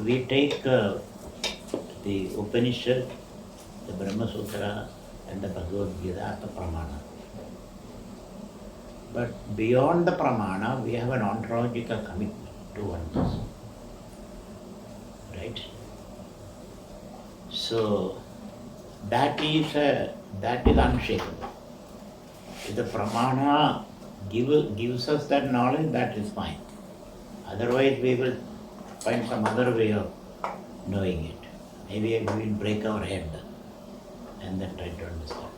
we take the Upanishad, the Brahma Sutra, and the Bhagavad Gita as the pramana. But beyond the pramana, we have an ontological commitment to oneness. Right? So that is unshakable. If the pramana gives us that knowledge, that is fine. Otherwise, we will find some other way of knowing it. Maybe we will break our head and then try to understand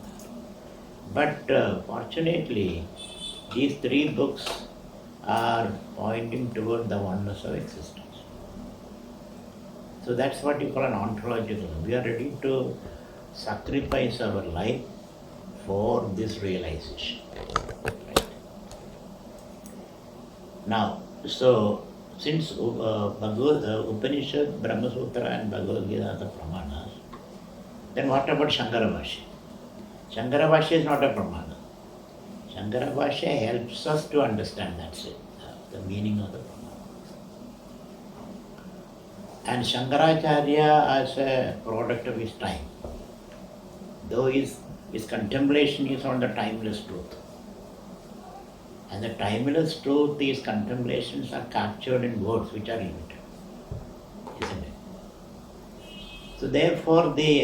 that. But fortunately, these three books are pointing toward the oneness of existence. So that's what you call an ontological. We are ready to sacrifice our life for this realization. Right? Now, so since Upanishad, Brahma Sutra and Bhagavad Gita are the pramanas, then what about Shankarabhashya? Shankarabhashya is not a pramana. Shankarabhashya helps us to understand, that's it, the meaning of the pramana. And Shankaracharya, as a product of his time, though his contemplation is on the timeless truth. And the timeless truth, these contemplations are captured in words which are limited, isn't it? So therefore the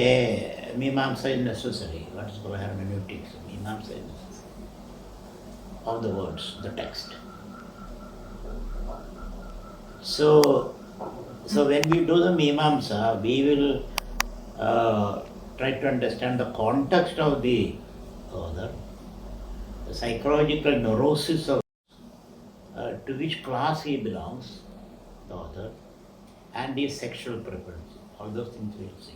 Mimamsa is necessary. What is called hermeneutics? Mimamsa is necessary. Of the words, the text. So when we do the Mimamsa, we will try to understand the context of the author, the psychological neurosis of to which class he belongs, the author, and his sexual preference. All those things we will see.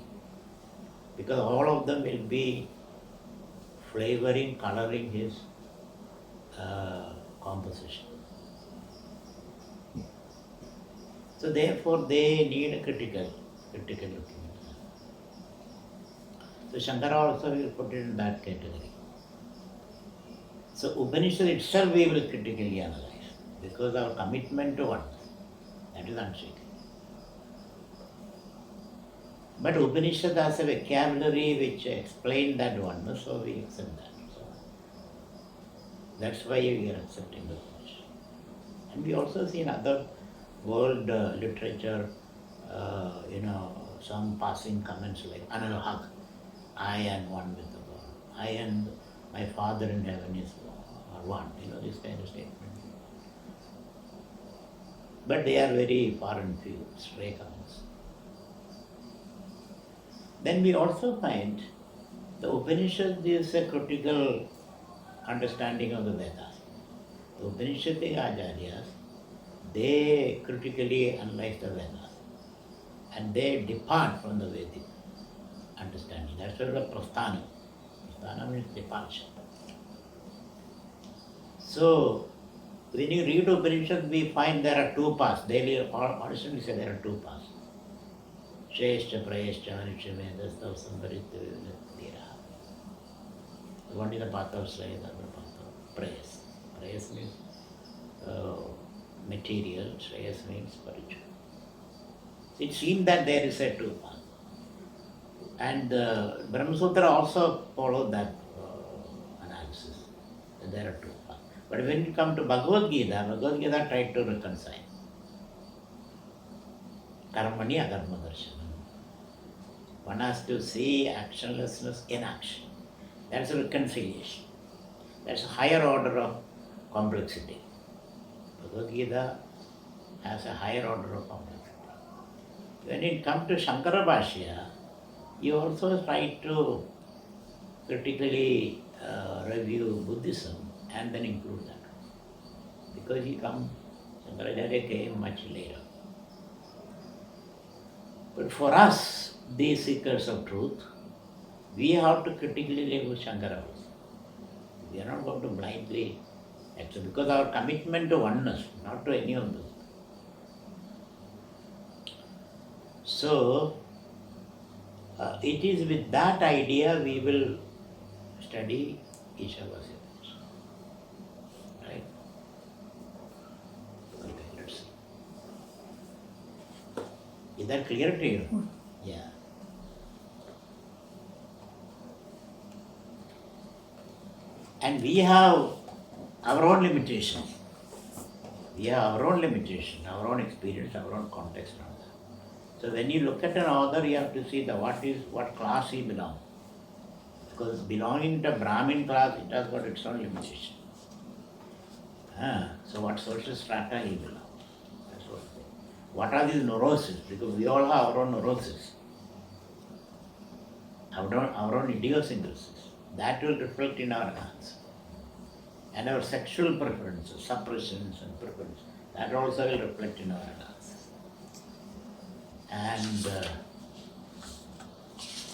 Because all of them will be flavoring, coloring his composition. So therefore they need a critical looking at that. So Shankara also will put it in that category. So Upanishad itself we will critically analyze because our commitment to oneness, that is unshaken. But Upanishad has a vocabulary which explains that oneness, so we accept that. So that's why we are accepting the Upanishad. And we also see in other world literature, some passing comments like Analhag, I am one with the world. I and my Father in heaven is one. This kind of statement. But they are very far and few, stray comments. Then we also find the Upanishad is a critical understanding of the Vedas. The Upanishadic Acharyas, they critically analyze the Vedas and they depart from the Vedic understanding. That's why the Prasthana. Prasthana means departure. So, when you read Upanishad, we find there are two paths. They honestly say there are two paths. Shresha, Prayesha, Manisha, Vedastav, Sambaritya, Tira. One is the path of Shreya, the other path of Prayas. Prayas means material, Shreyas means spiritual. It seems that there is a two path. And the Brahma Sutra also followed that analysis. That there are two paths. But when you come to Bhagavad Gita tried to reconcile. Karmani Agarma Darshanam. One has to see actionlessness in action. That's a reconciliation. That's a higher order of complexity. Bhagavad Gita has a higher order of complexity. When it comes to Shankarabhashya, you also try to critically review Buddhism and then include that. Because Shankaracharya came much later. But for us, these seekers of truth, we have to critically live with Shankara also. We are not going to blindly accept, because our commitment to oneness, not to any of those. So, it is with that idea we will study Isavasya. Right? Okay, let's see. that clear to you? Yeah. And we have our own limitations. We have our own limitation, our own experience, our own context on that. So when you look at an author, you have to see what class he belongs. Because belonging to Brahmin class, it has got its own limitation. So what social strata he belongs. That's what it is. What are these neuroses? Because we all have our own neuroses. Our own idiosyncrasies. That will reflect in our answer. And our sexual preferences, suppressions and preferences, that also will reflect in our analysis.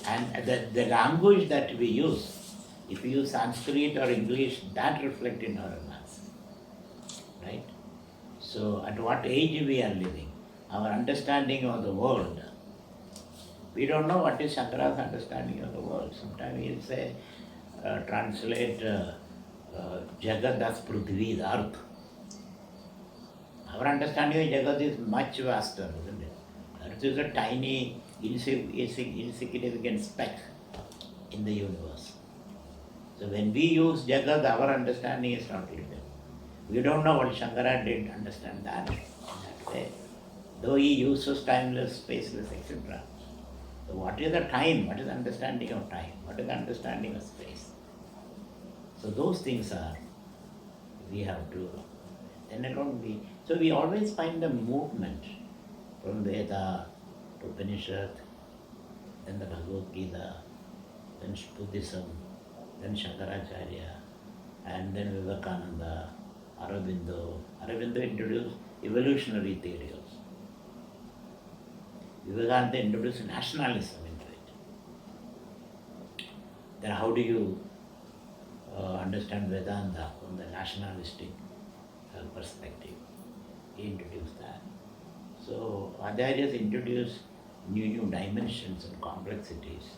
And the language that we use, if we use Sanskrit or English, that reflects in our analysis. Right? So at what age we are living, our understanding of the world, we don't know what is Shankara's understanding of the world. Sometimes he'll say, translate Jagat as Prithvi, the earth. Our understanding of Jagat is much vaster, isn't it? Earth is a tiny, insignificant speck in the universe. So when we use Jagat, our understanding is not limited. We don't know what Shankara did understand that way. Though he uses timeless, spaceless, etc. So what is the time? What is the understanding of time? What is the understanding of space? So those things are, we have to, then alone we, so we always find the movement from Veda to Upanishad, then the Bhagavad Gita, then Buddhism, then Shankaracharya, and then Vivekananda, Aurobindo. Aurobindo introduced evolutionary theory also. Vivekananda introduced nationalism into it. Then how do you understand Vedanta from the nationalistic perspective? He introduced that. So Acharyas introduced new dimensions and complexities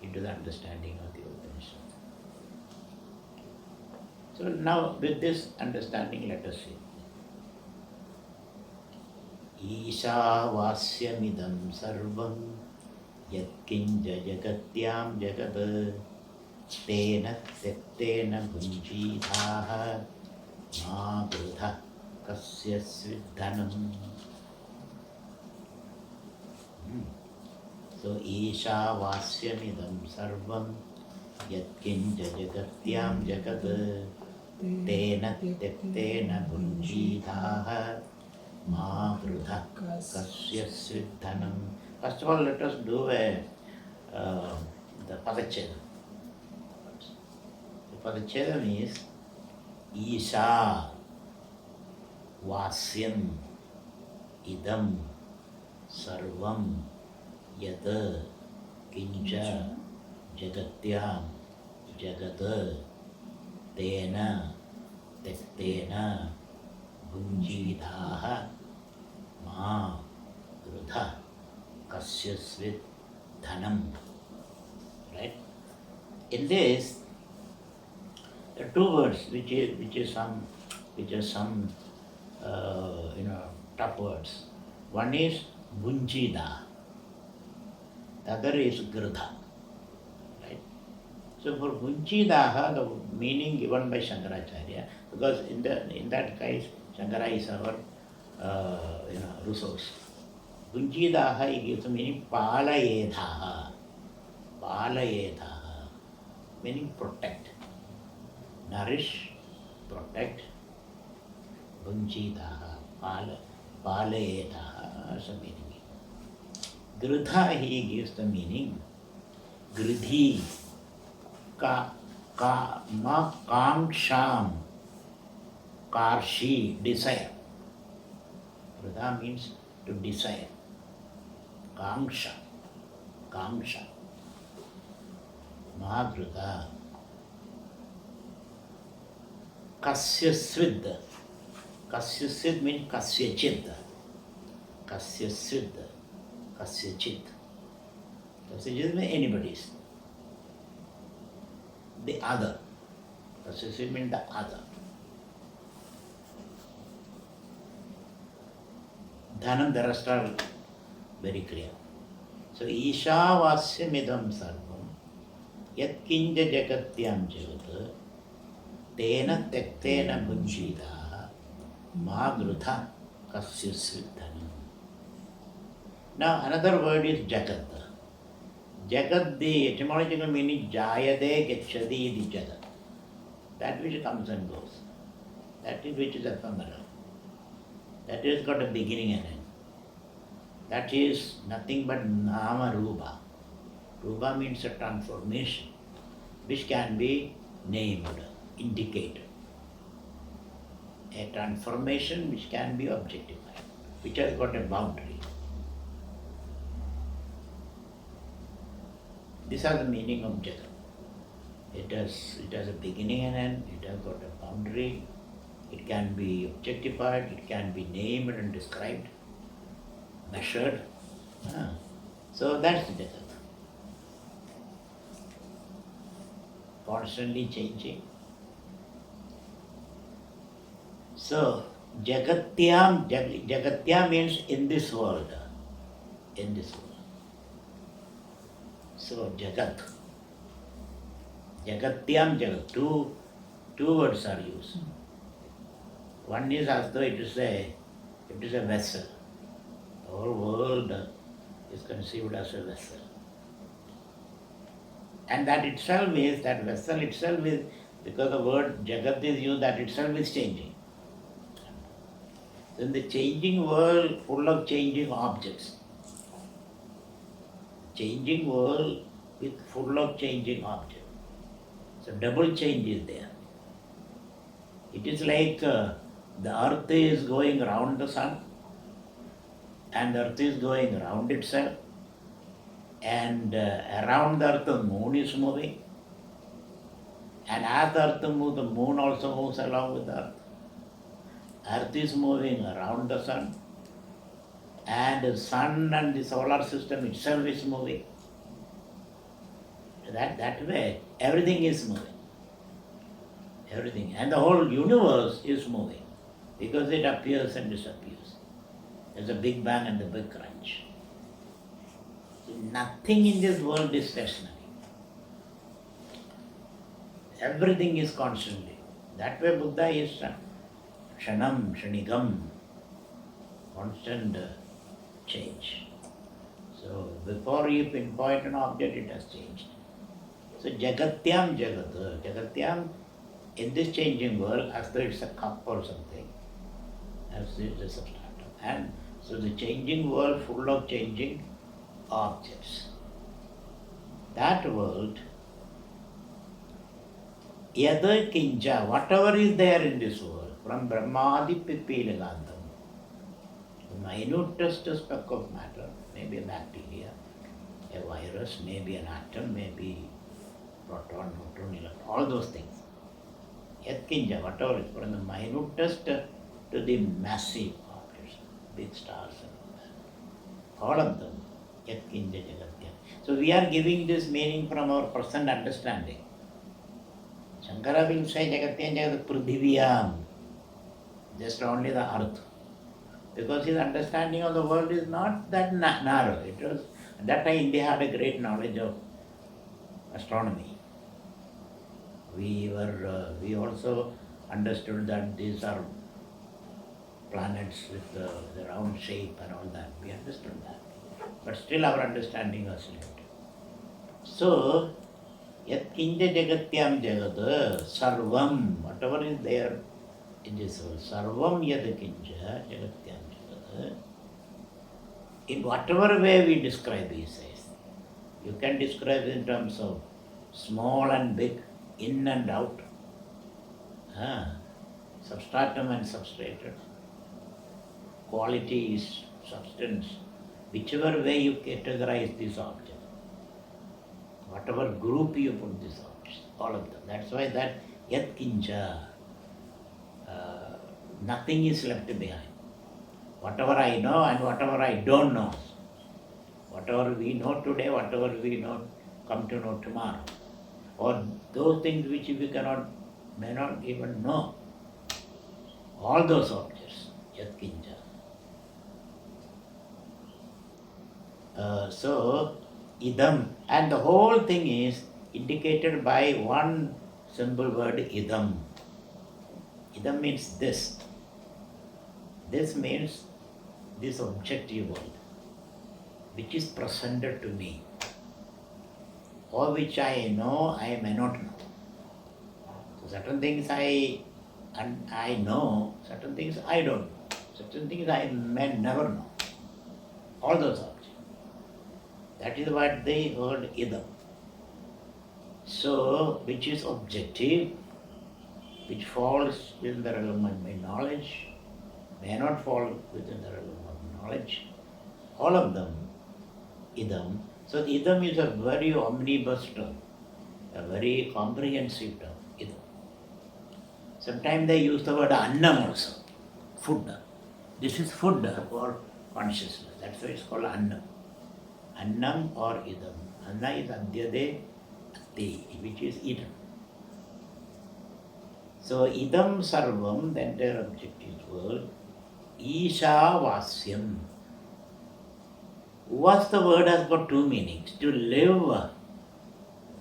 into the understanding of the Upanishad. So now with this understanding, let us see. Isavasyamidam sarvam yatkinja jagatyam jagad tena tektena bhunjitaha ma brudha kasya svidhanam. So Isavasyamidam sarvam yatkinja jagatyam jagad tena tektena bhunjitaha ma brudha kasya svidhanam. First of all, let us do the Padachedam. The Padachedam is Isha Vasyam Idam Sarvam Yad Kinja Jagatyam Jagad Tena Tektena Bhunjidhaha Ma Grudha Kasyasvit Dhanam. Right? In this, there are two words which are some tough words. One is Bhunjida, the other is Grudha. Right? So for Bhunjidaha, the meaning given by Shankaracharya, because in that case Shankara is our resource. Bhunjidaha, he gives the meaning Palayedhaha. Palayedhaha, meaning protect. Nourish, protect. Bhunjidaha, Palayedhaha is the meaning. Grudha, he gives the meaning Gridhi, Kamsham, Karshi, desire. Grudha means to desire. Kamsha. Mahagrudha. Kasyasvid. Kasyasvid means Kasyachid. Kasyasvid. Kasyachid. Kasyachid means anybody's. The other. Kasyasvid means the other. Dhanam, the rest are very clear. So Isavasya midam sarvam yat kinja jagatyam jagat tena tektena bhunjita magrutha kasya siddhanam. Now another word is jagat. Jagat, the etymological meaning jayade gacchati the jagat. That which comes and goes. That is which is ephemeral. That is got a beginning and end. That is nothing but nama rupa. Rupa means a transformation which can be named, indicated. A transformation which can be objectified, which has got a boundary. These are the meaning of Jagat. It has a beginning and end, it has got a boundary, it can be objectified, it can be named and described, measured. So that's the Jagat. Constantly changing. So Jagatya means in this world. In this world. So Jagat. Jagatyam Jagat. Two words are used. One is as though it is a vessel. The whole world is conceived as a vessel. And that vessel itself is, because the word Jagat is used, that itself is changing. So in the changing world, full of changing objects. Changing world with full of changing objects. So double change is there. It is like the earth is going around the sun, and the earth is going around itself, and around the earth the moon is moving, and as the earth moves, the moon also moves along with the earth. Earth is moving around the sun, and the sun and the solar system itself is moving. That way, everything is moving. Everything. And the whole universe is moving, because it appears and disappears. There's a big bang and the big crunch. Nothing in this world is stationary. Everything is constantly. That way Buddha is Kshanam, Kshanikam, constant change. So before you pinpoint an object, it has changed. So Jagatyam Jagat. Jagatyam, in this changing world, as though it's a cup or something, as it's a substratum. And so the changing world full of changing objects. That world, Yada Kinja, whatever is there in this world, from Brahmadi Pipilagandam, the minutest speck of matter, maybe a bacteria, a virus, maybe an atom, maybe proton, neutron, electron, all those things. Yat Kinja, whatever is from the minutest to the massive objects, big stars and all of them, Yat Kinja Jagatya. So we are giving this meaning from our present understanding. Shankara will say Jagatya Jagat Prithiviyam, just only the earth. Because his understanding of the world is not that narrow. It was, at that time India had a great knowledge of astronomy. We also understood that these are planets with the round shape and all that. We understood that. But still our understanding was limited. So, Yat Kinja Jagatyam Jagat Sarvam, whatever is there in this world, Sarvam Yad Kinja Jagatyam Jagat, in whatever way we describe, he says. You can describe in terms of small and big, in and out, substratum and substratum, qualities, substance, whichever way you categorize this object, whatever group you put this object, all of them. That's why that Yat Kinja, nothing is left behind. Whatever I know and whatever I don't know, whatever we know today, whatever we know, come to know tomorrow, or those things which we may not even know, all those objects, Yat Kinja. So, idam, and the whole thing is indicated by one simple word, idam. Idam means this. This means this objective world, which is presented to me, or which I know, I may not know. So certain things I know, certain things I don't know, certain things I may never know. All those objects. That is what they word idam. So, which is objective, which falls within the realm of my knowledge, may not fall within the realm of knowledge. All of them, idam. So, idam is a very omnibus term, a very comprehensive term, idam. Sometimes they use the word annam also, food. This is food for consciousness. That's why it's called annam. Annam or idam. Anna is adyade ati, which is eaten. So idam sarvam, the entire objective world, Isavasyam. What's the word has got two meanings, to live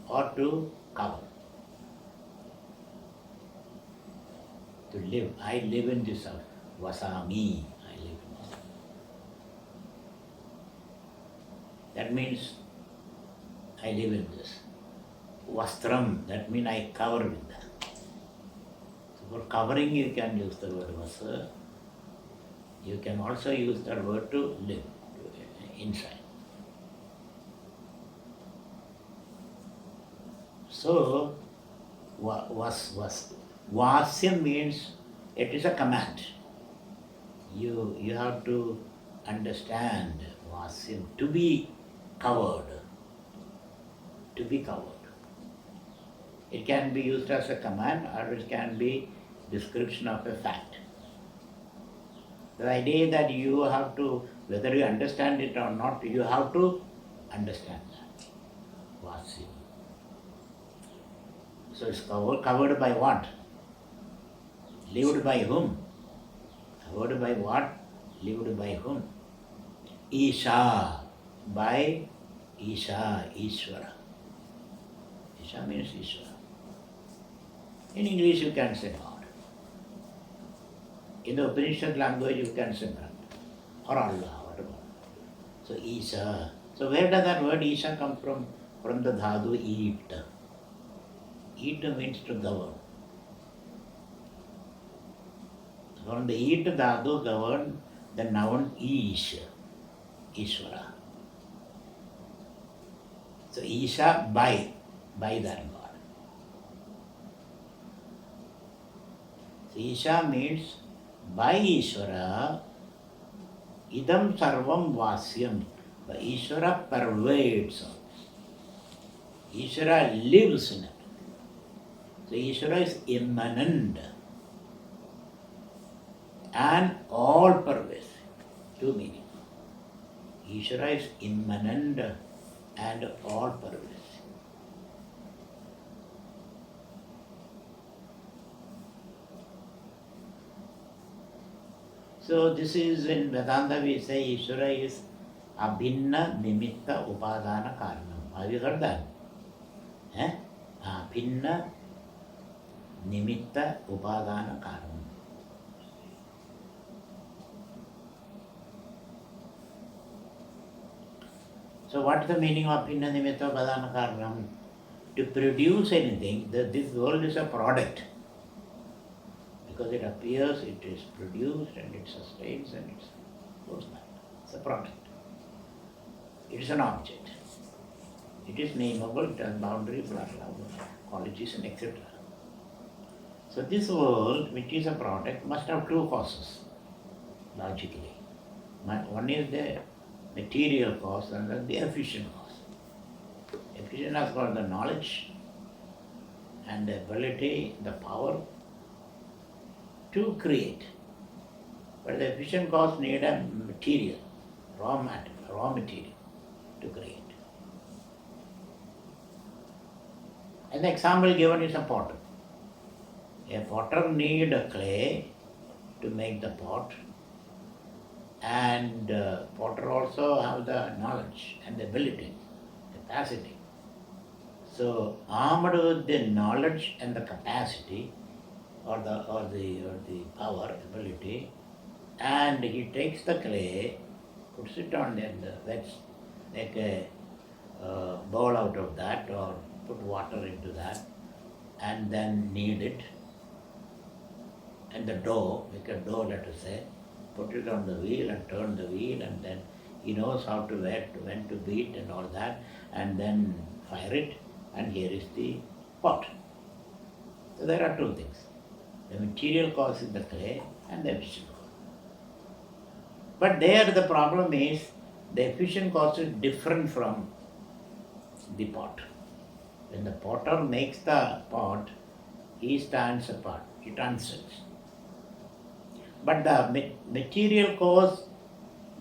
or to cover. To live. I live in this house. Vasami. I live in this house. That means I live in this. Vastram. That means I cover with that. So for covering you can use the word vasa. You can also use that word to live, inside. So, Vasya means it is a command. You have to understand Vasya, to be covered. To be covered. It can be used as a command or it can be description of a fact. The idea that you have to, whether you understand it or not, you have to understand that. Vasya. So it's covered by what? Lived by whom? Covered by what? Lived by whom? Isha. By Isha, Ishvara. Isha means Ishvara. In English you can say God. In the Upanishad language you can say God. Or Allah, whatever. So Isha. So where does that word Isha come from? From the dhadu eat. Eat means to govern. From the eat dhadu govern, the noun Ish, Ishvara. So Isha by that God. So Isha means by Ishvara, idam sarvam vasyam. But Ishvara pervades all. Ishvara lives in it. So Ishvara is immanent and all pervasive. Two meanings. Ishvara is immanent and all pervasive. So this is in Vedanta we say Ishvara is abhinna nimitta upadana karanam. Have you heard that? Abhinna nimitta upadana karanam. So what is the meaning of abhinna nimitta upadana karanam? To produce anything, this world is a product. Because it appears, it is produced and it sustains and it goes back. It's a product. It is an object. It is nameable, it has boundary, blah, blah, blah, qualities and etc. So this world, which is a product, must have two causes, logically. One is the material cause and then the efficient cause. Efficient has got the knowledge and the ability, the power to create. But the efficient cause need a material, raw material to create. And the example given is a potter. A potter needs a clay to make the pot, And potter also have the knowledge and the ability, capacity. So armed with the knowledge and the capacity, or the power, ability, and he takes the clay, puts it on the let's make a bowl out of that, or put water into that, and then knead it, and the dough, make a dough, let us say, put it on the wheel and turn the wheel, and then he knows how to when to beat and all that, and then fire it, and here is the pot. So there are two things. The material cause is the clay and the efficient cause. But there the problem is the efficient cause is different from the pot. When the potter makes the pot, he stands apart, he transcends. But the material cause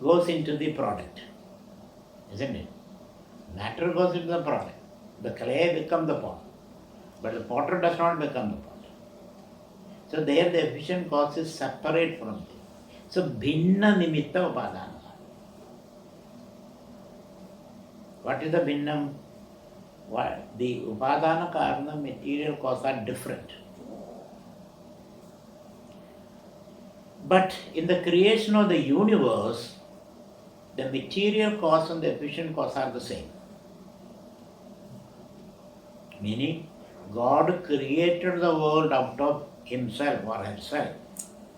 goes into the product, isn't it? Matter goes into the product. The clay becomes the pot, but the potter does not become the pot. So there the efficient cause is separate from it. So bhinna nimitta upadana. What is the bhinnam? What? The upadana karana, material cause are different. But in the creation of the universe, the material cause and the efficient cause are the same. Meaning, God created the world out of himself or herself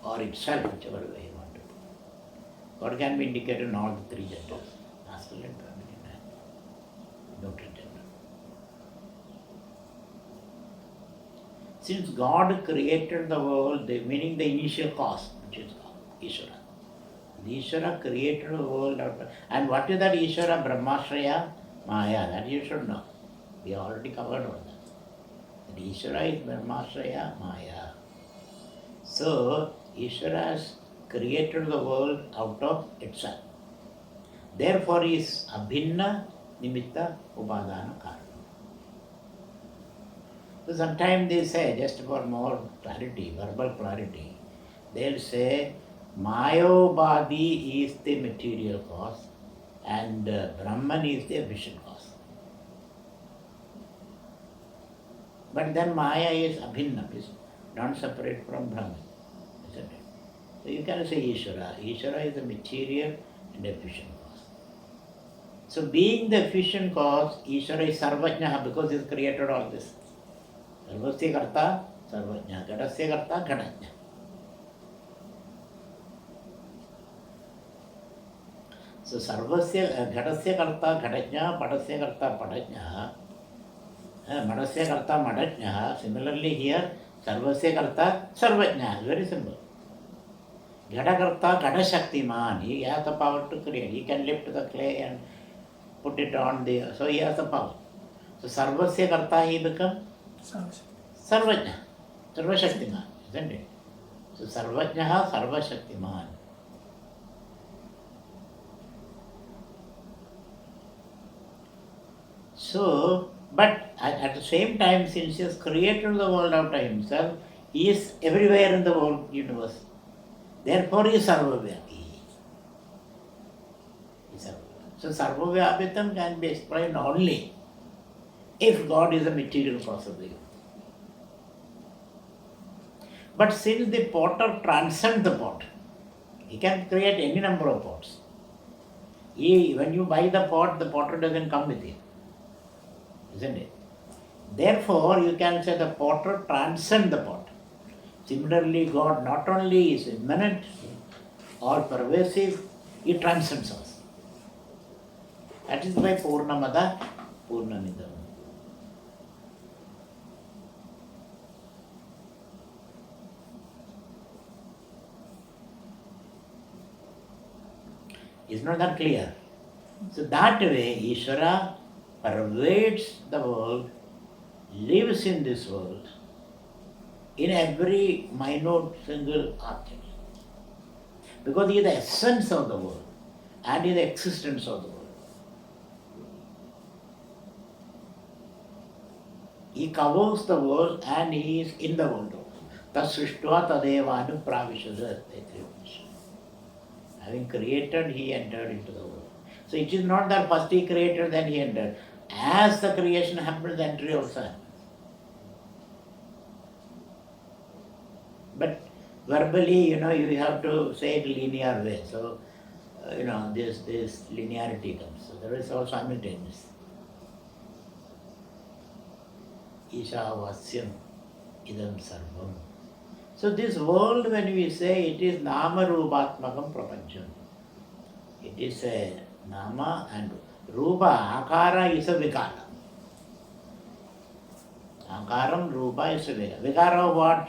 or itself, whichever way you want to put. God can be indicated in all the three genders, masculine, feminine, and neutral gender. Since God created the world, meaning the initial cause, which is God, Ishvara. The Ishvara created the world out of, and what is that Ishvara? Brahmashraya, Maya, that you should know. We already covered all that. That Ishvara is Brahmashraya, Maya. So, Ishvara has created the world out of itself. Therefore, he is abhinna nimitta upadana karana. So sometimes they say, just for more clarity, verbal clarity, they'll say Mayobadi is the material cause and Brahman is the efficient cause. But then Maya is abhinna, is not separate from Brahman, isn't it? So you can say Ishvara. Ishvara is the material and efficient cause. So being the efficient cause, Ishvara is sarvajna because he has created all this. Sarvasya karta, sarvajna. Gadasya karta, gadajna. So sarvasya, gadasya karta, gadajna, padasya karta, padajna. Madasya karta, madajna. Similarly here, sarvasya karta, sarvajna. Very simple. Gada karta, gada shaktiman. He has the power to create. He can lift the clay and put it on the... So he has the power. So sarvasya karta he becomes Sarvajna, Sarvashaktiman, isn't it? So Sarvajnaha, Sarvashaktiman. So, but at the same time, since he has created the world out of himself, he is everywhere in the world universe. Therefore, he is Sarvavyapi. So Sarvavyapitam can be explained only if God is a material cause of the universe. But since the potter transcends the pot, he can create any number of pots. When you buy the pot, the potter doesn't come with you, isn't it? Therefore, you can say the potter transcends the pot. Similarly, God not only is immanent or pervasive, he transcends us. That is why Purnamada, Purnamidam. Is not that clear? So that way, Ishvara pervades the world, lives in this world, in every minute single object. Because he is the essence of the world and he is the existence of the world. He covers the world and he is in the world. Tas srishtva tadeva anupravishada. Having created, he entered into the world. So it is not that first he created, then he entered. As the creation happens, the entry also happens. But verbally, you have to say it linear way. So, this linearity comes. So there is also simultaneous. Isavasya idam sarvam. So this world, when we say it is nama rupatmakam prapancham, it is a nama and rupa, akara is a vikara. Akaram, rupa is a vikara. Vikara of what?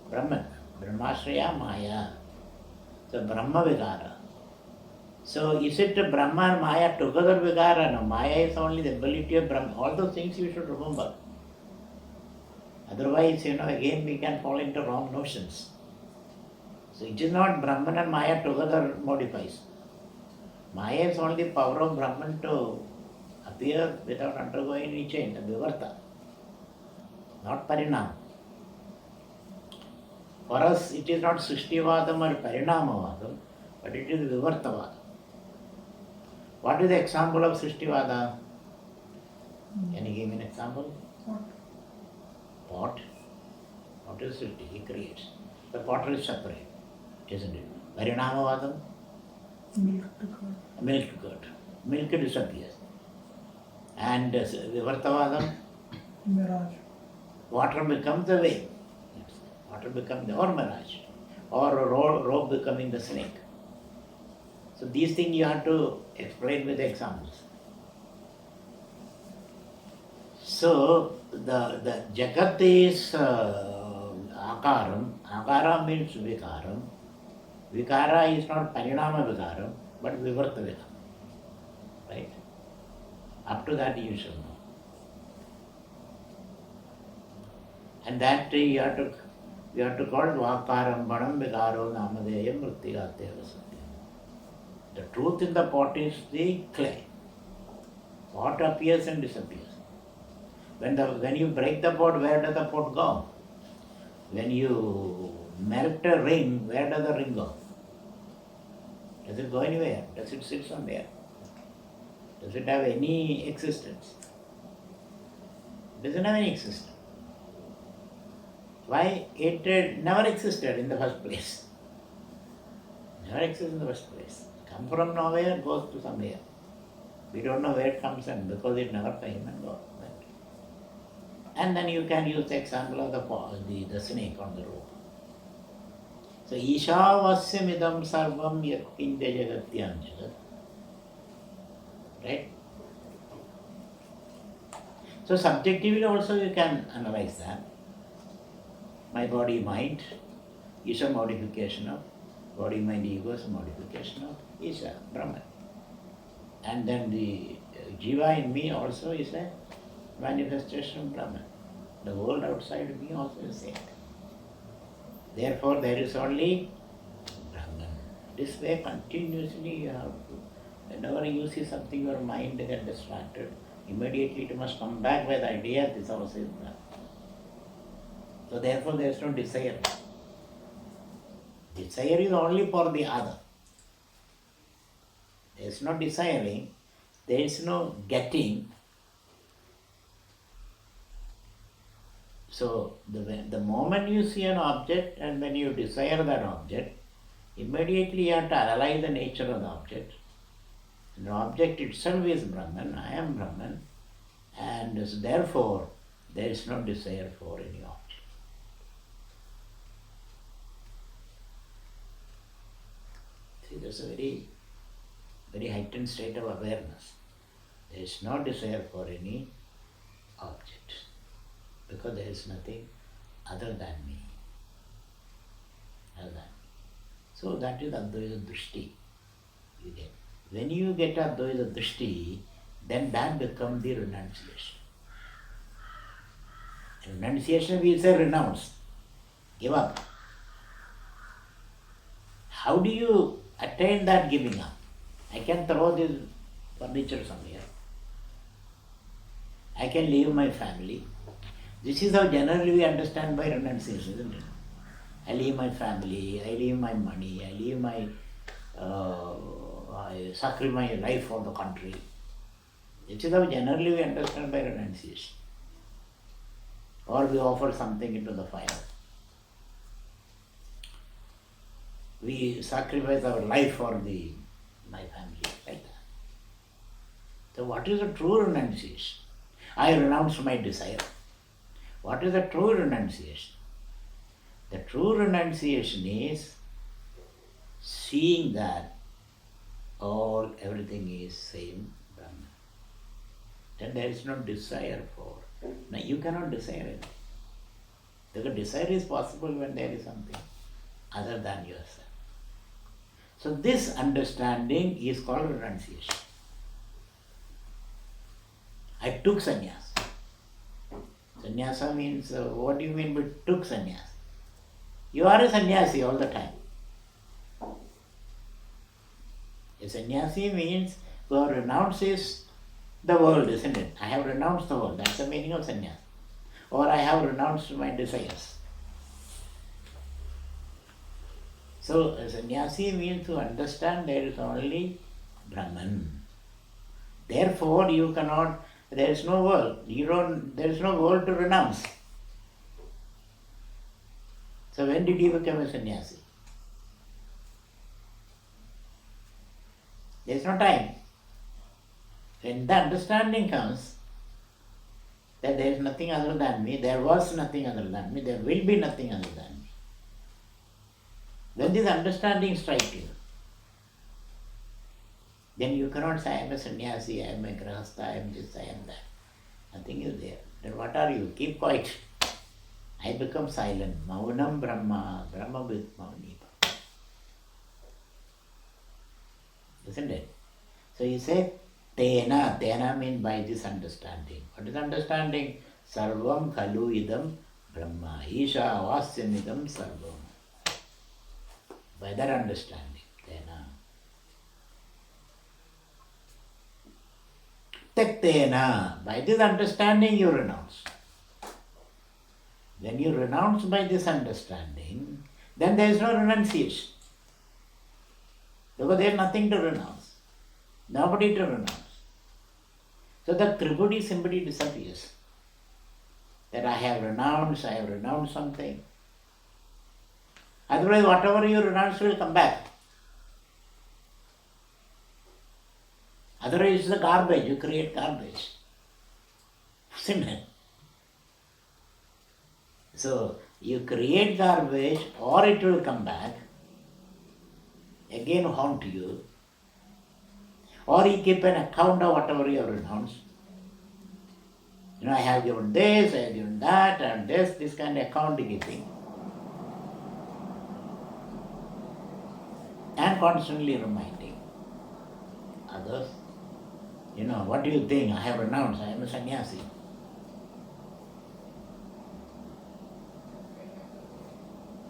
Brahman. Brahmashraya Maya. So Brahma Vikara. So is it Brahma and Maya together Vikara? No, Maya is only the ability of Brahma. All those things you should remember. Otherwise, again we can fall into wrong notions. So it is not Brahman and Maya together modifies. Maya is only the power of Brahman to appear without undergoing any change, the Vivarta, not Parinam. For us, it is not Srishtivadam or Parinamavadam, but it is Vivartavadam. What is the example of Srishtivada? Can you give me an example? Pot. What is Srishti? He creates. The potter is separate, isn't it? Parinamavadam? Milk to curd. Milk to curd. Milk disappears. And Vivartavadam? Mirage. Water becomes the wave. Water becomes the mirage. Or a rope becoming the snake. So these things you have to explain with examples. So the Jagat is Akaram. Akara means Vikaram. Vikara is not Parinama Vikaram, but Vivarta Vikaram. Right? Up to that you should know. And that you have to call it Vakaram Banam Vikaro Namadeyam Mrittigateva Satyam. The truth in the pot is the clay. Pot appears and disappears. When you break the pot, where does the pot go? When you melt a ring, where does the ring go? Does it go anywhere? Does it sit somewhere? Does it have any existence? It doesn't have any existence. Why? It never existed in the first place. Never existed in the first place. Come from nowhere, goes to somewhere. We don't know where it comes in because it never came and goes. And then you can use the example of the snake on the rope. So Isavasya midam sarvam yatkinja jagatyam jagat. Right? So subjectively also you can analyze that. My body mind is a modification of body mind ego is a modification of Isha, Brahman. And then the Jiva in me also is a manifestation of Brahman. The world outside me also is the same. Therefore there is only Brahman. This way continuously you have to, whenever you see something your mind gets distracted, immediately it must come back with the idea this also is Brahman. So therefore there is no desire. Desire is only for the other. There is no desiring, there is no getting. So the moment you see an object and when you desire that object, immediately you have to analyze the nature of the object. The object itself is Brahman, I am Brahman, and so therefore there is no desire for any object. See, there's a very, very heightened state of awareness. There is no desire for any object because there is nothing other than me. So that is Advaita Drishti. You get. When you get Advaita Drishti, then that becomes the renunciation. Renunciation we say renounce, give up. How do you attain that giving up? I can throw this furniture somewhere. I can leave my family. This is how generally we understand by renunciation, isn't it? I leave my family, I leave my money, I leave my I sacrifice my life for the country. It is how generally we understand by renunciation. Or we offer something into the fire. We sacrifice our life for my family, like that. So what is the true renunciation? I renounce my desire. What is the true renunciation? The true renunciation is seeing that everything is same Brahman. Then there is no desire for. Now you cannot desire anything. Because desire is possible when there is something other than yourself. So this understanding is called renunciation. I took sannyas. Sannyasa means, what do you mean by took sannyas? You are a sannyasi all the time. A sannyasi means who renounces the world, isn't it? I have renounced the world. That's the meaning of sannyas. Or I have renounced my desires. So a sannyasi means to understand there is only Brahman. Therefore you cannot, there is no world. There is no world to renounce. So when did you become a sannyasi? There is no time. When the understanding comes that there is nothing other than me, there was nothing other than me, there will be nothing other than me. When this understanding strikes you, then you cannot say, I am a sannyasi, I am a grahastha, I am this, I am that. Nothing is there. Then what are you? Keep quiet. I become silent. Maunam Brahma, Brahma with Maunipa. Isn't it? So you say, Tena. Tena means by this understanding. What is understanding? Sarvam khalu idam Brahma. Isavasya idam sarvam. By that understanding. Tena. Tektena. By this understanding you renounce. When you renounce by this understanding, then there is no renunciation. Because there is nothing to renounce. Nobody to renounce. So the tribudi simply disappears. That I have renounced something. Otherwise, whatever you renounce will come back. Otherwise, it's the garbage. You create garbage. Isn't it? So, you create garbage or it will come back, again haunt you, or you keep an account of whatever you have renounced. I have given this, I have given that, and this kind of account keeping. And constantly reminding others, what do you think? I have renounced, I am a sannyasi.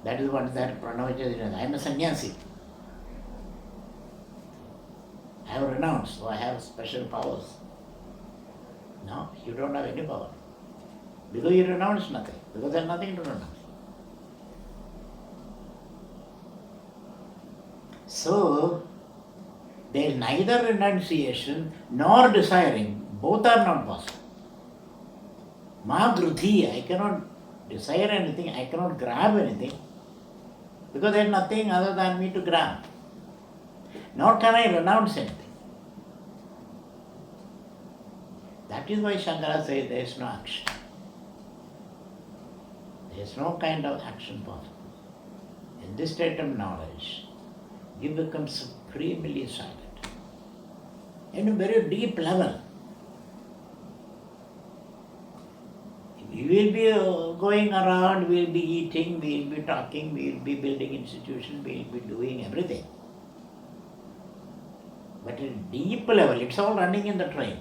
That is what that Pranavacha is. I am a sannyasi. I have renounced, so I have special powers. No, you don't have any power. Because you renounce nothing. Because there is nothing to renounce. So, there is neither renunciation nor desiring. Both are not possible. Ma grudhi, I cannot desire anything, I cannot grab anything. Because there is nothing other than me to grab. Nor can I renounce anything. That is why Shankara says there is no action. There is no kind of action possible. In this state of knowledge, you become supremely silent. In a very deep level. We will be going around, we will be eating, we will be talking, we will be building institutions, we will be doing everything. But at a deep level, it's all running in the train.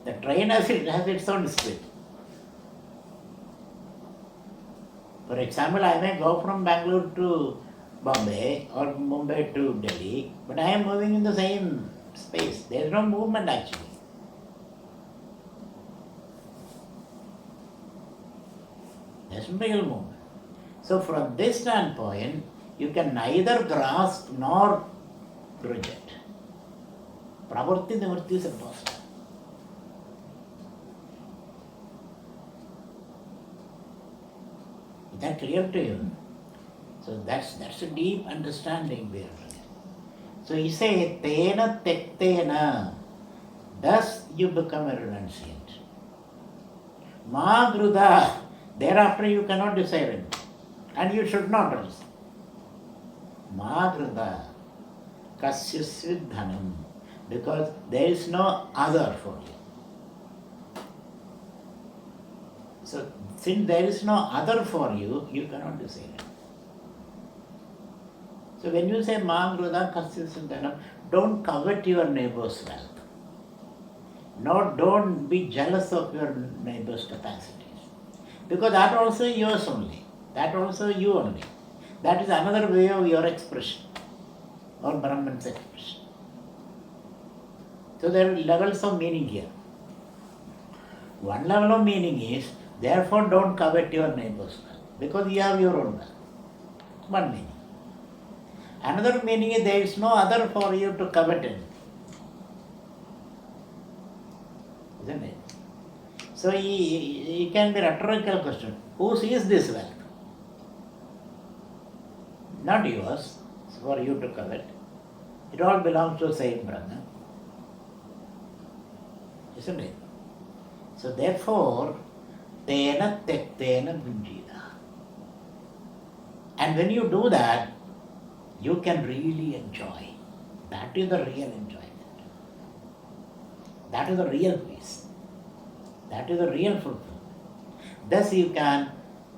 The train has its own speed. For example, I may go from Bangalore to Bombay or Mumbai to Delhi, but I am moving in the same space. There is no movement actually. There is no real movement. So from this standpoint, you can neither grasp nor to reject. Pravarti nivritti is impossible. Is that clear to you? So that's a deep understanding there. So he says, Tena tektena, thus you become a renunciant. Ma gruda, thereafter you cannot desire it. And you should not also. Ma gruda, kasyasvid dhanam, because there is no other for you. So since there is no other for you, you cannot desire it. So when you say ma gruda kasyasvid dhanam, don't covet your neighbor's wealth. No, don't be jealous of your neighbor's capacities. Because that also is yours only. That also you only. That is another way of your expression, or Brahman's expression. So there are levels of meaning here. One level of meaning is, therefore don't covet your neighbor's wealth, because you have your own wealth. One meaning. Another meaning is, there is no other for you to covet anything. Isn't it? So it can be a rhetorical question. Who sees this wealth? Not yours, it's for you to covet. It all belongs to the same Brahman. Isn't it? So therefore, tena tektena bhunjida. And when you do that, you can really enjoy. That is the real enjoyment. That is the real peace. That is the real fulfillment. Thus you can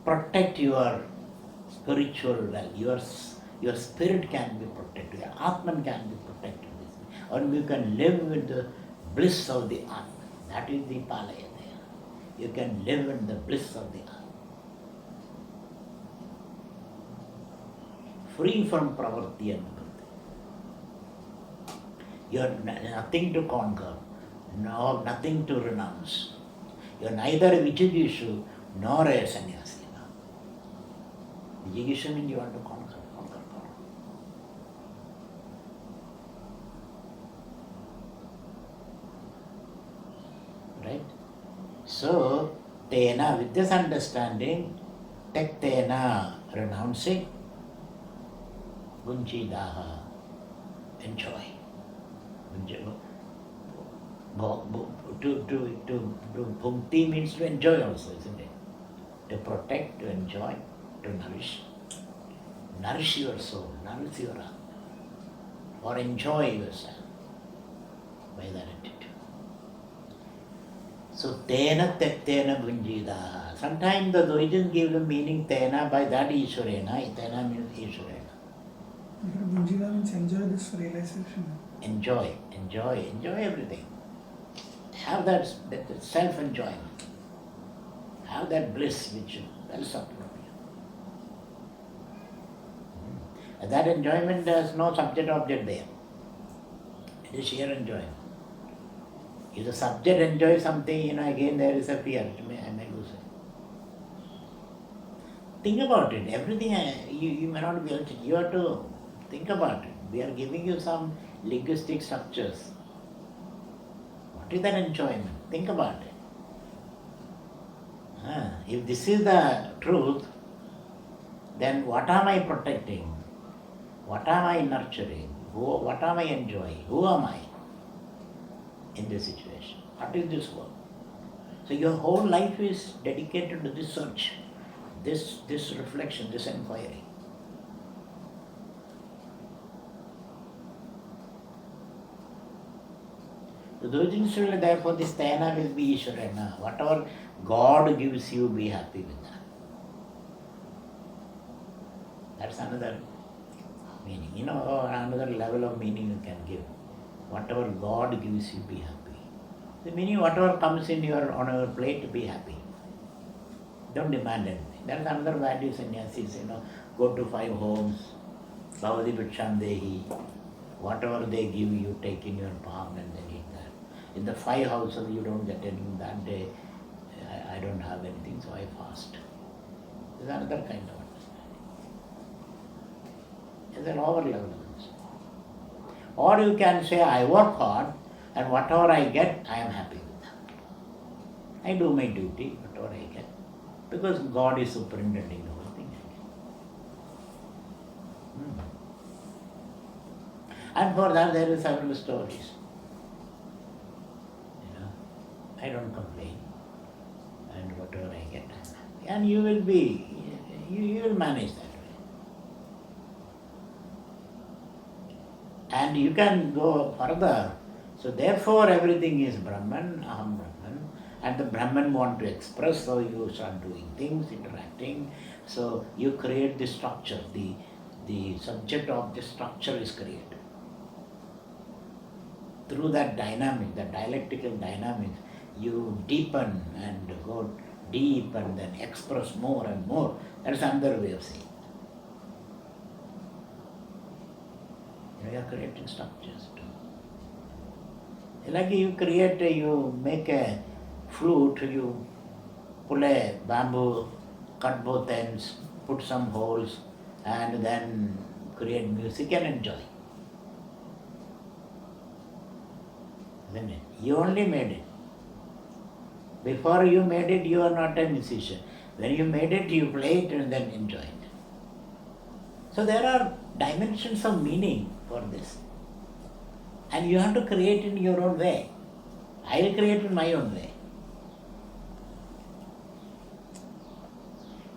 protect your spiritual wealth. Your spirit can be protected. Your Atman can be protected. Or you can live with the bliss of the Atman. That is the palaya there. You can live in the bliss of the Atman. Free from pravarti and nivritti. You have nothing to conquer, nor nothing to renounce. You are neither a Vijagishu nor a sannyasi. Vijagishu means you want to conquer. Right? So, tena, with this understanding, tektena, renouncing, bunchidaha, enjoy. To bhukti means to enjoy also, isn't it? To protect, to enjoy, to nourish. Nourish your soul, nourish your heart, or enjoy yourself by that attitude. So, tena tektena bhunjidaha. Sometimes the Dvaijans give the meaning tena, by that Ishwarena. Tena means Ishwarena. Bhunjida means enjoy this realization. Enjoy everything. Have that self-enjoyment. Have that bliss which wells up from you. And that enjoyment has no subject-object there. It is sheer enjoyment. If the subject enjoys something, again there is a fear. I may lose it. Think about it. Everything you may not be able to. You have to think about it. We are giving you some linguistic structures. What is that enjoyment? Think about it. If this is the truth, then what am I protecting? What am I nurturing? What am I enjoying? Who am I in this situation? What is this work? So your whole life is dedicated to this search, this reflection, this inquiry. So those instruments, therefore, this tena will be Ishwarena. Whatever God gives you, be happy with that. That's another meaning. Another level of meaning you can give. Whatever God gives you, be happy. The meaning, whatever comes on your plate, be happy. Don't demand anything. That's another value sannyasis, go to 5 homes, Bhavati Bhiksham Dehi. Whatever they give you, take in your palm and then eat that. In the 5 houses, you don't get anything that day. I don't have anything, so I fast. There's another kind of understanding. It's an lower level of understanding. Or you can say, I work hard and whatever I get, I am happy with that. I do my duty, whatever I get, because God is superintending the whole thing. And for that there are several stories. I don't complain, and whatever I get, I'm happy. And you will be, you will manage that way. And you can go further. So therefore everything is Brahman, Aham Brahman, and the Brahman want to express, so you start doing things, interacting. So you create the structure, the subject of the structure is created. Through that dynamic, that dialectical dynamics, you deepen and go deep and then express more and more. That's another way of saying it. You are creating structures too. Like you make a flute, you pull a bamboo, cut both ends, put some holes, and then create music and enjoy. Isn't it? You only made it. Before you made it, you are not a musician. When you made it, you play it and then enjoy it. So there are dimensions of meaning for this. And you have to create in your own way. I will create in my own way.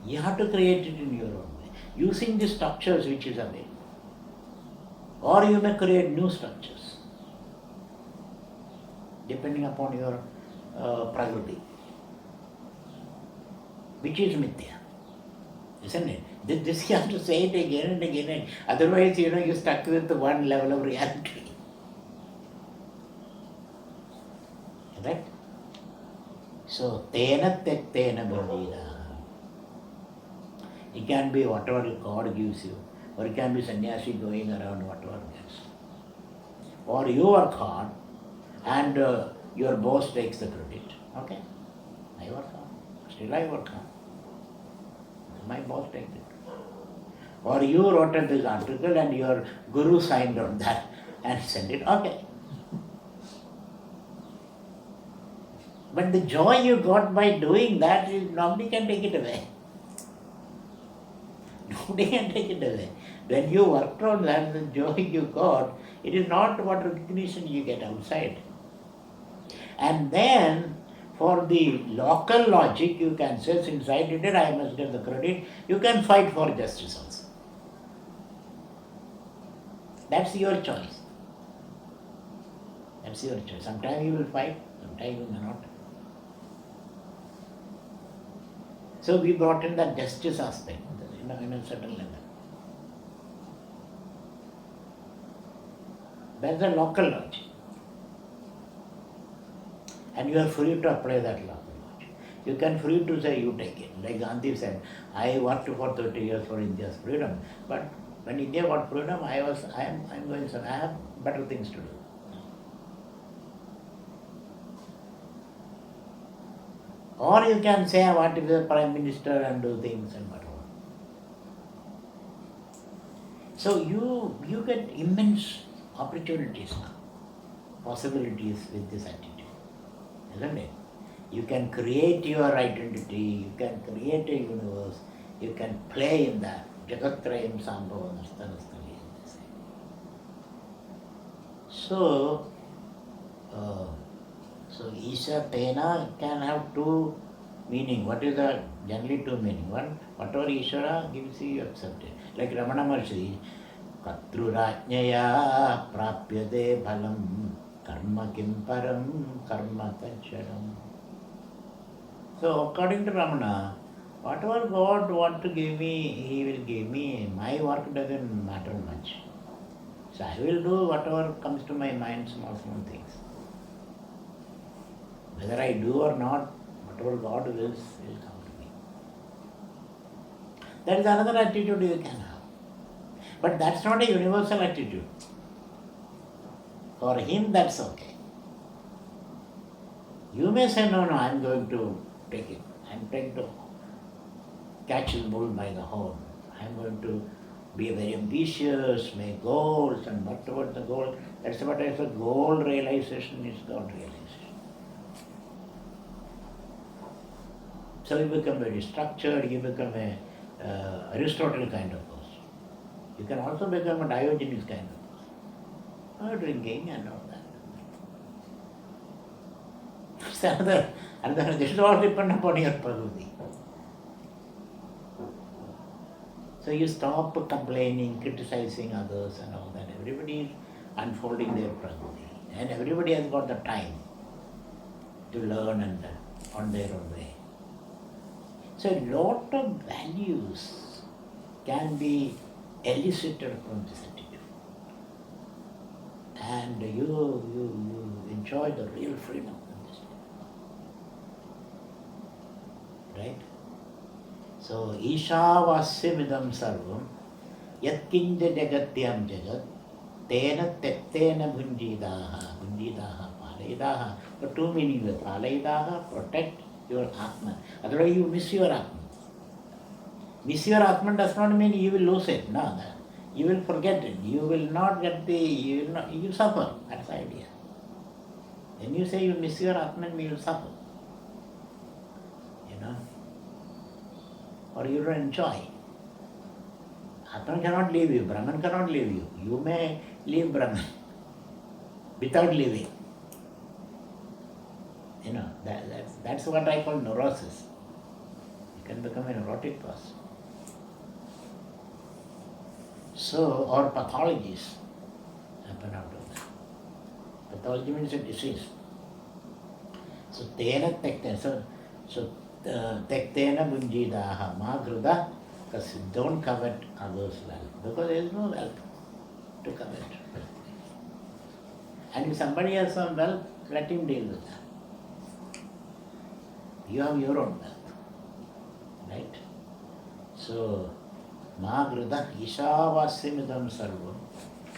You have to create it in your own way, using the structures which is available. Or you may create new structures, depending upon your prakriti, which is mithya. Isn't it? This you have to say it again and again. Otherwise, you're stuck with one level of reality. Right? So, tena tektena bodhira. It can be whatever God gives you, or it can be sannyasi going around whatever gets. Or you work hard and your boss takes the credit. Okay, I work hard. Still I work hard. My boss takes it. Or you wrote this article and your guru signed on that and sent it. Okay. But the joy you got by doing that, nobody can take it away. Nobody can take it away. When you worked on that, the joy you got, it is not what recognition you get outside. And then, for the local logic, you can say, since I did it, I must get the credit. You can fight for justice also. That's your choice. That's your choice. Sometimes you will fight, sometimes you may not. So we brought in that justice aspect, in a certain level. That's the local logic. And you are free to apply that local logic. You can free to say you take it. Like Gandhi said, I worked for 30 years for India's freedom, but when India got freedom, I am going to say, I have better things to do. Or you can say, what if the Prime Minister and do things and whatever. So you get immense opportunities now, possibilities with this attitude, isn't it? You can create your identity, you can create a universe, you can play in that. Jagatrayam Sambhava Nastanastali. So Isha Tena can have two meaning. What is the generally two meaning? One, whatever Ishvara gives you, you accept it. Like Ramana Maharshi, Katrurajñaya prapyade bhalam karma kim param karma tajadam. So according to Ramana, whatever God wants to give me, He will give me. My work doesn't matter much. So I will do whatever comes to my mind, small things. Whether I do or not, whatever God wills will come to me. That is another attitude you can have. But that's not a universal attitude. For him, that's okay. You may say, no, I am going to take it. I am trying to catch the bull by the horn. I am going to be very ambitious, make goals and work towards the goal. That's what I said, goal realization is God realization. So you become very structured, you become a Aristotle kind of person. You can also become a Diogenes kind of person. Drinking and all that. It's another, this is all depend upon your prakriti. So you stop complaining, criticizing others and all that. Everybody is unfolding their prakriti. And everybody has got the time to learn and on their own way. So a lot of values can be elicited from this attitude. And you enjoy the real freedom from this. Right? So, Isavasya midam sarvam yatkinja jagatyam jagat tena tektena bhunjidaha palayadaha. The two meanings of palayadaha, protect your Atman. Otherwise you miss your Atman. Miss your Atman does not mean you will lose it. No, you will forget it. You will not get you will suffer. That's the idea. When you say you miss your Atman, you will suffer. Or you don't enjoy. Atman cannot leave you, Brahman cannot leave you. You may leave Brahman without leaving. That's what I call neurosis. You can become a neurotic person. So, or pathologies happen out of that. Pathology means a disease. So, tektena bunjidaha magruda, because don't covet others' wealth, because there is no wealth to covet. And if somebody has some wealth, let him deal with that. You have your own wealth, right? So, magruda isavasimidam sarvam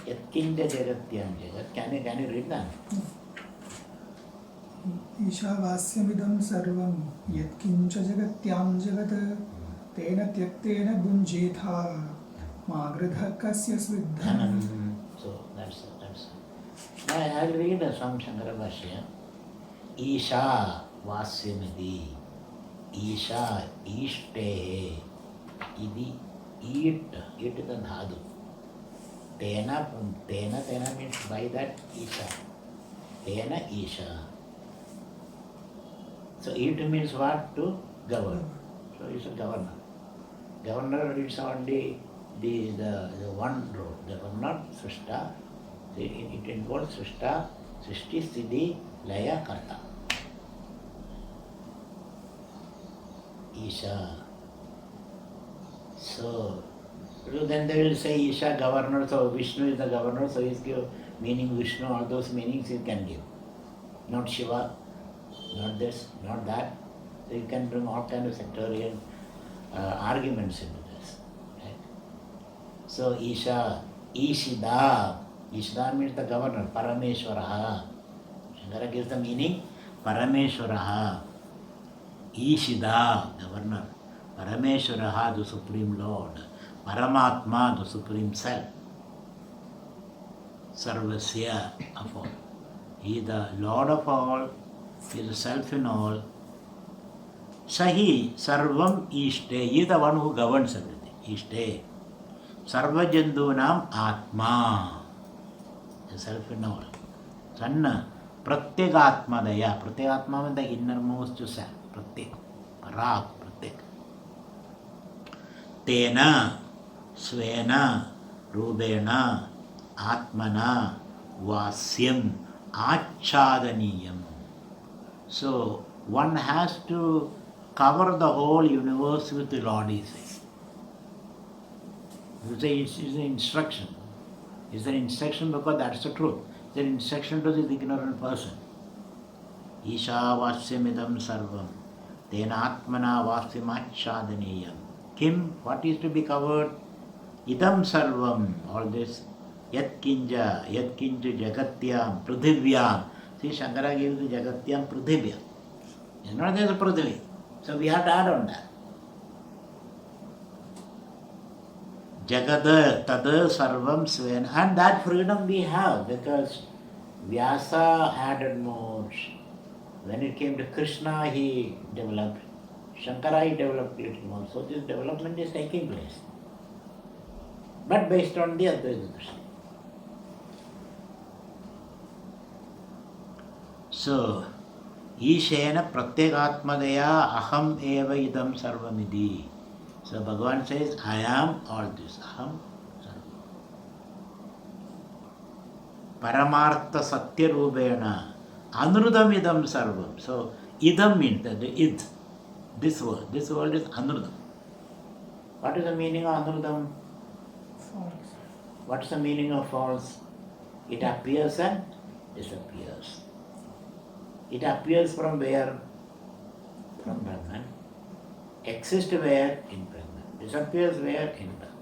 yatkinja jagatyam jagat. Can you read that? ईशावास्यमिदं सर्वं यत्किञ्च जगत्यां जगत् तेन त्यक्तेन भुञ्जीथा मा गृधः कस्य स्विद्धनम्. So that's I'll read some Shankara Bhashya. Isha Vasyamidi. Isha Ishte. Idi eat is the dhadu. Tena means by that Isha. Tena Isha. So eat means what? To govern. So it's a governor. Governor is only the one role. Governor, Srishta. It involves Srishta, Srishti, Siddhi, Laya, Karta. Isha. So then they will say Isha governor, so Vishnu is the governor, so he's give meaning Vishnu, all those meanings he can give. Not Shiva. Not this, not that. So you can bring all kinds of sectorial arguments into this. Right? So Isha, Ishida. Ishida means the governor, Parameshwaraha. Shankara gives the meaning, Parameshwaraha. Ishida, governor. Parameshwaraha, the Supreme Lord. Paramatma, the Supreme Self. Sarvasya, of all. He is the Lord of all. He is the self in all. Sahi sarvam ishte. He is the one who governs everything. Ishte. Sarva jandunam atma. The self in all. Sanna pratyagatmadaya. Pratyagatma means the innermost self. Pratyek. Parak. Pratyek. Tena. Svena. Rubena. Atmana. Vasyam. Achadaniyam. So, one has to cover the whole universe with the Lord, he says. You say it's an instruction. It's an instruction because that's the truth. It's an instruction to the ignorant person. Isavasyamidam sarvam tena atmana vasyamachchadaniyam. Kim, what is to be covered? Idam sarvam, all this. Yatkinja jagatyam prudhivyam. See, Shankara gives the Jagatyam Prudhivya. It's not there the Prudhivi. So we have to add on that. Jagada tada sarvam svena. And that freedom we have because Vyasa added more. When it came to Krishna, he developed. Shankara, he developed a little more. So this development is taking place. But based on the Advaita Krishna. So, Ishena Pratyegatmadaya Aham Eva Idam Sarvamidhi. So Bhagavan says, I am all this. Aham Sarvam. Paramartha Satya Rubena Anurudam Idam Sarvam. So Idam means that the id. This world is Anurudam. What is the meaning of Anurudam? False. What is the meaning of false? It appears and disappears. It appears from where? From Brahman. Exists where? In Brahman. Disappears where? In Brahman.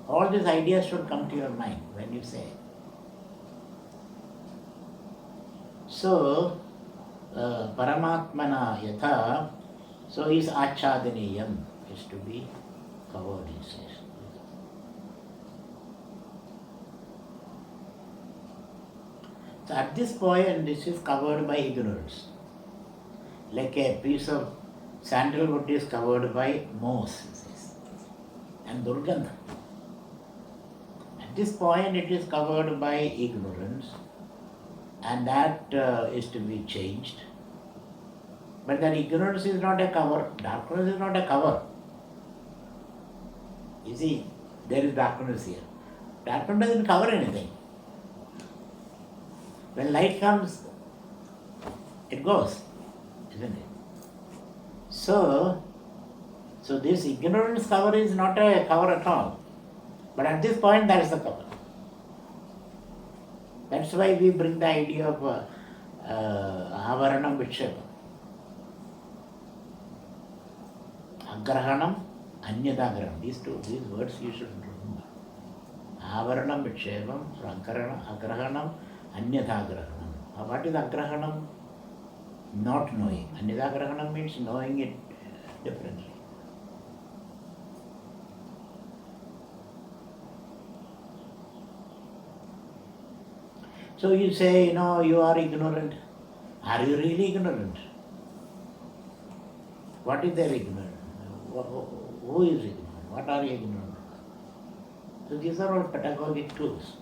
All these ideas should come to your mind when you say. So, Paramatmana yatha, so is achadiniyam, is to be covered, he says. So at this point, this is covered by ignorance. Like a piece of sandalwood is covered by moss, he says, and durgandha. At this point, it is covered by ignorance, and that is to be changed. But that ignorance is not a cover, darkness is not a cover. You see, there is darkness here. Darkness doesn't cover anything. When light comes, it goes, isn't it? So this ignorance cover is not a cover at all. But at this point, that is the cover. That's why we bring the idea of avaranam vikshepam. Agrahanam, anyadagrahanam. These words you should remember. Avaranam vikshepam, agrahanam, anyadagrahanam. What is agrahanam? Not knowing. Anyadagrahanam means knowing it differently. So you say, you are ignorant. Are you really ignorant? What is there ignorant? Who is ignorant? What are you ignorant of? So these are all pedagogic tools.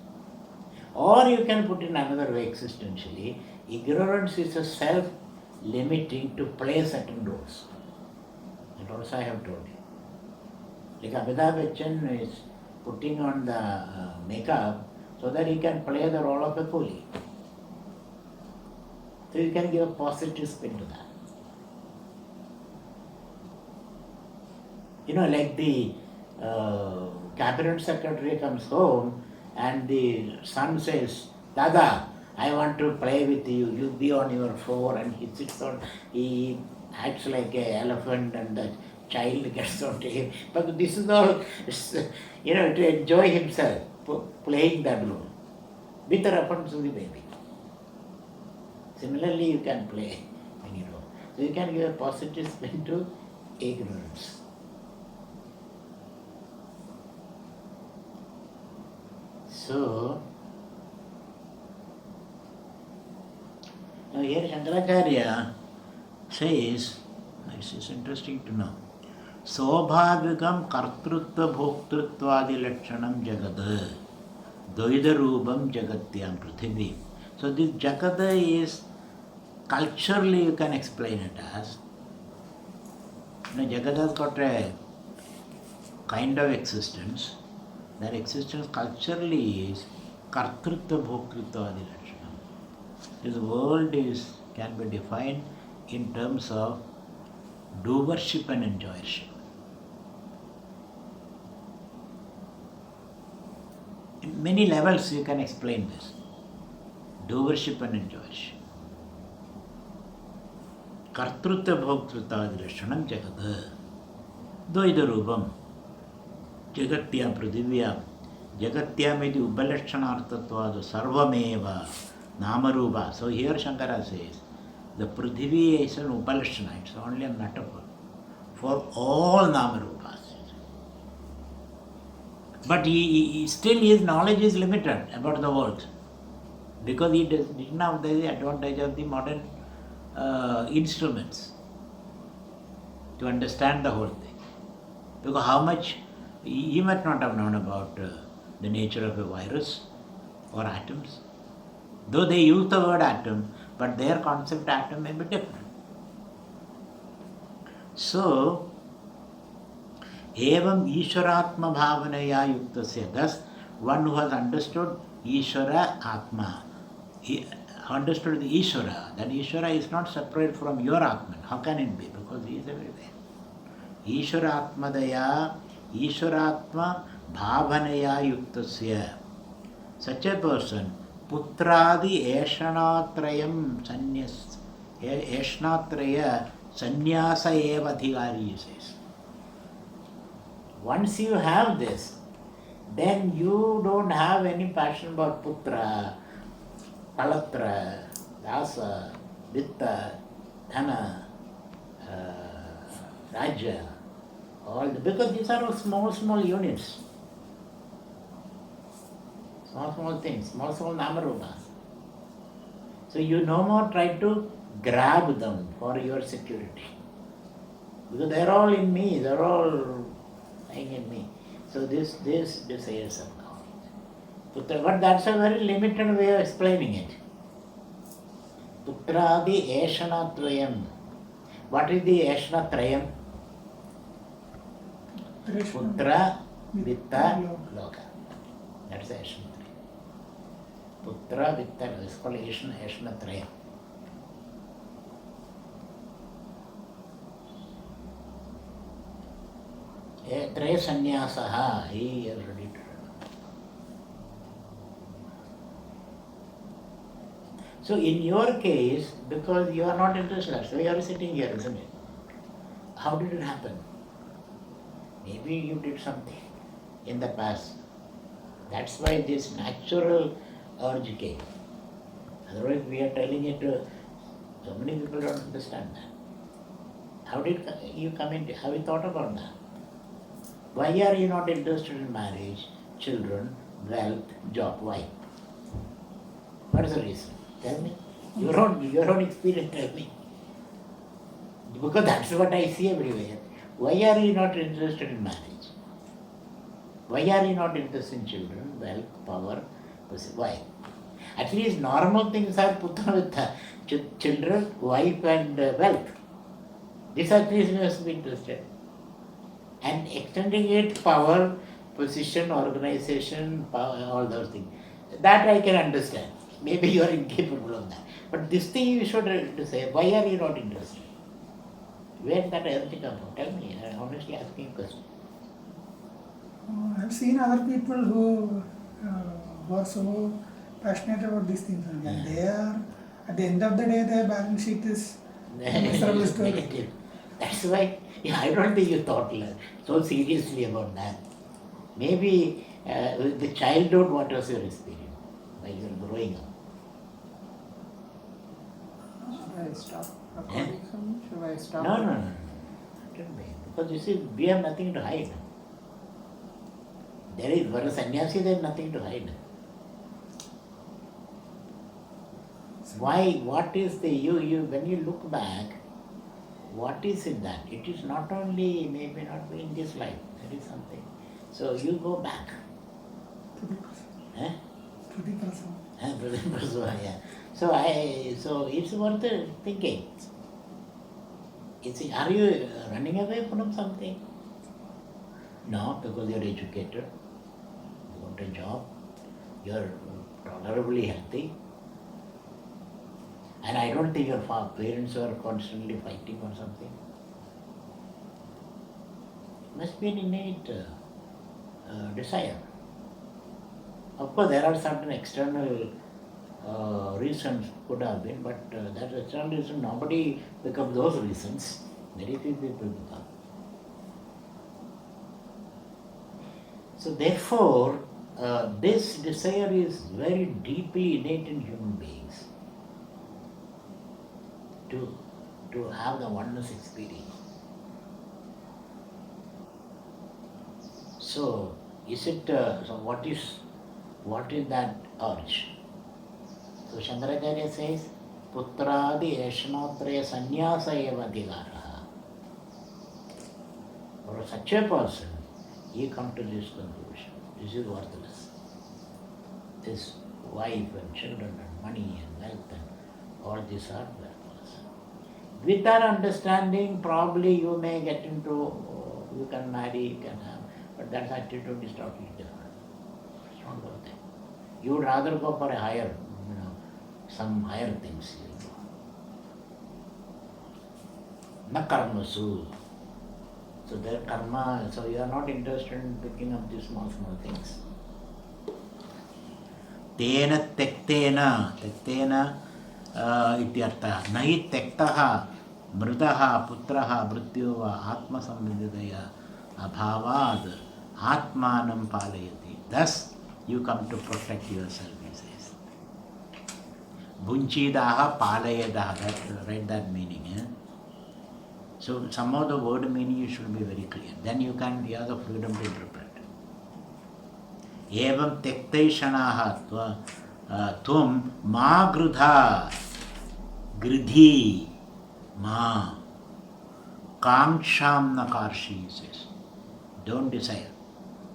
Or you can put in another way existentially, ignorance is a self-limiting to play certain roles. That also I have told you. Like Amitabh Bachchan is putting on the makeup so that he can play the role of a coolie. So you can give a positive spin to that. Like the cabinet secretary comes home and the son says, Dada, I want to play with you, you be on your floor, and he acts like an elephant and the child gets onto him. But this is all, to enjoy himself, playing that role with reference to the baby. Similarly, you can play any role. So you can give a positive spin to ignorance. So, now here Shankaracharya says, this is interesting to know, Sobhavigam kartrutva bhoktruttvadi lakshanam jagada dvaida rupam jagatyam prithvi. So this jagada is, culturally you can explain it as, jagada has got a kind of existence. That existence culturally is kartrutva bhoktrutva adi lakshanam. This world can be defined in terms of doership and enjoyership. In many levels you can explain this. Doership and enjoyership. Kartrutva bhoktrutva adi lakshanam jagada dvaida rupam jagatyam prithivyam. Jagatyam iti upalakshanartattvadu sarvameva namarupa. So here Shankara says, the Prithvi is an upalakshana, it's only a metaphor for all namarupas. But still his knowledge is limited about the world because he didn't have the advantage of the modern instruments to understand the whole thing. Because how much he might not have known about the nature of a virus or atoms. Though they use the word atom, but their concept atom may be different. So, evam Ishwaratma bhavanaya yuktasya. Thus, one who has understood Ishwara Atma, he understood the Ishwara, that Ishwara is not separate from your Atman. How can it be? Because he is everywhere. Ishwaratmadaya, Ishwaratma bhavanaya yuktasya. Such a person, putradi eshanatrayam sanyas, eshnatraya sanyasa eva adhikari, he says. Once you have this, then you don't have any passion about putra, kalatra, dasa, vitta, dhana, raja, because these are all small units. Small things, small namarupas. So you no more try to grab them for your security. Because they're all in me, they're all lying in me. So this desires have come. But that's a very limited way of explaining it. Putradi eshanatrayam. What is the eshanatrayam? Putra, vitta, loka. That's the eshanatrayam. Putra, vitta, it's called eshanatrayam. Traya sannyasaha, he already told. So in your case, because you are not interested, so you are sitting here, isn't it? How did it happen? Maybe you did something in the past. That's why this natural urge came. Otherwise we are telling it to so many people don't understand that. How did you come into, have you thought about that? Why are you not interested in marriage, children, wealth, job? Why? What is the reason? Tell me. Your own experience, tell me. Because that's what I see everywhere. Why are you not interested in marriage? Why are you not interested in children, wealth, power? Why? At least normal things are putra vitta, children, wife and wealth. This at least you must be interested. And extending it, power, position, organization, power, all those things. That I can understand. Maybe you are incapable of that. But this thing you should say, why are you not interested? Where did that energy come from? Tell me, I'm honestly asking a question. I've seen other people who are so passionate about these things, and they are, at the end of the day, their balance sheet is miserable story. Negative. That's why I don't think you thought so seriously about that. Maybe the childhood, what was your experience while you were growing up? Should I stop recording something? Should I stop? No. Because you see, we have nothing to hide. There is, for a sannyasi, there is nothing to hide. Why? What is the, when you look back, what is it that? It is not only, maybe not be in this life, there is something. So you go back. Yeah. So it's worth thinking. Are you running away from something? No, because you're educated, you want a job, you're tolerably healthy. And I don't think your parents are constantly fighting or something. Must be an innate desire. Of course, there are certain external reasons could have been, but that external reason, nobody becomes those reasons. Very few people become. So therefore, this desire is very deeply innate in human beings. To have the oneness experience. So, Is it, so what is that urge? So Shankaracharya says, Putradi Eshnotraya Sannyasa eva adhikaraha. For such a person, he come to this conclusion. This is worthless. This wife and children and money and wealth and all these are worthless. With that understanding, probably you may get into, you can marry, you can have, but that attitude is totally different. It's not worth it. You would rather go for a higher, some higher things. Na karmasu. So their karma, so you are not interested in picking up these small things. Tena tektena ityartha nahi tektaha mridaha putraha mrityuva atma samvidaya abhavad atmanam palayati. Thus you come to protect yourself, he says. Bunchidaha palayadaha, write that meaning. So somehow the word meaning you should be very clear. Then you have the freedom to interpret. Evam tektaishanaha tvam ma grudha gridhi ma kamsham nakarshi, says. Don't desire.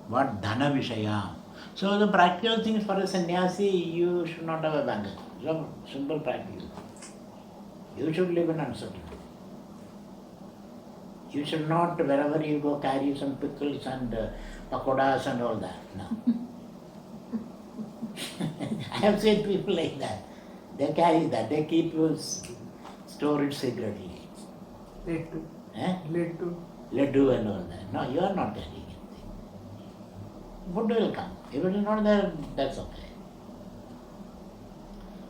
What dhana vishayam. So the practical things for a sannyasi, you should not have a bank account. So simple practical. You should live in uncertainty. You should not, wherever you go, carry some pickles and pakodas and all that. No. I have seen people like that. They carry that. They keep store it secretly. Laddu. Laddu and all that. No, you are not carrying anything. Food will come. If it is not there, that's okay.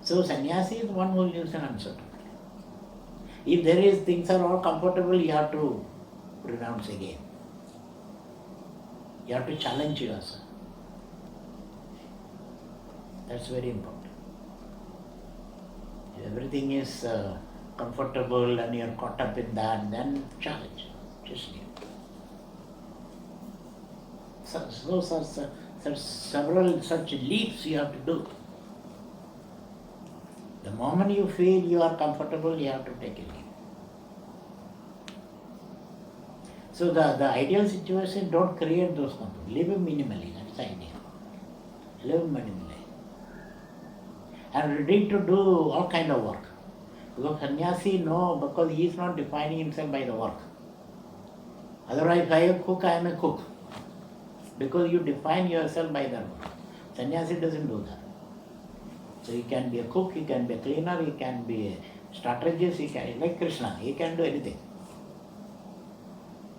So sannyasi is one who lives in uncertainty. If there is, things are all comfortable, you have to renounce again. You have to challenge yourself. That's very important. If everything is comfortable and you're caught up in that, then challenge. Just leave. Several such leaps you have to do. The moment you feel you are comfortable, you have to take a leap. So the ideal situation, don't create those comforts. Live minimally, that's the idea. Live minimally. And ready to do all kind of work. Because sannyasi, no, because he is not defining himself by the work. Otherwise, if I am a cook, I am a cook. Because you define yourself by that work. Sannyasi doesn't do that. So he can be a cook, he can be a cleaner, he can be a strategist, he can, like Krishna, he can do anything.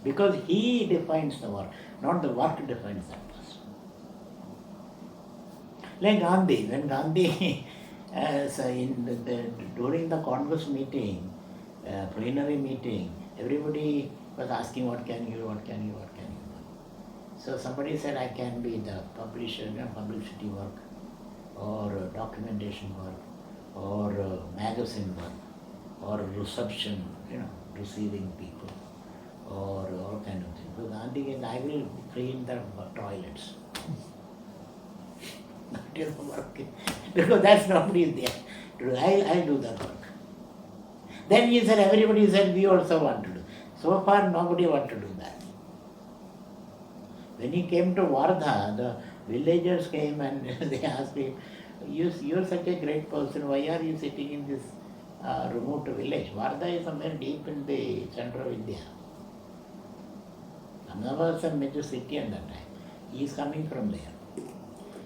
Because he defines the work, not the work defines that person. Like Gandhi, when Gandhi, during the Congress meeting, plenary meeting, everybody was asking, what can you do? So somebody said, I can be the publisher, publicity work, or documentation work, or magazine work, or reception, receiving people, or all kind of things. So Gandhi said, I will clean the toilets. Not work. Because that's nobody is there. I'll do that work. Then he said, everybody said, we also want to do. So far, nobody want to do that. When he came to Vardha, the villagers came and they asked him, you're such a great person, why are you sitting in this remote village? Vardha is somewhere deep in the center of India. Ahmedabad was a major city at that time. He is coming from there.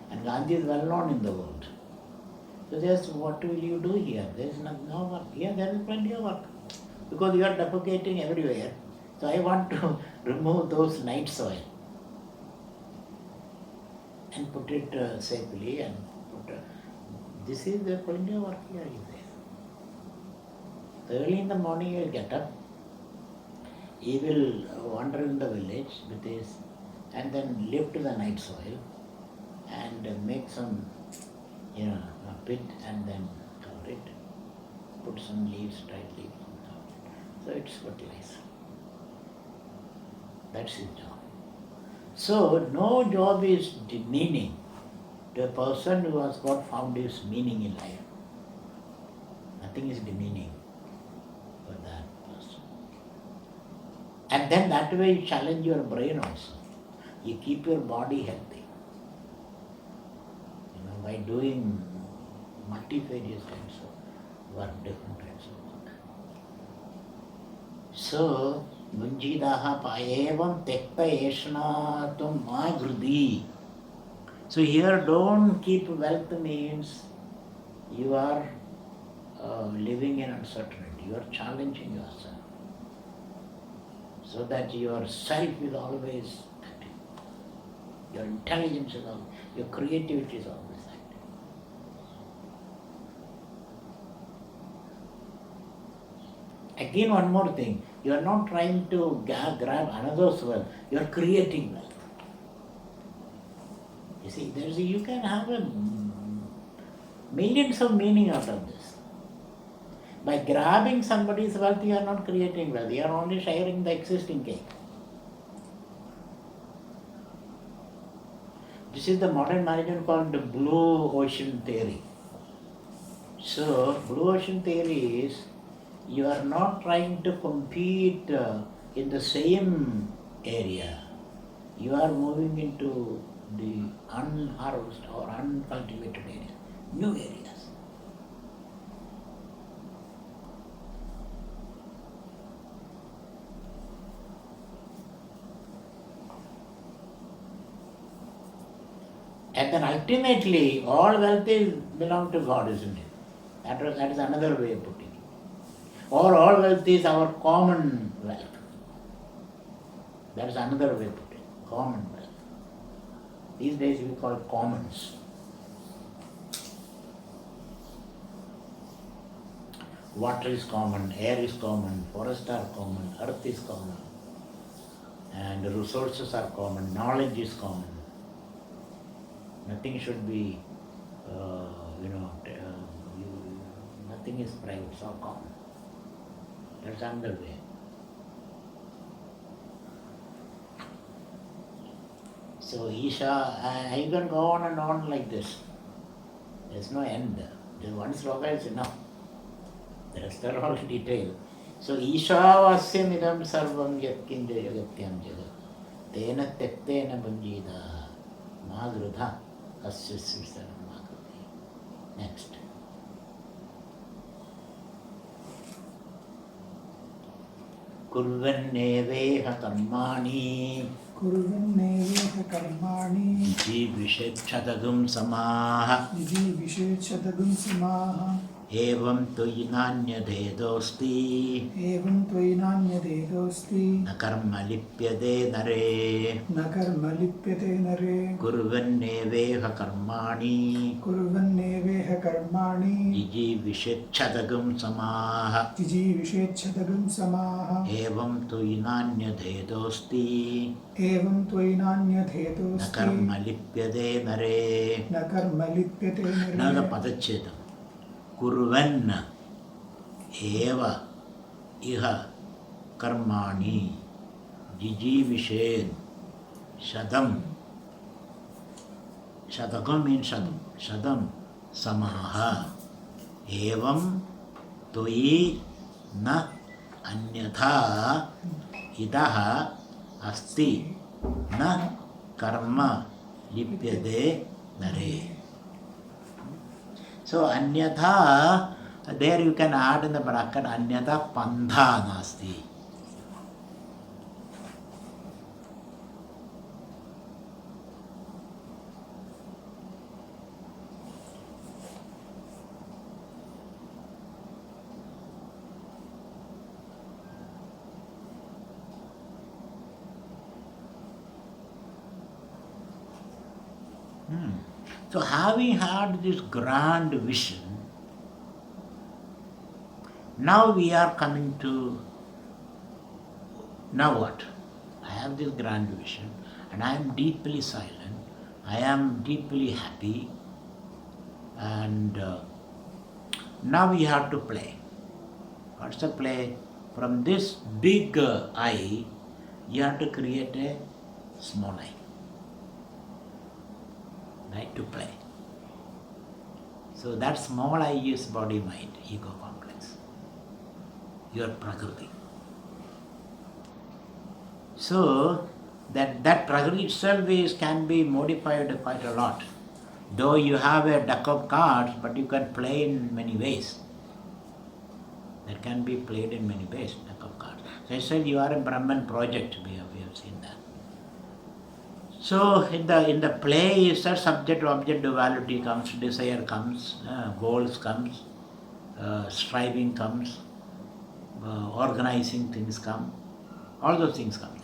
And Gandhi is well known in the world. So they asked, what will you do here? There is no work. Here there is plenty of work. Because you are defecating everywhere. So I want to remove those night soil and put it safely and this is the plenty of work here, he says. So early in the morning he will get up. He will wander in the village with his, and then lift the night soil and make some, a pit and then cover it. Put some leaves, dried leaves and cover it. So it's fertilizer. That's his job. So no job is demeaning to a person who has got found his meaning in life. Nothing is demeaning for that person. And then that way you challenge your brain also. You keep your body healthy. By doing multifarious kinds of work, different kinds of work. So, Munjidaha payevam tekta eshnatum magrudi. So here don't keep wealth means you are living in uncertainty. You are challenging yourself. So that your self is always active. Your intelligence is always, your creativity is always active. Again, one more thing. You are not trying to grab another's wealth. You are creating wealth. You see, you can have millions of meaning out of this. By grabbing somebody's wealth, you are not creating wealth. You are only sharing the existing cake. This is the modern management called the blue ocean theory. So, blue ocean theory is you are not trying to compete in the same area. You are moving into the unharvested or uncultivated areas, new areas. And then ultimately, all wealth belongs to God, isn't it? That is another way of putting it. Or all wealth is our common wealth. That is another way of putting it, common wealth. These days we call it commons. Water is common, air is common, forests are common, earth is common, and resources are common, knowledge is common. Nothing should be, nothing is private, it's all common. That's another way. So Isha, I can go on and on like this. There's no end. Just one sloka is enough. The rest are all detailed. So Isavasya idam sarvam yatkinja yagatyam jagat. Tena tektena bunjida madrudha asya svisanam magrudi. Next. Kurvanneveha karmani Kurvanneveha karmani Jivishechadagum samaha Jivishechadagum samaha Evam tuinanyadedosti Evam tvainanyadedosti Na karma lipyade nare Na karma lipyate nare Kurvanneveha karmani Kurvanneveha karmani Jivishechadagum samaha Jivishechadagum samaha Evam tuinanyadedosti Evam Na tvainanyadedosti karma lipyade nare. Na karma lipyate nare Another padachedam. Kurvan eva iha karmani jijivished shadam. Shadagam means shadam. Shadam samaha. Evam toi na anyatha idaha asti na karma lipyade nare. So anyatha, there you can add in the bracket anyatha pantha nasti. So having had this grand vision, now we are coming to, now what? I have this grand vision and I am deeply silent, I am deeply happy, and now we have to play. What's the play? From this big I, you have to create a small I. right, to play. So that small I is body, mind, ego complex, your prakriti. So that prakriti itself can be modified quite a lot. Though you have a deck of cards, but you can play in many ways. That can be played in many ways, deck of cards. So I said you are a Brahman project, we have seen that. So in the play is that subject-object duality comes, desire comes, goals comes, striving comes, organizing things come, all those things come there.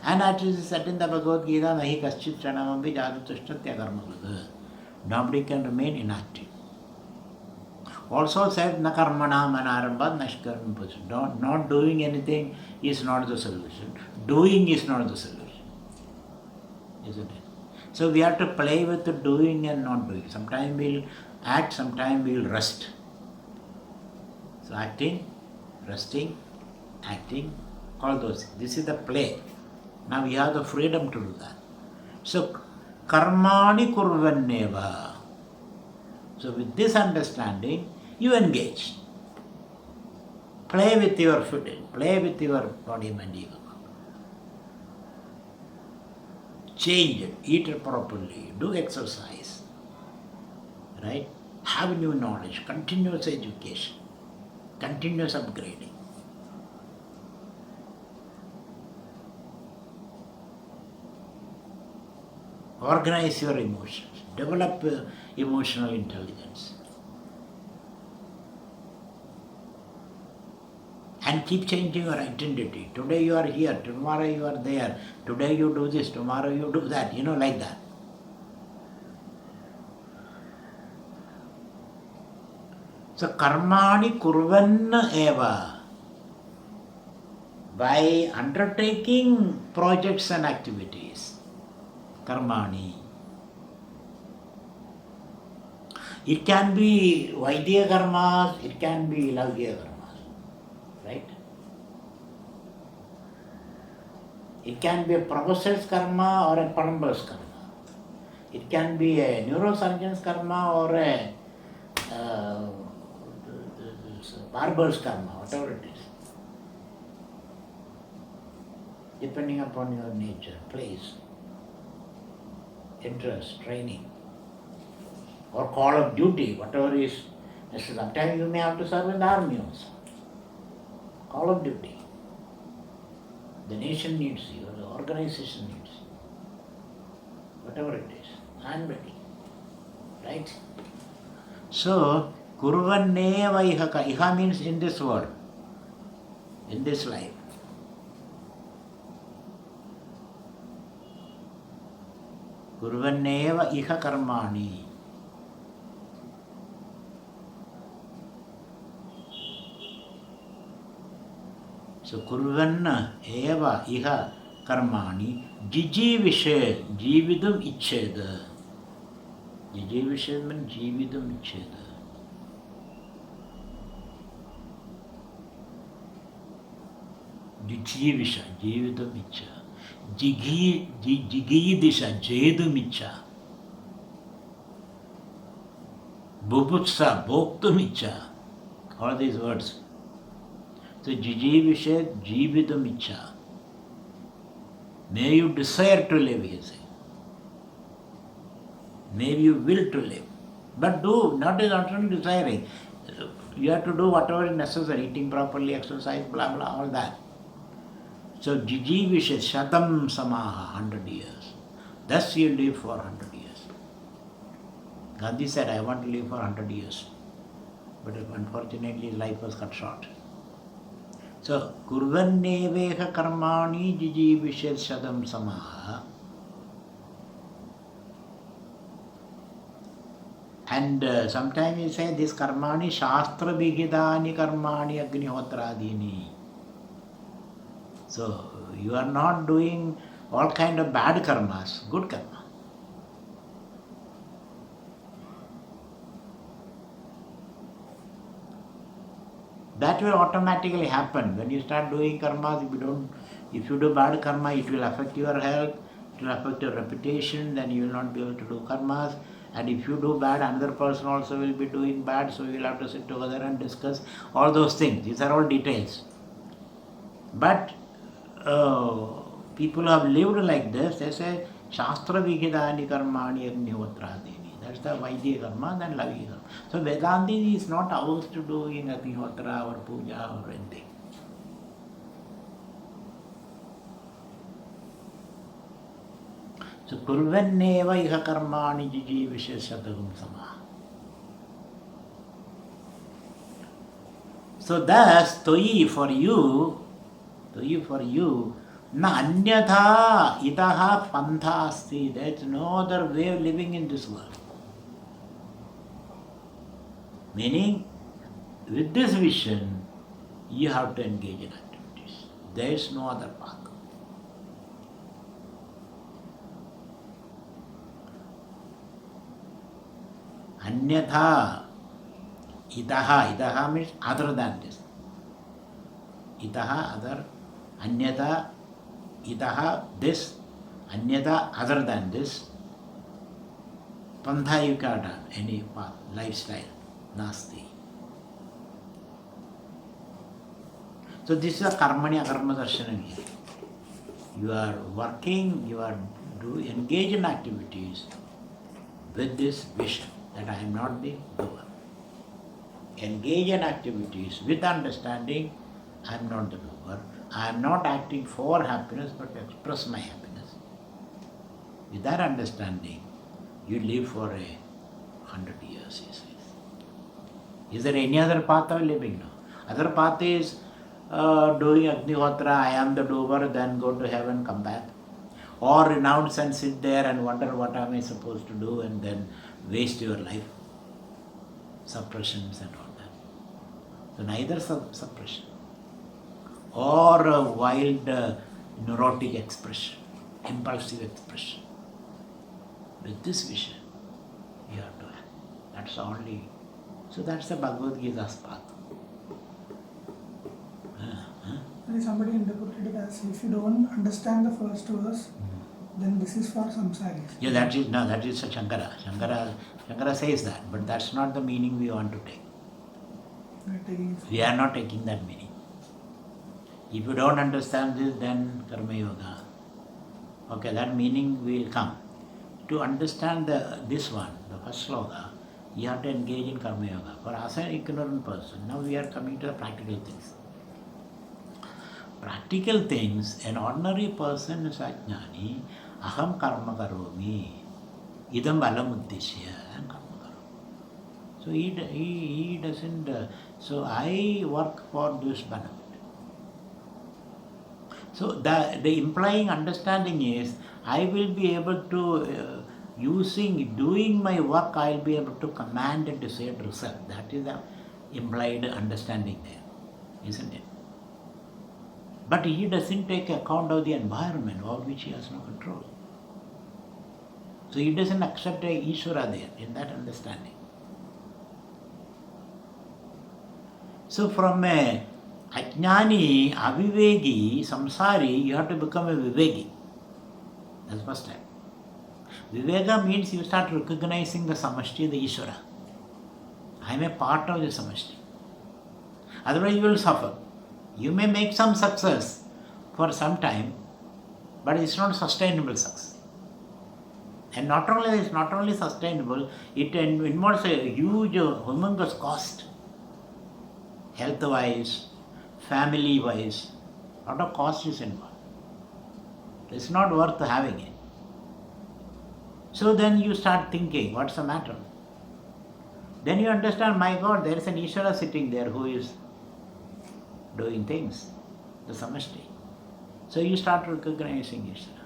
And as it is said in the Bhagavad Gita, nahi kaschit chanamambi jadutishtatya karmakruta. Nobody can remain inactive. Also said, na karmana manarambad nashkarma puja. Not doing anything is not the solution. Doing is not the solution. Isn't it? So we have to play with the doing and not doing. Sometimes we'll act, sometimes we'll rest. So acting, resting, acting, all those things. This is the play. Now we have the freedom to do that. So karmani kurvanneva. So with this understanding, you engage. Play with your footing, play with your body, mind, ego. Change it, eat it properly, do exercise, right? Have new knowledge, continuous education, continuous upgrading. Organize your emotions, develop emotional intelligence. And keep changing your identity. Today you are here, tomorrow you are there. Today you do this, tomorrow you do that, like that. So karmani kurvanna eva. By undertaking projects and activities, karmani. It can be Vaidya karmas, it can be Lavya karmas. Right? It can be a professor's karma or a plumber's karma. It can be a neurosurgeon's karma or a barber's karma, whatever it is. Depending upon your nature, place, interest, training, or call of duty, whatever is. Sometimes you may have to serve in the army also. Call of duty. The nation needs you, the organization needs you. Whatever it is, I am ready. Right? So, kurvanneva ihaka. Iha means in this world, in this life. Kurvanneva iha karmani. So kurvanna eva iha karmani jijivished jividum ichcheda. Jijivished means jividum ichcheda. Jijivisha, jividum ichcha. Jigidisha, jedum ichcha. Bubutsa, bhoktum ichcha. All these words. So jijivished jividum ichcha. May you desire to live, he says. May you will to live. But do, not only desiring. You have to do whatever is necessary, eating properly, exercise, blah blah, all that. So jijivished shatam samaha, 100 years. Thus you live for 100 years. Gandhi said, I want to live for 100 years. But unfortunately life was cut short. So, kurvanneveha karmani jijivished shadam samaha. And sometimes you say this karmani shastra bhigidani karmani agnihotradini. So, you are not doing all kind of bad karmas, good karma. That will automatically happen. When you start doing karmas, if you do bad karma, it will affect your health, it will affect your reputation, then you will not be able to do karmas. And if you do bad, another person also will be doing bad, so you will have to sit together and discuss all those things. These are all details. But people who have lived like this, they say, Shastra Vigidani Karmani Agnihotra-dini. That's the Vaidya karma, then Lavya karma. So Vedanta is not ours to do in Agnihotra or Puja or anything. So Kurvenneva iha karmani jiji visheshatagum sama. So thus, toyi for you, na anyatha itaha pantha asti. There is no other way of living in this world. Meaning, with this vision, you have to engage in activities. There is no other path. Anyatha itaha means other than this. Itaha other, anyatha itaha this, anyatha other than this. Pantha yukata, any path, lifestyle, nasti. So this is a karmani akarma darshanam here. You are working, you are engage in activities with this vision that I am not the doer. Engage in activities with understanding I am not the doer. I am not acting for happiness but to express my happiness. With that understanding, you live for 100 years, he says. Is there any other path of living? No. Other path is doing Agnihotra, I am the doer, then go to heaven, come back. Or renounce and sit there and wonder what am I supposed to do and then waste your life. Suppressions and all that. So neither suppression or a wild neurotic expression, impulsive expression. With this vision, you have to act. That's the only. So that's the Bhagavad Gita's path. Somebody interpreted it as if you don't understand the first verse, then this is for samsaris. Yeah, that is Shankara. Shankara says that, but that's not the meaning we want to take. We are not taking that meaning. If you don't understand this, then Karma Yoga. Okay, that meaning will come. To understand this one, the first sloka, you have to engage in Karma Yoga. For us, an ignorant person, now we are coming to the practical things. Practical things, an ordinary person is ajnani, aham karma karomi, idam balam uddishya, aham karma karomi. So he doesn't, so I work for this benefit. So the implying understanding is, I will be able to, doing my work, I will be able to command a desired result. That is the implied understanding there, isn't it? But he doesn't take account of the environment over which he has no control. So he doesn't accept a Ishvara there in that understanding. So from a Ajnani, Avivegi, Samsari, you have to become a Vivegi. That's the first step. Viveka means you start recognizing the Samashti, the Ishvara. I am a part of the Samashti. Otherwise you will suffer. You may make some success for some time, but it's not sustainable success. And not only it's not only sustainable, it involves a huge, humongous cost. Health-wise, family-wise, a lot of cost is involved. It's not worth having it. So then you start thinking, what's the matter? Then you understand, my God, there is an Ishvara sitting there who is doing things, the Samashti. So you start recognizing Ishvara.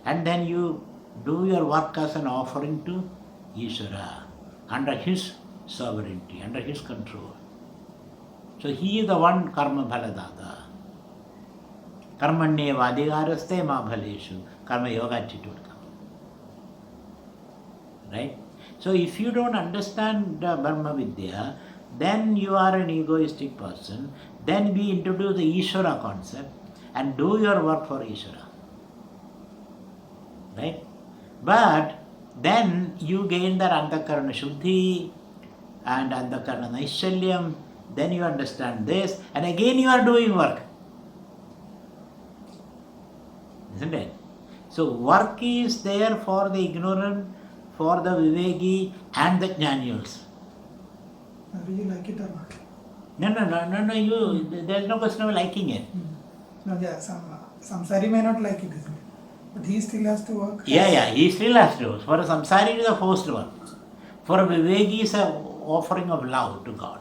And then you do your work as an offering to Ishvara, under his sovereignty, under his control. So he is the one karma bhaladada. Karmanye vadigaraste ma bhaleshu. Karma yoga attitude. Right? So if you don't understand Brahma Vidya, then you are an egoistic person. Then we introduce the Ishvara concept and do your work for Ishvara. Right? But then you gain that Antakarana Shuddhi and Antakarana Naishalyam, then you understand this, and again you are doing work. Isn't it? So work is there for the ignorant, for the Viveki and the Jnani also. Do you like it or not? There's no question of liking it. No, yeah, samsari may not like it, isn't it? But he still has to work. Yeah, he still has to. For a samsari it is a forced work. For a Viveki is an offering of love to God.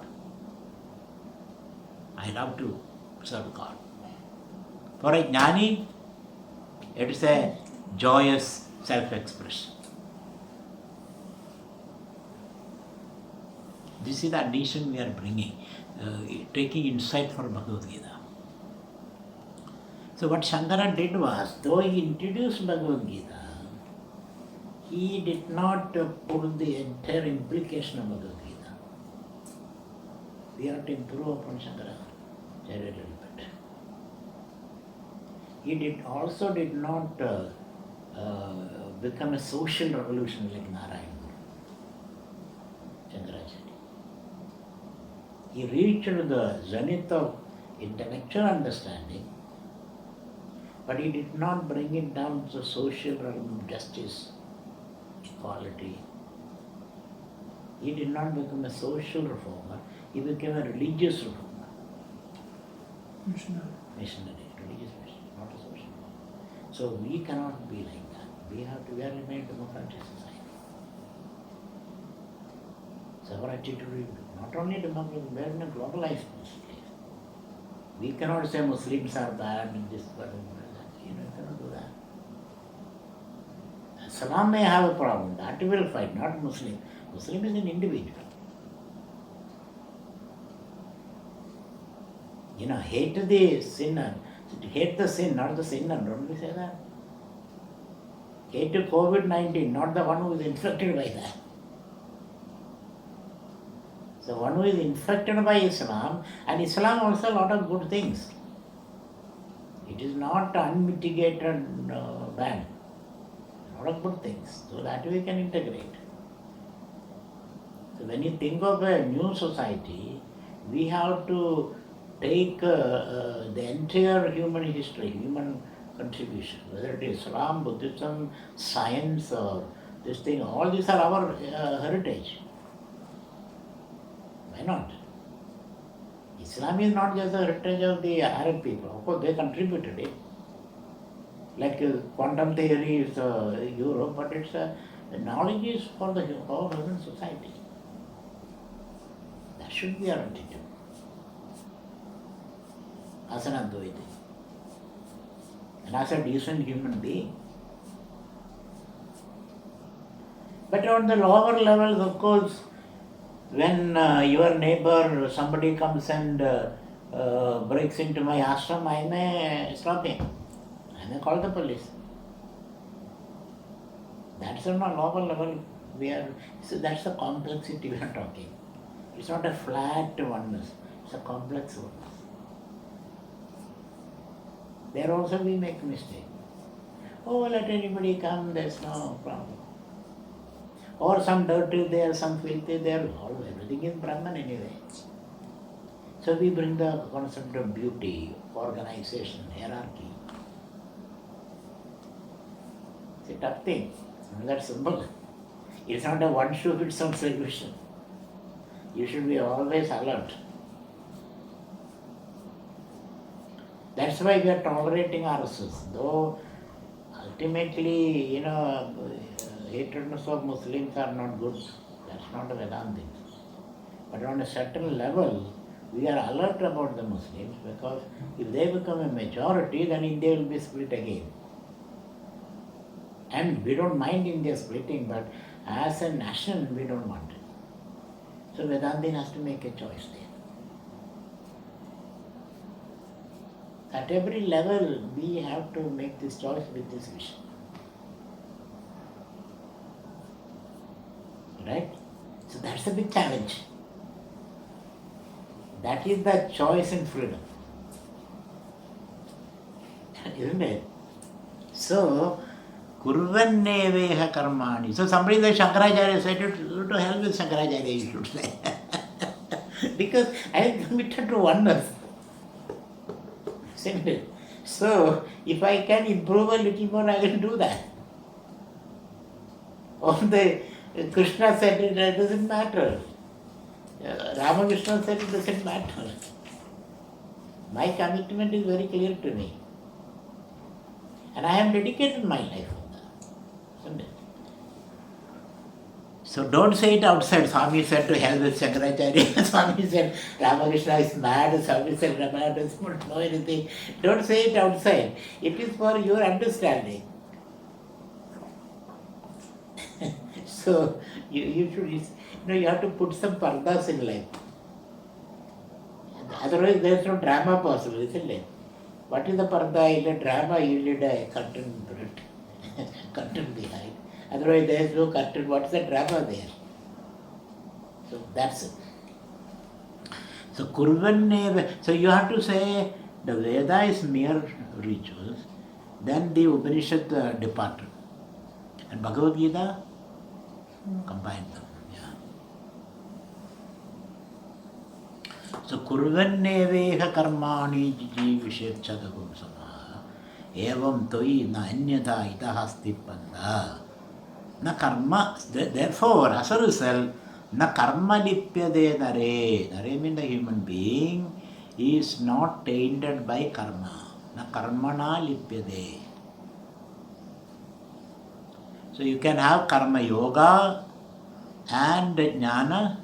I love to serve God. For a Jnani, it is a joyous self-expression. This is the addition we are bringing, taking insight from Bhagavad Gita. So what Shankara did was, though he introduced Bhagavad Gita, he did not pull the entire implication of Bhagavad Gita. We have to improve upon Shankara a little bit. He also did not become a social revolution like Narayana, Shankaracharya. He reached the zenith of intellectual understanding, but he did not bring it down to the social realm of justice, equality. He did not become a social reformer, he became a religious reformer. Missionary. Religious missionary, not a social reformer. So we cannot be like that. We are in a democratic society. So our attitude, not only democracy, we are in a globalized place. We cannot say Muslims are bad and this, but you cannot do that. Islam may have a problem, that we will fight, not Muslim. Muslim is an individual. Hate the sinner, hate the sin, not the sinner, don't we say that? Hate COVID-19, not the one who is infected by that. So one who is infected by Islam, and Islam also a lot of good things. It is not unmitigated bad. A lot of good things. So that we can integrate. So when you think of a new society, we have to take the entire human history, human contribution, whether it is Islam, Buddhism, science, or this thing, all these are our heritage. Why not? Islam is not just the heritage of the Arab people. Of course, they contributed it. Like quantum theory is Europe, but it's the knowledge is for the whole human society. That should be our attitude. As an Advaita. And as a decent human being. But on the lower levels, of course, when your neighbor, somebody comes and breaks into my ashram, I may stop him. I may call the police. That's on a lower level. So that's the complexity we are talking. It's not a flat oneness, it's a complex oneness. There also we make mistake. Oh, let anybody come, there's no problem. Or some dirt is there, some filth is there, everything is Brahman anyway. So we bring the concept of beauty, organization, hierarchy. It's a tough thing, it's not that simple. It's not a one shoe fits all solution. You should be always alert. That's why we are tolerating RSS, though ultimately, hatredness of Muslims are not good. That's not a Vedanta thing. But on a certain level, we are alert about the Muslims because if they become a majority, then India will be split again. And we don't mind India splitting, but as a nation, we don't want it. So Vedanta has to make a choice there. At every level, we have to make this choice with this vision. Right? So that's a big challenge. That is the choice in freedom. Isn't it? So, kurvanneveha karmani. So somebody like Shankaracharya said, you to hell with Shankaracharya, you should say. Because I am committed to oneness. Simple. So, if I can improve a little more, I will do that. Or the Krishna said it doesn't matter. Ramakrishna said it doesn't matter. My commitment is very clear to me. And I have dedicated my life on that. Isn't it? So don't say it outside. Swami said to hell with Shankaracharya. Swami said Ramakrishna is mad. Swami said Rama doesn't know anything. Don't say it outside. It is for your understanding. So you should, you have to put some pardas in life. Otherwise there is no drama possible, isn't it? What is the parda? In a drama you need a curtain behind. Otherwise there is no curtain. What is the drama there? So that's it. So kurvanne, so you have to say the Veda is mere rituals, then the Upanishad departed. And Bhagavad Gita combined them. So kurvanneveha karmani jivishetchadagum samaha evam toi na anyatha itahasti panda na karma. Therefore, as a result, na karma lipyade nare. Nare means the human being is not tainted by karma. Na karmana lipyade. So you can have karma yoga and jnana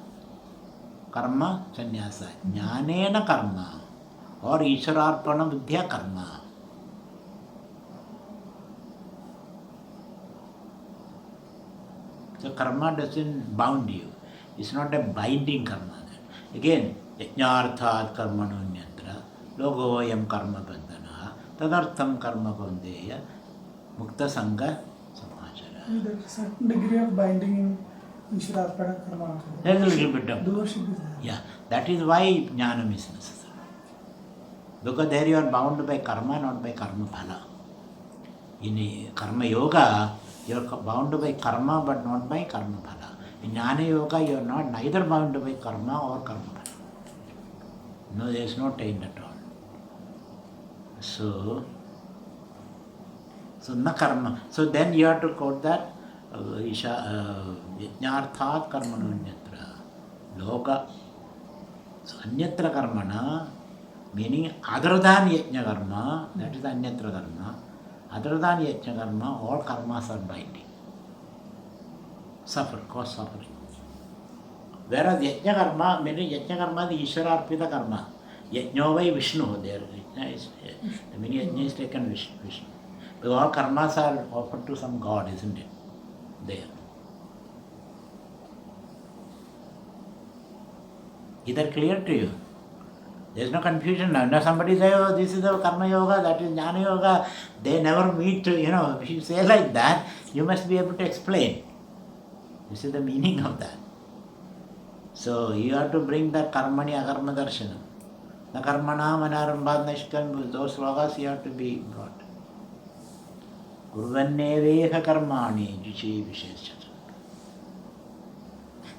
karma sannyasa. Jnanena karma or Ishwararpana vidya karma. So karma doesn't bound you. It's not a binding karma. Again, yajnarthat karmanonyatra logoyam karma bandhana tadartham karma kondeya mukta sangha samachara. There is a certain degree of binding in Ishwararpana karma. There is a little bit of doership is there. Yeah, that is why jnanam is necessary. Because there you are bound by karma, not by karma phala. In karma yoga, you are bound by karma but not by karma phala. In jnana yoga, you are not neither bound by karma or karma phala. No, there is no taint at all. So na karma. So then you have to quote that yajnarthat karmanonyatra loka. So anyatra karmana, meaning other than yajna karma, that is anyatra karma. Other than yajna karma, all karmas are binding. Cause suffering. Whereas yajna karma, meaning yajna karma is Ishwararpita karma. Yajna vai Vishnu there. The meaning yajna is taken Vishnu. Because all karmas are offered to some god, isn't it? There. Is that clear to you? There is no confusion now. Now somebody say, oh, this is the karma yoga, that is jnana yoga. They never meet, if you say like that, you must be able to explain. This is the meaning of that. So you have to bring that karmani akarma darshanam. The karmana manarambad nishkan, those slogas you have to be brought. Kurvanneveha karmani jichi visheshchata.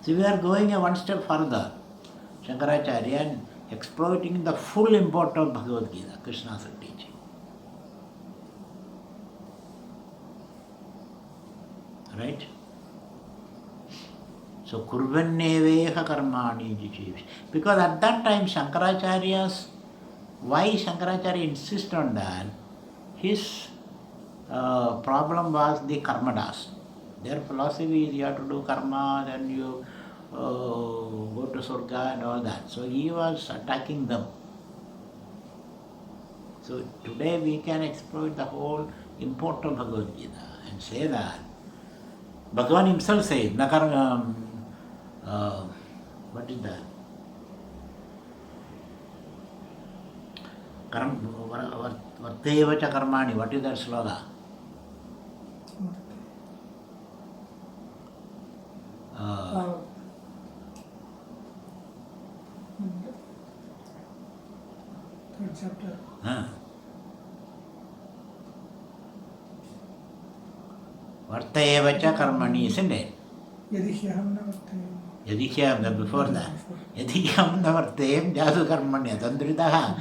So we are going one step further. Shankaracharya exploiting the full import of Bhagavad Gita, Krishna's teaching. Right? So, kurvanneveha karmani jichi. Because at that time, why Shankaracharya insists on that? His problem was the karmadas. Their philosophy is you have to do karma, then you go to Surga and all that. So he was attacking them. So today we can exploit the whole import of Bhagavad Gita and say that Bhagavan himself says, what is that? Vartevacha karmani, what is that sloga? chapter. Varta eva cha karmani, isn't it? Yadi hyaham na vartayam. Yadikyam, before that. Yadikyam navartayam jadu karmanya tandritaha.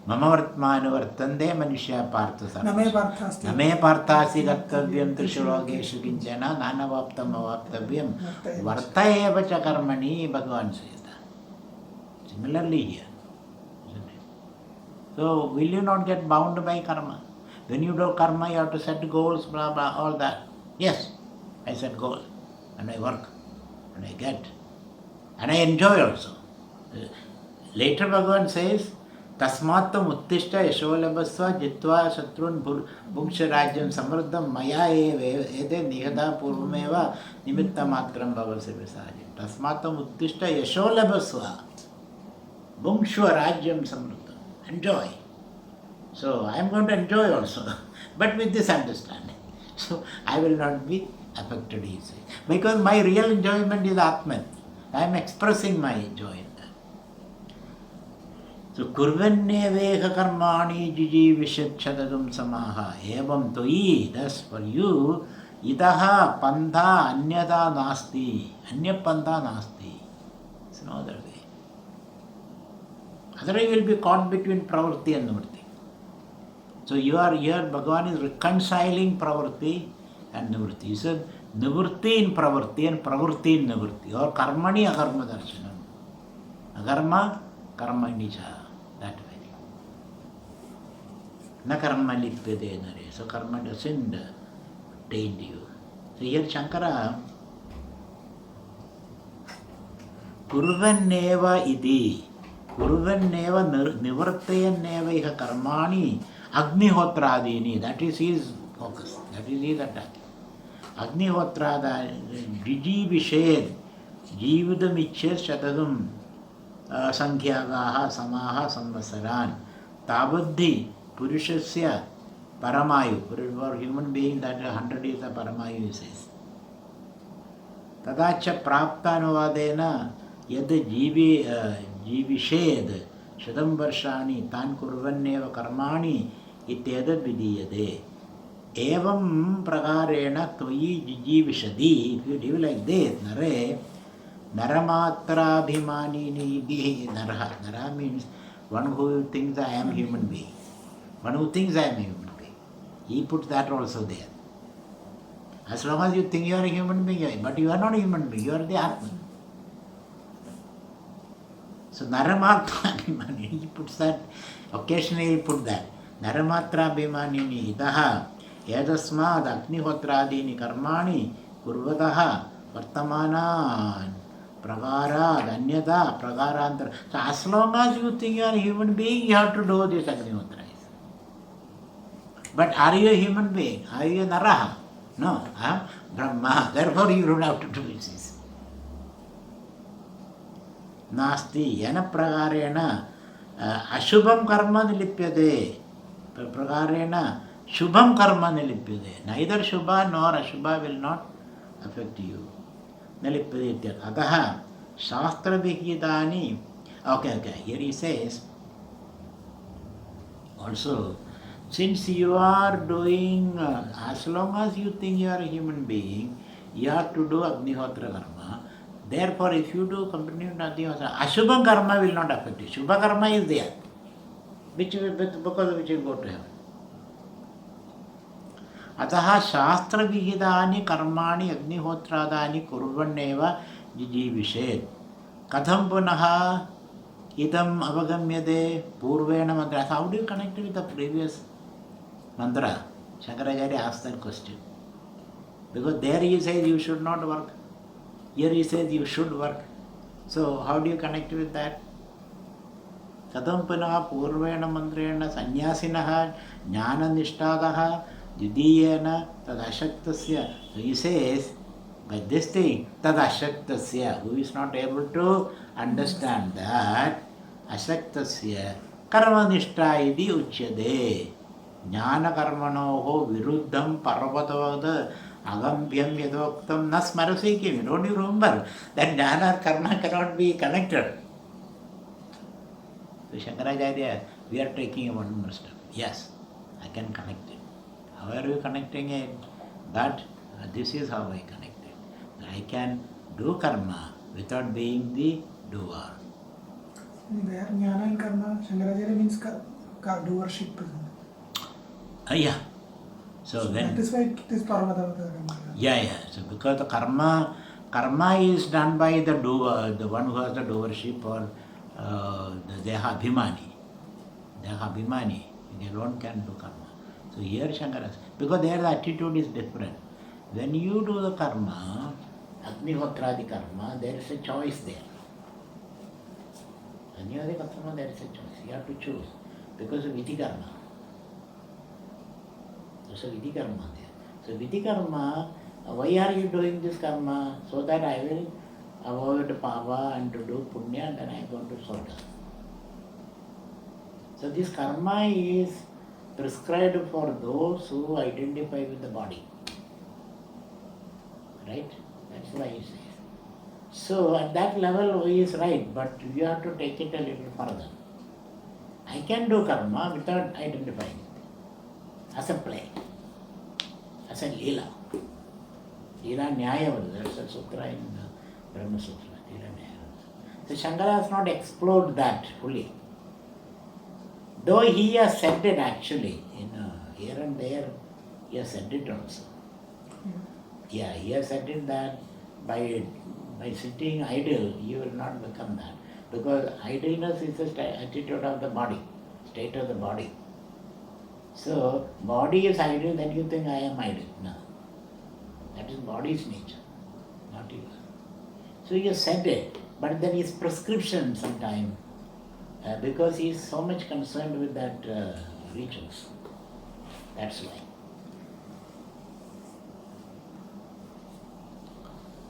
Mama vartmanu vartande manishya partha Name sarvasya. parthasti. Name parthasi gattavyam trishulogeshu kinchana nanavaptam avaptavyam varta eva cha karmani, Bhagavan says that. Similarly here, isn't it? So, will you not get bound by karma? When you do karma, you have to set goals, blah, blah, all that. Yes, I set goals, and I work, and I get, and I enjoy also. Later Bhagavan says, Tasmatam uttishta yasholabhasva jitva shatrun bhuksha rajyam samruddham maya ede nihada purvameva nimitta matram bhavasi visajam. Tasmatam uttishta yasholabhasva bhukshva rajyam samruddham. Enjoy. So I am going to enjoy also, but with this understanding. So I will not be affected easily. Because my real enjoyment is Atman. I am expressing my joy in that. So kurvanneveha karmani jijivishat chadadum samaha evam toi, thus for you, idaha pantha anyada nasti, anya pantha nasti. It's no other way. Otherwise you will be caught between pravrti and nivritti. So you are here, Bhagavan is reconciling pravrti and nivritti. He said nivritti in pravrti and pravrti in nivritti, or karmani akarma darshanam. Akarma karmani cha, that way. Na karma lipyade nare. So karma doesn't taint you. So here Shankara, kurvanneva iti, kurvanneva nivartayanneva iha karmani Agnihotraadini, that is his focus, that is his attack. Agnihotrada, Jijibhished, Jividamiches Shatadum, Sankhyaga, Samaha, Samvasaran, Tabuddhi, Purushasya, Paramayu. For human being, that 100 is a Paramayu, he says. Tadacha Praptanuvadena, Yad Jivished, Shadam Varshani, Tan Kurvanneva Karmani, Ityadad Vidiyade. Evam Pragarena Toyi Jijivishadi. If you do like this, Nare, Naramatra Bhimani Nidhi Naraha. Nara means one who thinks I am human being. One who thinks I am a human being. He puts that also there. As long as you think you are a human being, but you are not a human being, you are the Atman. So Naramatra Bhimani, he puts that, occasionally he put that. Naramatra Bhimani Idaha Yadasmad Agnihotraadini Karmani Kurvadaha Vartamanan Pragarad Anyada Pragarantara. So as long as you think you are a human being, you have to do this Agnihotra. But are you a human being? Are you a Naraha? No, I am Brahma. Therefore you don't have to do this. Nasti yana pragarena ashubham karma nilipyade. Pragarena shubham karma nilipyade. Neither shubha nor ashubha will not affect you. Nilipyade. Adaha shastra vihidani. Okay. Here he says also, since you are doing, as long as you think you are a human being, you have to do Agnihotra karma. Therefore, if you do continued Agnihotra, Ashubham karma will not affect you. Shubha karma is there, because of which you go to heaven. Ataha shastra vihidani karmani Agnihotradani kurvanneva jijivished. Katham punaha idam avagamyade purvena mantra. How do you connect it with the previous mantra? Shankaracharya asked that question. Because there he says you should not work. Here he says you should work. So how do you connect with that? Katham punaha purvena mantrena sannyasinaha jnana nishtadaha didiyena tadashaktasya. So he says, by this thing, tadashaktasya, who is not able to understand that, ashaktasya karmanishta idi uchyade. Jnana karmanoho viruddham parvatavada agambhyam yadoktam nasmarasikim. Don't you remember that jnana and karma cannot be connected? So Shankaracharya, we are taking one more step. Yes, I can connect it. How are you connecting it? But this is how I connect it. I can do karma without being the doer. There, jnana and karma, Shankaracharya means doership. Yeah. So That when is why it is Parvatavata. yeah. So because the karma is done by the doer, the one who has the doership, or the Deha Abhimani. Deha Abhimani, they alone can do karma. So here Shankara, because their attitude is different. When you do the karma, Agnihotradi karma, there is a choice there. Agnihotradi karma, there is a choice. You have to choose because of Vidhi karma. So Vidhi karma there. So Vidhi karma, why are you doing this karma? So that I will avoid pava and to do punya, and then I am going to Swarga. So this karma is prescribed for those who identify with the body. Right? That's why he says. So at that level he is right, but you have to take it a little further. I can do karma without identifying it. As a play. As a lila. Lila Nyayavada, that's a sutra in Brahma Sutra. Lila Nyayavada. So Shankara has not explored that fully. Though he has said it actually, here and there, he has said it also. Yeah, he has said it that by sitting idle, you will not become that. Because idleness is the attitude of the body, state of the body. So, body is idle, then you think I am idle. No. That is body's nature, not yours. So he has said it, but then his prescription sometimes, because he is so much concerned with that rituals. That's why.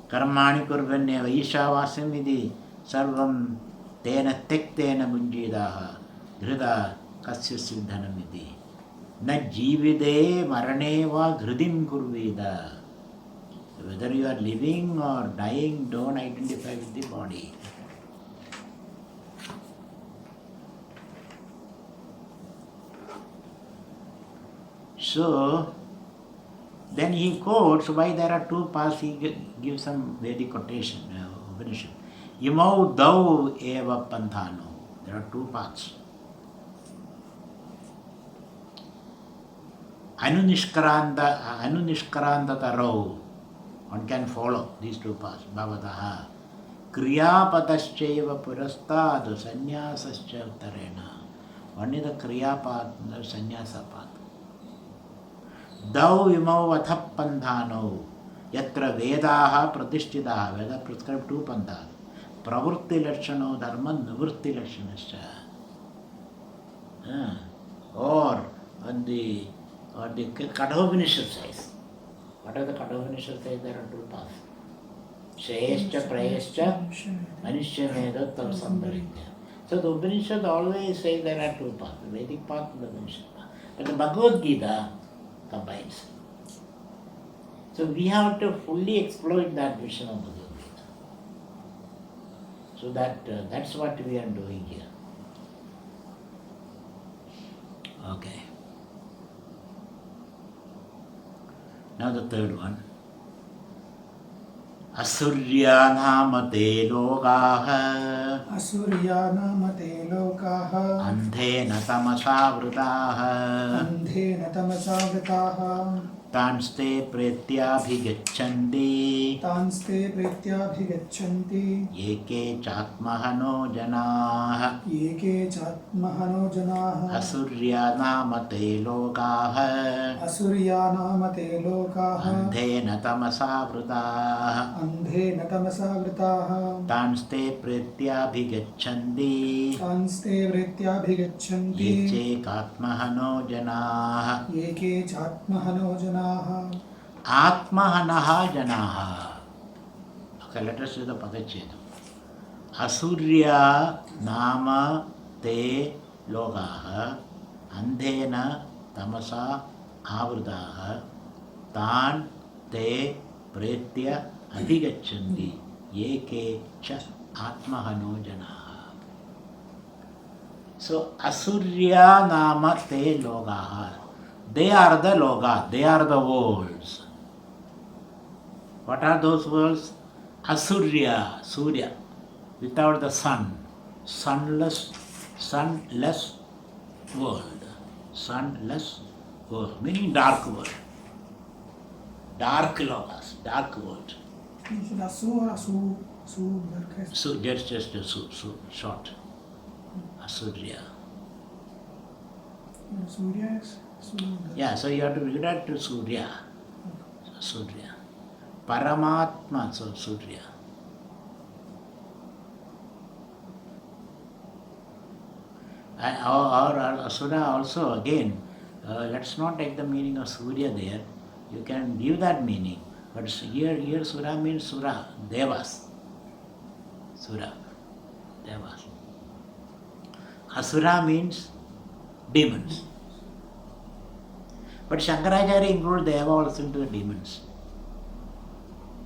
Karmani kurvanyeva Isavasya vidhi sarvam tena tektena bunjidaha dhrida kasya siddhanam vidhi na jivide maraneva dhridim kurvida. Whether you are living or dying, don't identify with the body. So, then he quotes why there are two paths. He gives some Vedic quotation, Upanishad. Imau dau eva panthano. There are two paths. Anunishkaranda tarau. One can follow these two paths. Bhavataha. Kriyapadashcheva purastadu sannyasascha uttarena. One is the kriya path, the sannyasa path. Dau imau athap pandhano yatra vedaha pratishthidaha. Veda prescribe two pandhas. Pravrutti lakshano dharma nivrutti lakshanascha. Or the Kadhopanishad says. What are the Kadhopanishad says? There are two paths. Shayescha prayescha manishyamedo tam sambaritya. So the Upanishad always says there are two paths. The Vedic path and the Upanishad path. But the Bhagavad Gita combines. So we have to fully exploit that vision of Bhagavad Gita. So that's what we are doing here. Okay. Now the third one. Asurya namate lokaha. Asurya namate lokaha. Andhena tamasa vritaha. Andhena tamasa vritaha. Tanste pretyabhigacchandi. Tanste pretyabhigachanti. Yeke chatmahano janaha. Yeke chatmahano janaha. Asurya namate lokaha. Asurya namate lokaha. Andhena tamasa vritaha. Andhena tamasa vritaha. Tanste pretyabhigacchandi. Tanste pretyabhigachanti. Yeke katmahano janaha. Yeke chatmahano janaha. Atmahanaha janaha. Okay, let us do the Padachedam. Asurya nama te lokaha andhena tamasa avrudaha tan te pretya adhigacchandi yeke cha atmahano janaha. So Asurya Nama Te Logaha. They are the Loga, they are the worlds. What are those worlds? Asurya, Surya, without the sun, sunless world, sunless world, meaning dark world, dark logas, dark world. You should Asu or Asu, So just a short, Asurya. Surya is Surya. Yeah, so you have to read that to Surya, Surya. Paramatma, so Surya. Or Asura also, again, let's not take the meaning of Surya there. You can give that meaning. But here Sura means Sura, Devas. Sura, Devas. Asura means demons. But Shankaracharya includes Deva also into the demons.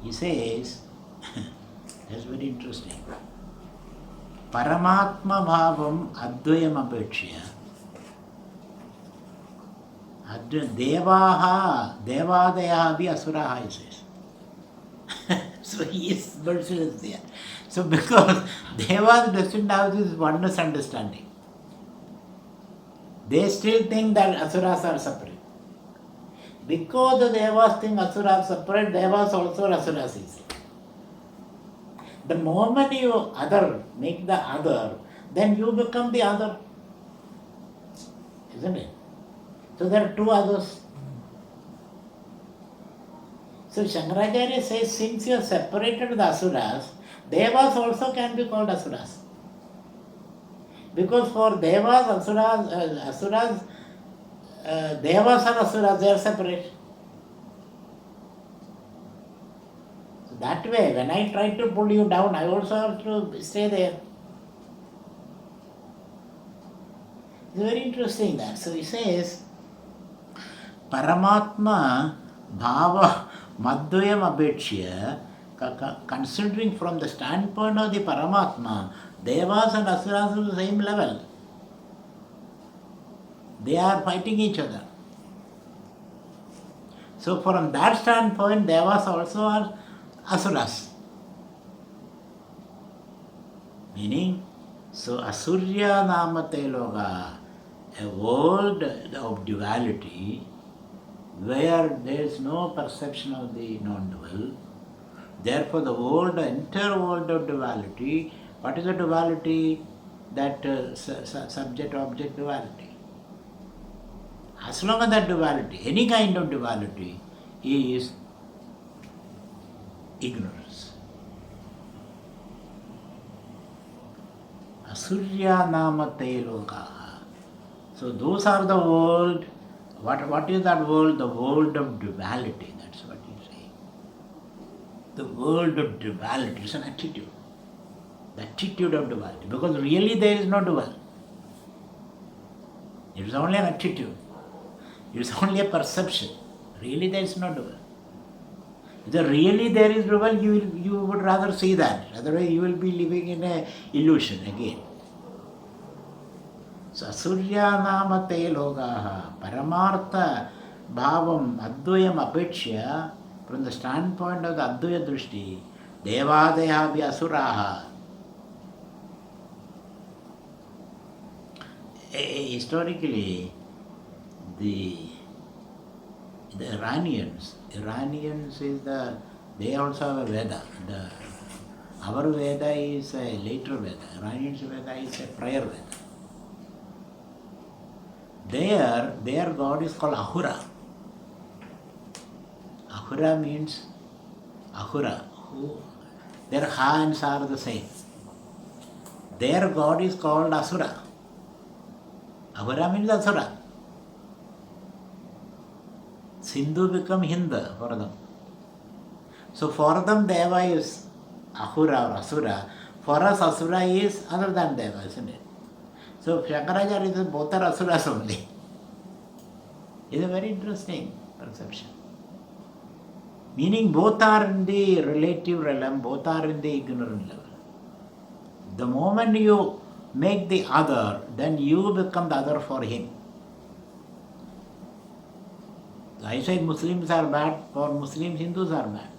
He says, that's very interesting. Paramatma bhavam advayam apekshya. Devaha, devadayaha bhi asuraha, he says. So he is merciless there. So because Devas doesn't have this oneness understanding, they still think that asuras are separate. Because the Devas think asuras are separate, Devas also are asuras, he says. The moment you make the other, then you become the other. Isn't it? So there are two others. So Shankaracharya says, since you have separated the asuras, Devas also can be called asuras. Because for Devas, Devas and asuras, they are separate. That way, when I try to pull you down, I also have to stay there. It's very interesting that. So he says, Paramatma Bhava Madhyam Abhechya, considering from the standpoint of the Paramatma, Devas and Asuras are the same level. They are fighting each other. So from that standpoint, Devas also are Asuras. Meaning, so Asurya Namate Loga, a world of duality where there is no perception of the non-dual. Therefore, the entire world of duality, what is the duality? That subject-object duality. As long as that duality, any kind of duality, is ignorance. Asurya namate lokaha. So those are the world. What is that world? The world of duality. That's what you say. The world of duality. It's an attitude. The attitude of duality. Because really there is no dual. It is only an attitude. It is only a perception. Really there is no dual. If really there is dual, you would rather see that. Otherwise you will be living in an illusion again. So Asurya namate logaha paramartha bhavam advayam apekshya, from the standpoint of the advaya drishti, devadeha bhi asuraha. Historically, the Iranians is they also have a Veda. Our Veda is a later Veda. Iranians' Veda is a prior Veda. Their god is called Ahura. Ahura means Ahura. Their hands are the same. Their god is called Asura. Ahura means Asura. Sindhu become Hind for them. So for them Deva is Ahura or Asura. For us Asura is other than Deva, isn't it? So Shankaracharya says both are Asuras only. It's a very interesting perception. Meaning both are in the relative realm, both are in the ignorant level. The moment you make the other, then you become the other for him. I say Muslims are bad, for Muslims, Hindus are bad.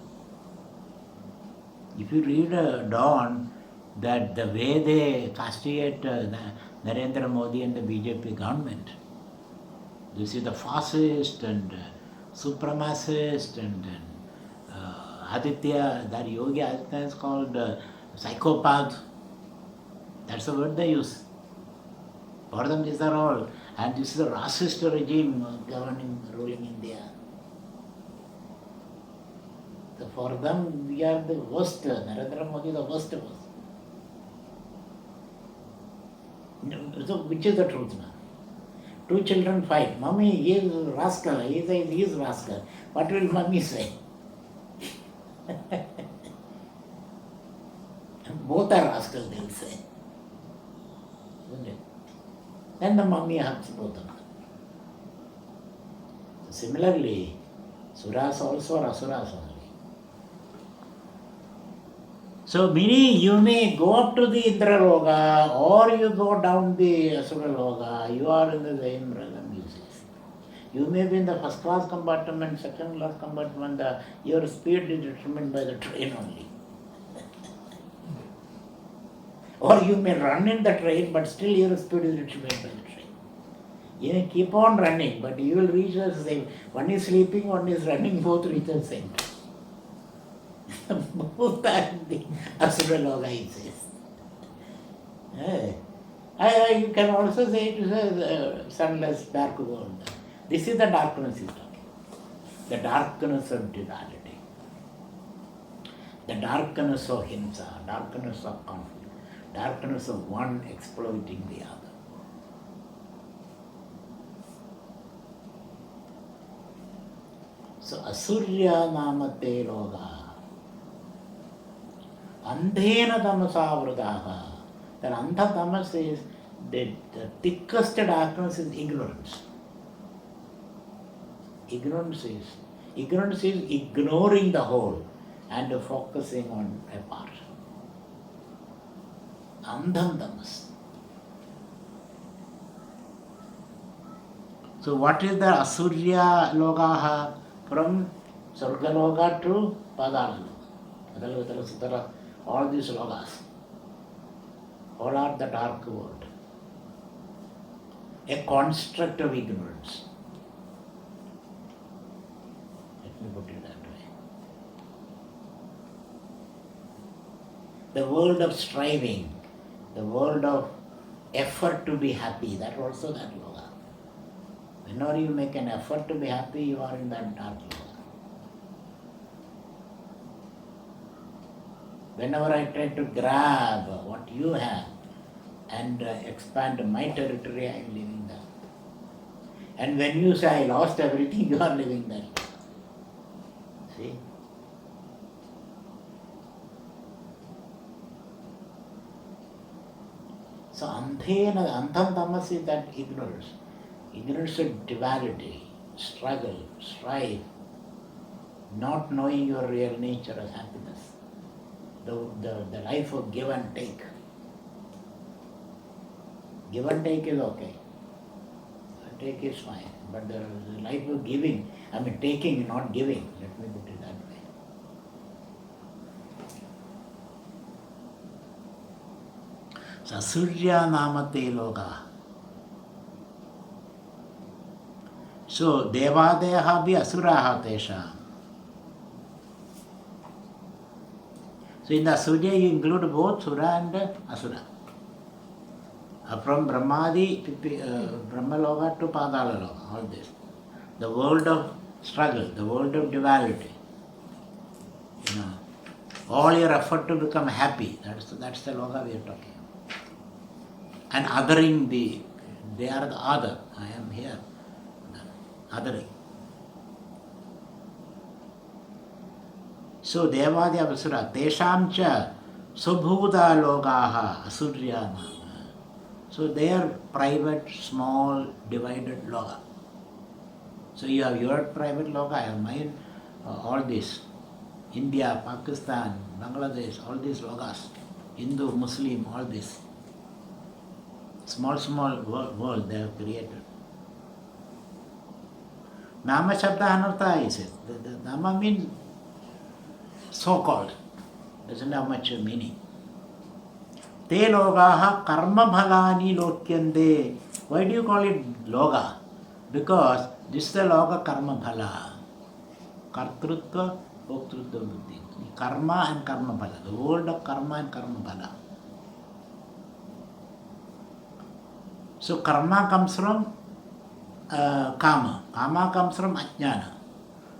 If you read Dawn, that the way they castigate Narendra Modi and the BJP government, this is the fascist and supremacist and Aditya, that Yogi Aditya is called psychopath. That's the word they use. For them, these are all. And this is a racist regime ruling India. So for them, we are the worst. Narendra Modi is the worst of us. So which is the truth now? Two children fight. Mummy, he is rascal. He says he is rascal. What will mummy say? Both are rascals, they will say. Isn't it? Then the mummy hugs both of them. So similarly, suras also are asuras only. So meaning you may go up to the Indra Loka or you go down the Asura Loka, you are in the same realm, you see. You may be in the first class compartment, second class compartment, your speed is determined by the train only. Or you may run in the train, but still your speed is determined by the train. You may keep on running, but you will reach the same. One is sleeping, one is running, both reach the same time. Both are in the Asura Loka, he says. I can also say it is a sunless, dark world. This is the darkness he's talking. The darkness of duality. The darkness of himsa, darkness of conflict, darkness of one exploiting the other. So Asurya namate loga. Andhena tamasa vradaha. That andha tamas is the thickest darkness is ignorance. Ignorance is ignoring the whole and focusing on a part. Andham tamas. So what is the Asurya logaha? From Sarga loga to Padala loga. All these logas. All are the dark world. A construct of ignorance. Let me put it that way. The world of striving, the world of effort to be happy, that also that loga. Whenever you make an effort to be happy, you are in that dark loga. Whenever I try to grab what you have and expand my territory, I am living there. And when you say I lost everything, you are living there. See? So antham tamas is that ignorance. Ignorance of duality, struggle, strife, not knowing your real nature as happiness. The life of give and take. Give and take is okay. Take is fine. But the life of giving, taking, not giving. Let me put it that way. So Surya namate loga. So devadeha bhi asuraha tesha. So in the Surya you include both Sura and Asura. From Brahmadi, Brahmaloka to Padalaloka, all this. The world of struggle, the world of duality. All your effort to become happy, that's the Loka we are talking. And othering they are the other. I am here. Othering. So Devadi Asura, Tesham cha Subhuda Logaha Asurya nama. So they are private, small, divided loga. So you have your private loga, I have mine, all this. India, Pakistan, Bangladesh, all these logas. Hindu, Muslim, all this. Small, small world they have created. Nama Shabda Anartha is it. The Nama means so-called. Doesn't have much meaning. Te logaha karma bhalani lokyande. Why do you call it loga? Because this is the loga karma bhala. Kartrutva, bhoktrutva buddhi. Karma and karma bhala. The world of karma and karma bhala. So karma comes from kama. Kama comes from ajnana.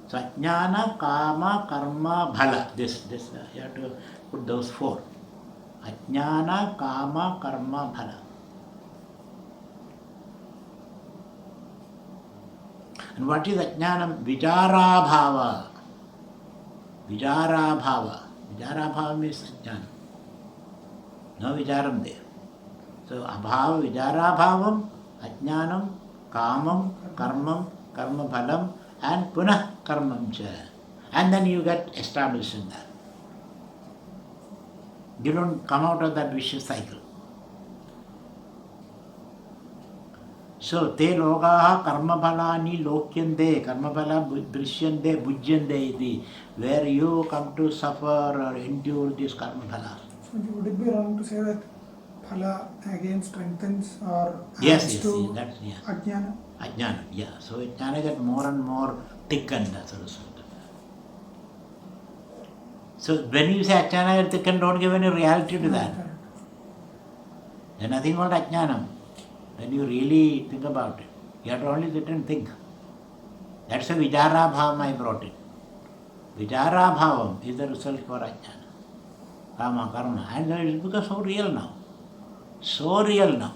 So ajnana, kama, karma, bhala. This you have to put those four. Ajnana, kama, karma, bhala. And what is ajnanam? Vijara bhava. Vijara bhava. Vijara bhava means ajnana. No vijaram there. So abhava, vijara bhavam, ajnanam, kamam, karmam, karma bhalam, and punah karmam cha. And then you get established in that. You don't come out of that vicious cycle. So, te logaha karma bhalani lokyande, karma bhala drishyande, bhujyande iti, where you come to suffer or endure this karma bhala. So would it be wrong to say that phala again strengthens or adds Yes, to that's, ajnana? Ajnana, yeah. So jnana gets more and more thickened as a result. So when you say ajnana gets thickened, don't give any reality to that. Correct. There's nothing called ajnanam. When you really think about it, you have to only sit and think. That's a vijara bhavam I brought it. Vijara bhavam is the result for ajnana. Kama, karma. And it's become so real now. So real now.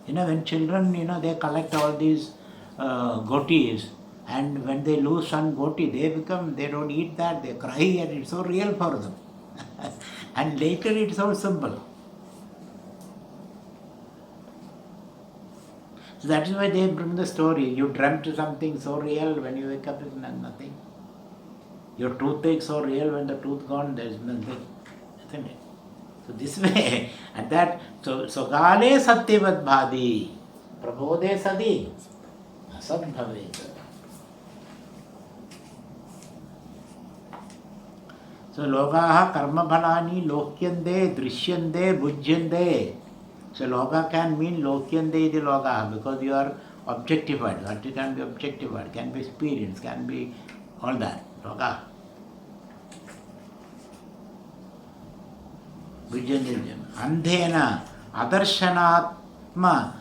When children, they collect all these goatees, and when they lose one goatee, they don't eat that, they cry, and it's so real for them. And later it's so simple. So that is why they bring the story. You dreamt something so real, when you wake up it's nothing. Your toothache so real, when the tooth gone, there is nothing. Isn't it? So this way, and that, so gale satyavat bhadi, prabodhe sadi, asad bhavet. So logaha karma bhalani lokyande, drishyande, bhujyande. So loga can mean lokyande iti logaha, because you are objectified. What can be objectified, can be experienced, can be all that, loga. Andhena adarshanatma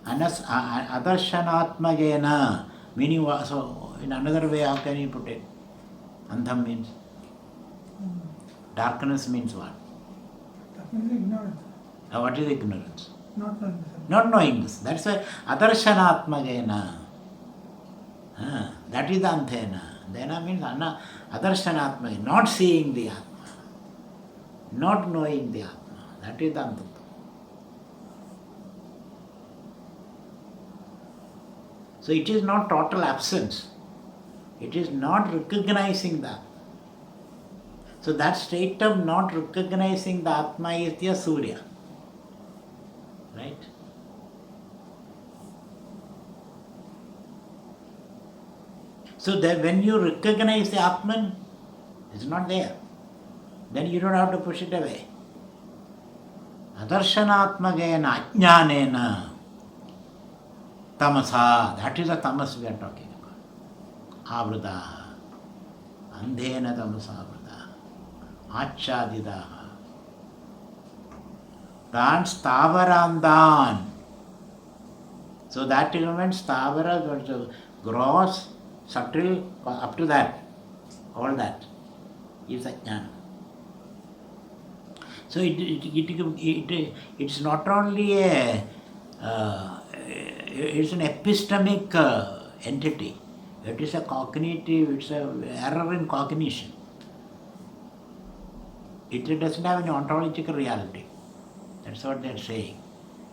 adarshanatmagena, meaning, so in another way how can you put it? Andham means darkness means what? That means ignorance. What is ignorance? Not knowing this. Not knowing this. That's why adarshanatmagena. That is the anthena. Dhena means adarshanatmagena, not seeing the Atma. Not knowing the Atma. That is the Antata. So it is not total absence. It is not recognizing the Atma. So that state of not recognizing the Atma is the Surya. Right? So that when you recognize the Atman, it's not there. Then you don't have to push it away. Adarshanatmagena ajnanena tamasa. That is the tamas we are talking about. Avradaha. Andhena tamasa avradaha. Achadidaha. Dan stavarandan. So that means stavara, gross, subtle, up to that. All that is ajnana. So it's not only it's an epistemic entity. It is a cognitive, it's an error in cognition. It doesn't have any ontological reality. That's what they're saying.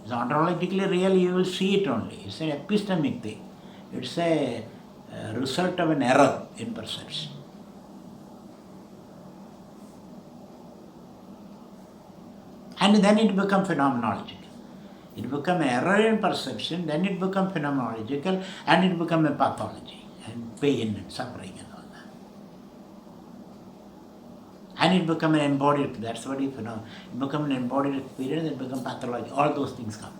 It's ontologically real, you will see it only. It's an epistemic thing. It's a result of an error in perception. And then it becomes phenomenological. It becomes an error in perception, then it becomes phenomenological, and it becomes a pathology, and pain and suffering and all that. And it becomes an embodied, that's what it becomes an embodied experience, it becomes pathology, all those things come.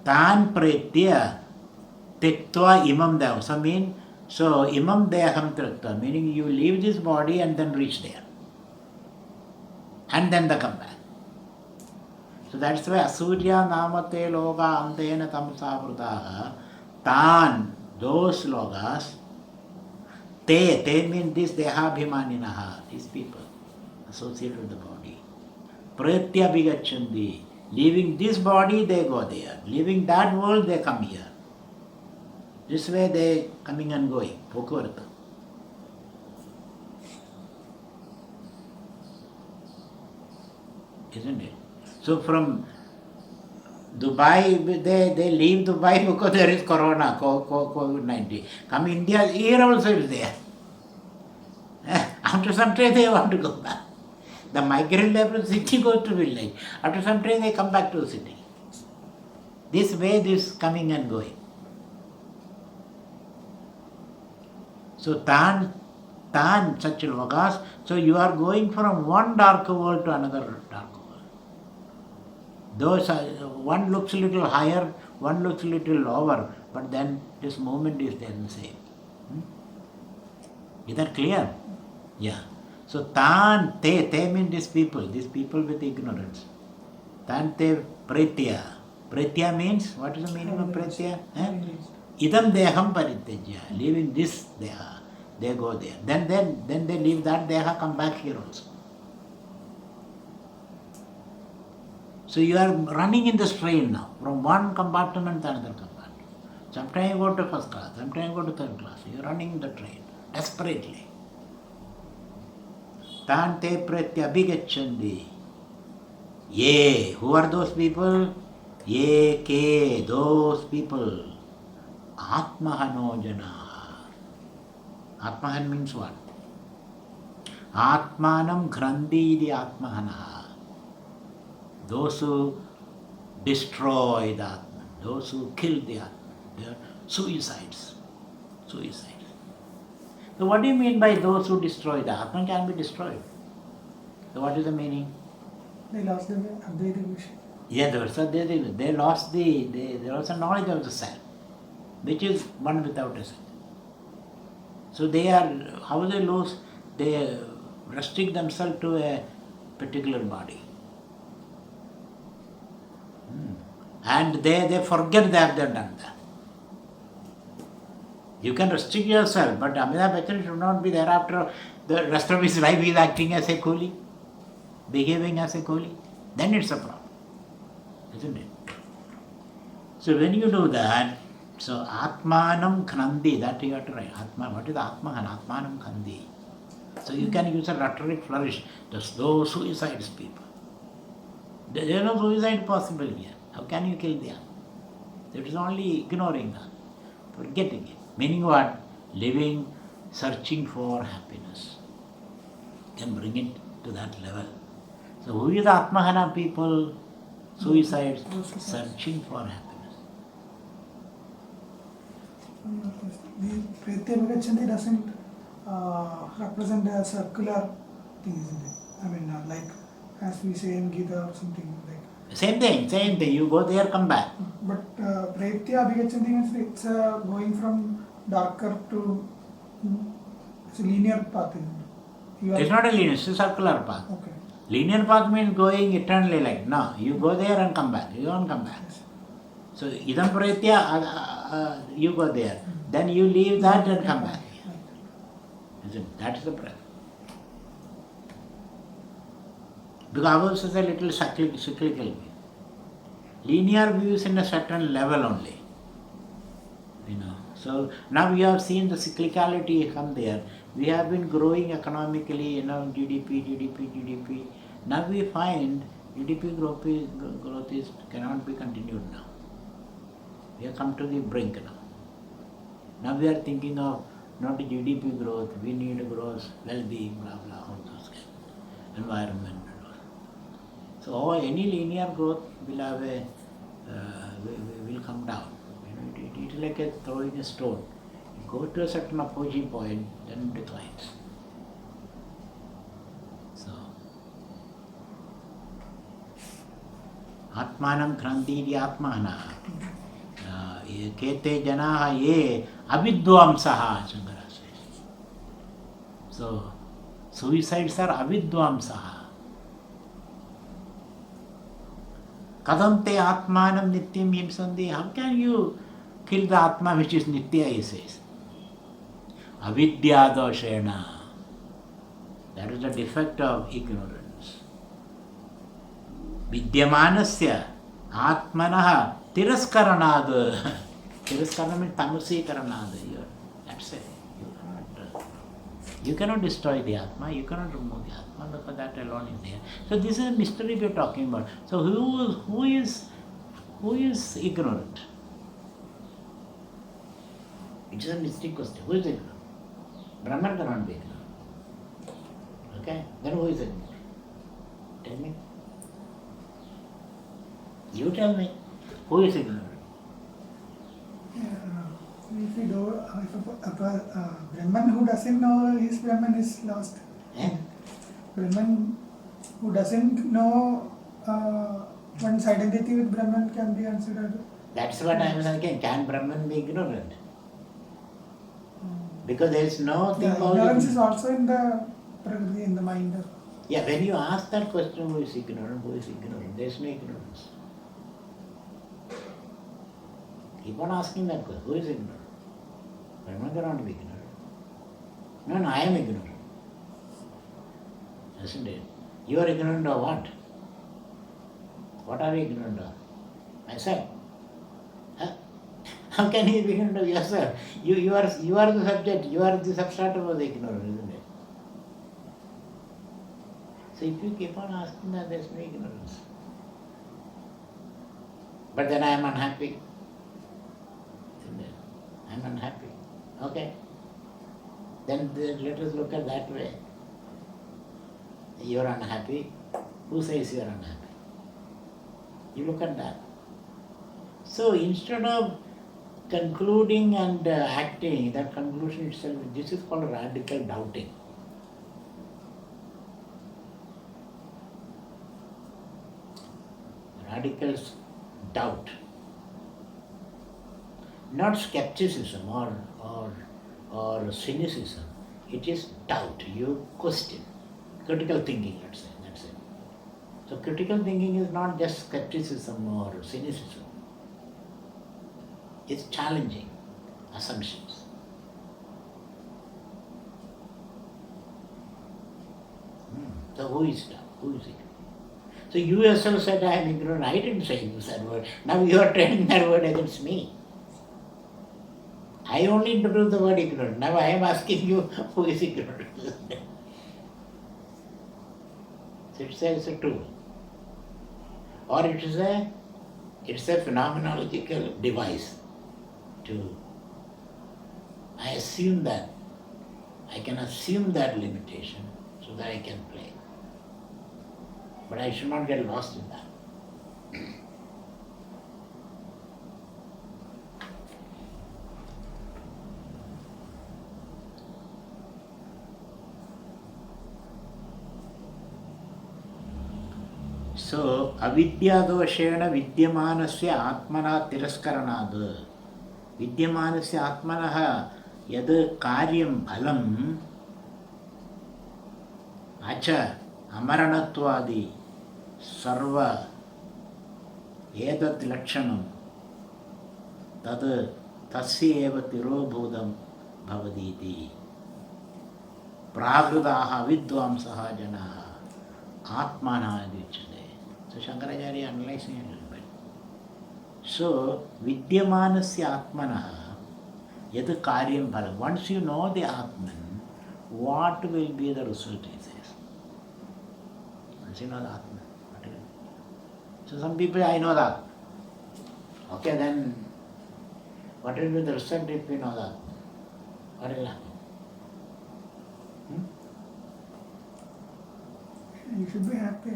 Tan pretya tektva imam deham. So imam deham tektva, meaning you leave this body and then reach there. And then they come back. So that's why asurya namate loga antena tamsa vrutaha. Tan, those logas, te means this dehabhimaninaha, these people associated with the body. Pretya bigachandi. Leaving this body, they go there. Leaving that world, they come here. This way they coming and going. Pokuvartha. Isn't it? So from Dubai, they leave Dubai because there is Corona, COVID-19. Come India, here also is there. After some time they want to go back. The migrant labor city goes to village. After some time they come back to the city. This way this coming and going. So tan such logas. So you are going from one dark world to another dark world. Those are, one looks a little higher, one looks a little lower, but then this movement is there the same. Is that clear? Yeah. So tan te means these people with ignorance. Tan te pretya. Pretya means, what is the meaning of pretya? Idam deham paritejya. Leaving this deha, they go there. Then they leave that deha, come back here also. So you are running in this train now, from one compartment to another compartment. Sometimes you go to first class, sometimes you go to third class. You are running in the train, desperately. Tante pretya bigachandi. Ye, who are those people? Ye ke, those people. Atmahano jana. Atmahan means what? Atmanam grandi di atmahana. Those who destroy the Atman, those who kill the Atman. They are suicides. Suicides. So what do you mean by those who destroy the Atman can be destroyed? So what is the meaning? They lost the Advaita vision. Yeah, they lost they lost the knowledge of the self, which is one without a self. So they are, how they lose? They restrict themselves to a particular body. And they forget that they have done that. You can restrict yourself, but Amitabh Bachchan should not be thereafter. The rest of his life he is acting as a coolie, behaving as a coolie. Then it's a problem, isn't it? So when you do that, so Atmanam Khnandi, that you have to write. Atma, what is Atmahan? Atmanam Khandi. So you can use a rhetoric flourish. Just those suicides people. There is no suicide possible here. How can you kill them? It is only ignoring that, forgetting it. Meaning what? Living, searching for happiness. Can bring it to that level. So who is Atmahana people? Suicides, searching for happiness. The Pretya Vigachandi doesn't represent a circular thing, isn't it? I mean, like as we say in Gita or something like. Same thing. You go there, come back. But Pretya Vigachandi means it's going from darker to, it's a linear path, isn't it? It's not a linear, it's a circular path. Okay. Linear path means going eternally like, no, you go there and come back, you don't come back. Yes. So idam pretya, you go there, then you leave that and come back. Isn't it? That is the breath. Because ours is a little cyclical. Linear view is in a certain level only. So now we have seen the cyclicality come there. We have been growing economically, GDP. Now we find GDP growth cannot be continued now. We have come to the brink now. Now we are thinking of not GDP growth, we need growth, well-being, blah blah, all those kind of environment. So any linear growth will have a will come down. It is like a throwing a stone. You go to a certain opposing point, then it declines. So Atmanam Krantiri Atmana Kete Janaha Ye Avidvamsaha Shankara says. So suicides are Avidvamsaha. Kadam te atmanam nityam himsandi. How can you kill the atma which is nitya, he says. Avidya doshena. That is the defect of ignorance. Vidyamanasya atmanah tiraskaranaad. Tiraskara means tamasikaranad. That's it. You cannot destroy the atma, you cannot remove the atma, because that alone is there. So this is a mystery we are talking about. So who is ignorant? It is a mystic question. Who is ignorant? Brahman cannot be ignorant. Okay? Then who is ignorant? Tell me. You tell me. Who is ignorant? If we do, if a Brahman who doesn't know his Brahman is lost. Brahman who doesn't know one's identity with Brahman can be considered. That's what I was asking. Can Brahman be ignorant? Because there is no thing called ignorance is also in the Prakriti, in the mind. Yeah, when you ask that question, who is ignorant, there is no ignorance. Keep on asking that question, who is ignorant? Brahman cannot be ignorant. No, I am ignorant. Isn't it? You are ignorant of what? What are you ignorant of? Myself. Huh? How can you be ignorant of yourself? You are the subject, you are the substratum of the ignorance, isn't it? So if you keep on asking that, there is no ignorance. But then I am unhappy. I am unhappy. Okay. Then let us look at that way. You are unhappy. Who says you are unhappy? You look at that. So instead of concluding and acting, that conclusion itself, this is called radical doubting. Radical doubt. Not skepticism or cynicism. It is doubt. You question. Critical thinking, let's say. That's it. So critical thinking is not just skepticism or cynicism. It's challenging assumptions. So who is doubt? Who is ignorant? So you yourself said I am ignorant. I didn't say use that word. Now you are turning that word against me. I only introduced the word ignorant. Now I am asking you who is ignorant. So it's a tool. Or it's a phenomenological device to, I can assume that limitation so that I can play. But I should not get lost in that. So, avidya doshena vidyamanasya atmana tiraskaranaad. Vidyamanasya atmanaha yad karyam phalam acha amaranatwadi sarva edat lakshanam tad tasya eva tirobhudam bhavaditi praghrudaha vidvamsaha janaha atmana adichyate. So Shankaracharya analyzing it a little bit. So vidyamanasya atmanaha yad karyam phalam. Once you know the Atman, what will be the result, he says. Once you know the Atman, what will be? So some people, I know that. Okay, then what will be the result if we know that? What will happen? You should be happy.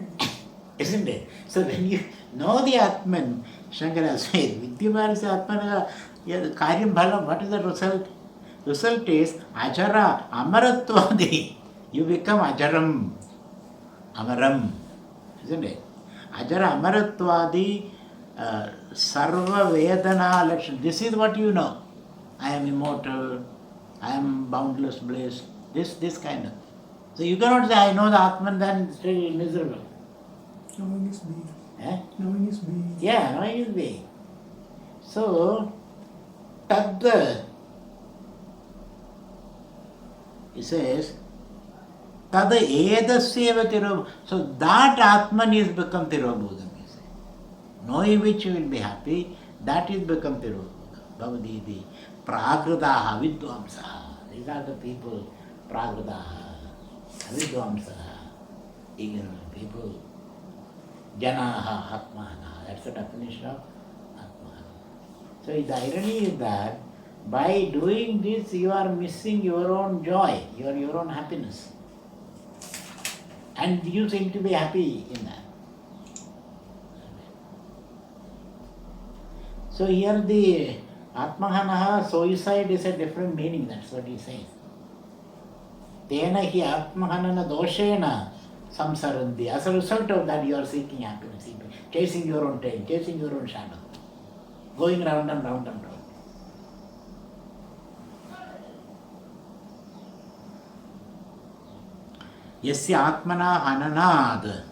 Isn't it? So when you know the Atman, Shankara says, Vidyamanasya Atmana, Karyam Bhalam, what is the result? Result is Ajara Amaratvadi. You become Ajaram, Amaram, isn't it? Ajara Amaratvadi, Sarva Vedana Lakshan. This is what you know. I am immortal, I am boundless bliss, this kind of. So you cannot say, I know the Atman, then still miserable. Knowing is being. Eh? Knowing is being. Yeah, knowing is being. So, tad, he says, tad edasyeva tirobhudam. So that Atman is become tirobhudam, he says. Knowing which you will be happy, that is become tirobhudam. Bhavadidi, pragradaha, vidvamsaha. These are the people, pragradaha, vidvamsaha, ignorant people. Janaha, Atmana. That's the definition of Atmana. So the irony is that by doing this, you are missing your own joy, your own happiness. And you seem to be happy in that. So here the Atmahanaha, suicide is a different meaning, that's what he says. Tena hi Atmahanana doshena samsarandi. As a result of that, you are seeking happiness, chasing your own tail, chasing your own shadow, going round and round and round. Yasya Atmana Hananad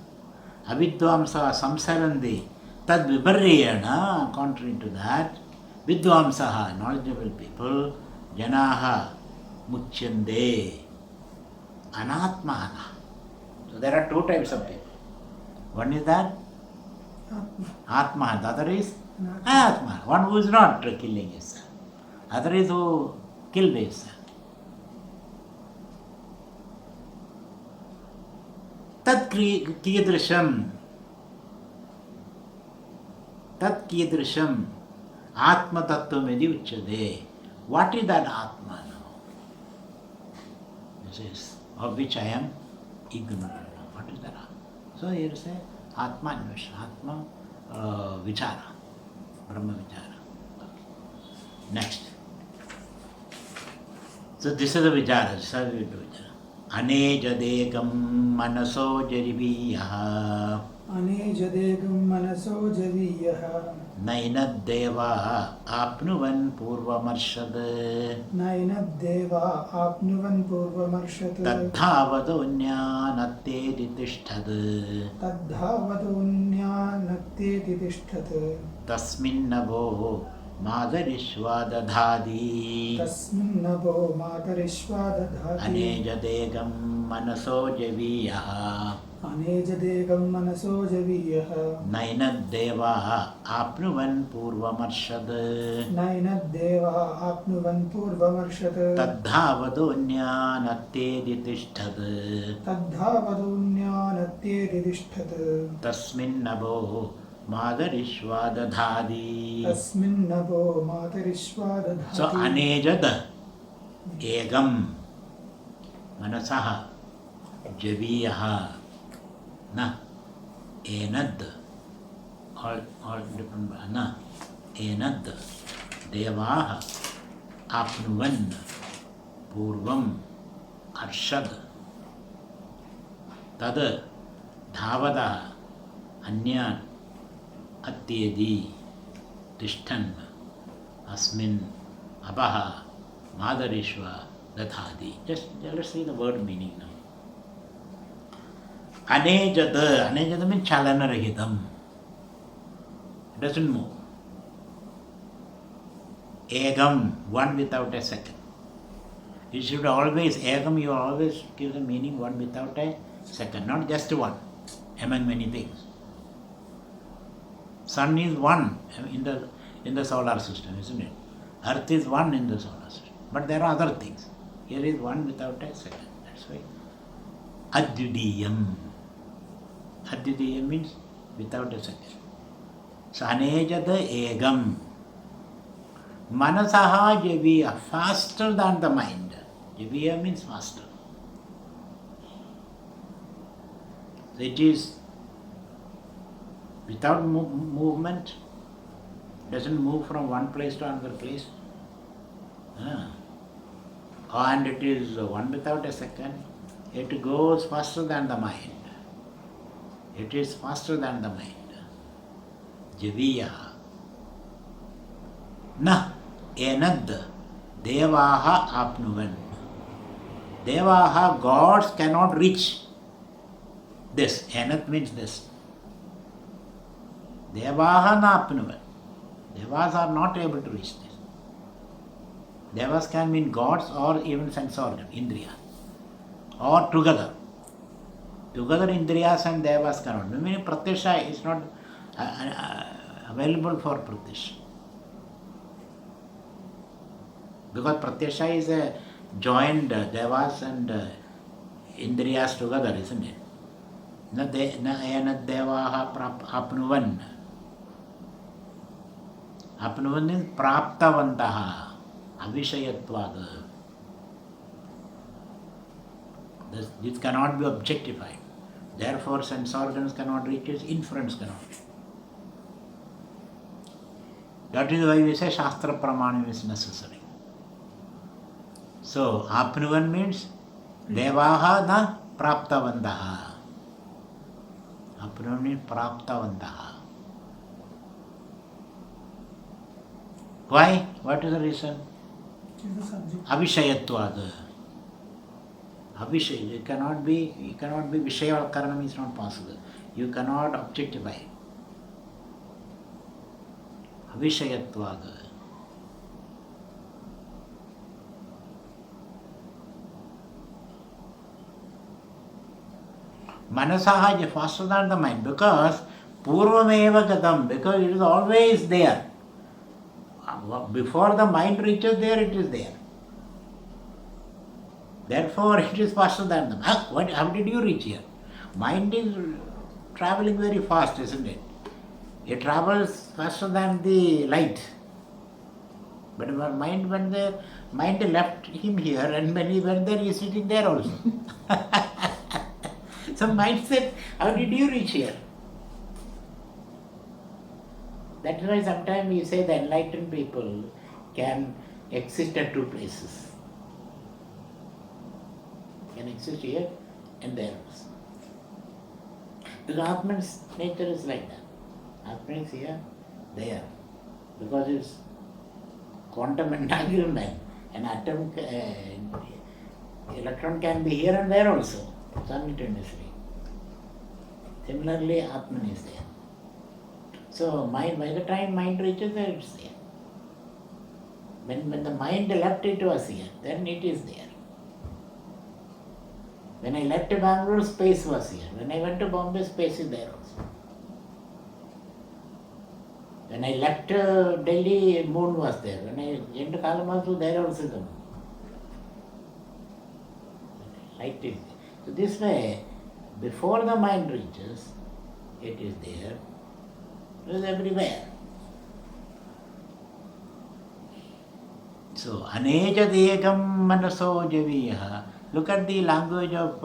Avidvamsa Samsarandi Tad Viparriyana, contrary to that, Vidvamsaha, knowledgeable people, Janaha Muchyande Anatmana. So there are two types of people. One is that Atma, the other is Atma, one who is not killing himself, other is who killed himself. Tat kidrisham Atma tattvam yadi uchyate. What is that Atma now? This is of which I am ignorant. What is that Atma? So here you say Atma Anveshana, Atma Vichara, Brahma Vichara. Next. So this is the Vichara, this is how we do Vichara. Anejadekam manaso jariviyaha Anejadekam manaso jariviyaha Nainadeva apnuvan purvamarshad Nainadeva apnuvan purvamarshad Tadhavadonyanatteti tishtad Tadhavadonyanatteti tishtad Tasminnavo Madarishvadadhadi Tasminnavo Madarishvadadhadi Anejadekam manaso javiyaha Anejadekam manaso javiyaha Nainadeva apnuvan purvamarshad Nainadeva apnuvan purvamarshad Tadhavadonyanatteti tishtad Tadhavadonyanatteti tishtad Tasminnavo Madarishvadadhadi. Tasminnavo Madarishvadadhadi. So anejad egam manasaha javiyaha na enad all different na enad devaha apnuvan purvam arshad tad dhavada anyan Atyedi Tishtan Asmin Abaha Madarishva Dadhadi. Just let's see the word meaning now. Anejada means chalanarahitam. It doesn't move. Egam, one without a second. You should always, egam, you always give the meaning one without a second, not just one, among many things. Sun is one in the solar system, isn't it? Earth is one in the solar system. But there are other things. Here is one without a second. That's why. Advidiyam. Advidiyam means without a second. So anejada egam Manasaha javiya, faster than the mind. Javiya means faster. It is without movement, doesn't move from one place to another place. And it is one without a second. It goes faster than the mind. It is faster than the mind. Javiya. Na enad devaha apnuvan. Devaha, gods cannot reach this. Enad means this. Devaha na apnuvan. Devas are not able to reach this. Devas can mean gods or even sense organ, indriya. Or together. Together indriyas and devas cannot. Meaning pratyasha is not available for pratyasha. Because pratyasha is a joined devas and indriyas together, isn't it? Na enad devaha apnuvan. Apnuvan is praptavantaha. Avishayatvad. This cannot be objectified. Therefore, sense organs cannot reach it, inference cannot. That is why we say Shastra Pramanam is necessary. So, Apnuvan means Devaha na Praptavantaha. Apnuvan means Praptavantaha. Why? What is the reason? Avishayatvad. Avishay, you cannot be Vishaya Karanam is not possible. You cannot objectify. Avishayatvad. Manasaha is faster than the mind because Purvameva Gatam, because it is always there. Before the mind reaches there, it is there. Therefore, it is faster than the mind. How did you reach here? Mind is traveling very fast, isn't it? It travels faster than the light. But mind, when the mind left him here, and when he went there, he is sitting there also. So mind said, how did you reach here? That is why sometimes we say the enlightened people can exist at two places. Can exist here and there also. Because Atman's nature is like that. Atman is here, there. Because it's quantum entanglement. An atom, electron can be here and there also, simultaneously. Similarly, Atman is there. So, mind, by the time mind reaches there, it's there. When the mind left it was here, then it is there. When I left Bangalore, space was here. When I went to Bombay, space is there also. When I left Delhi, moon was there. When I went to Kalamazoo, there also the moon. Light is there. So this way, before the mind reaches, it is there. It is everywhere. So, anejadekam manaso javiya. Look at the language of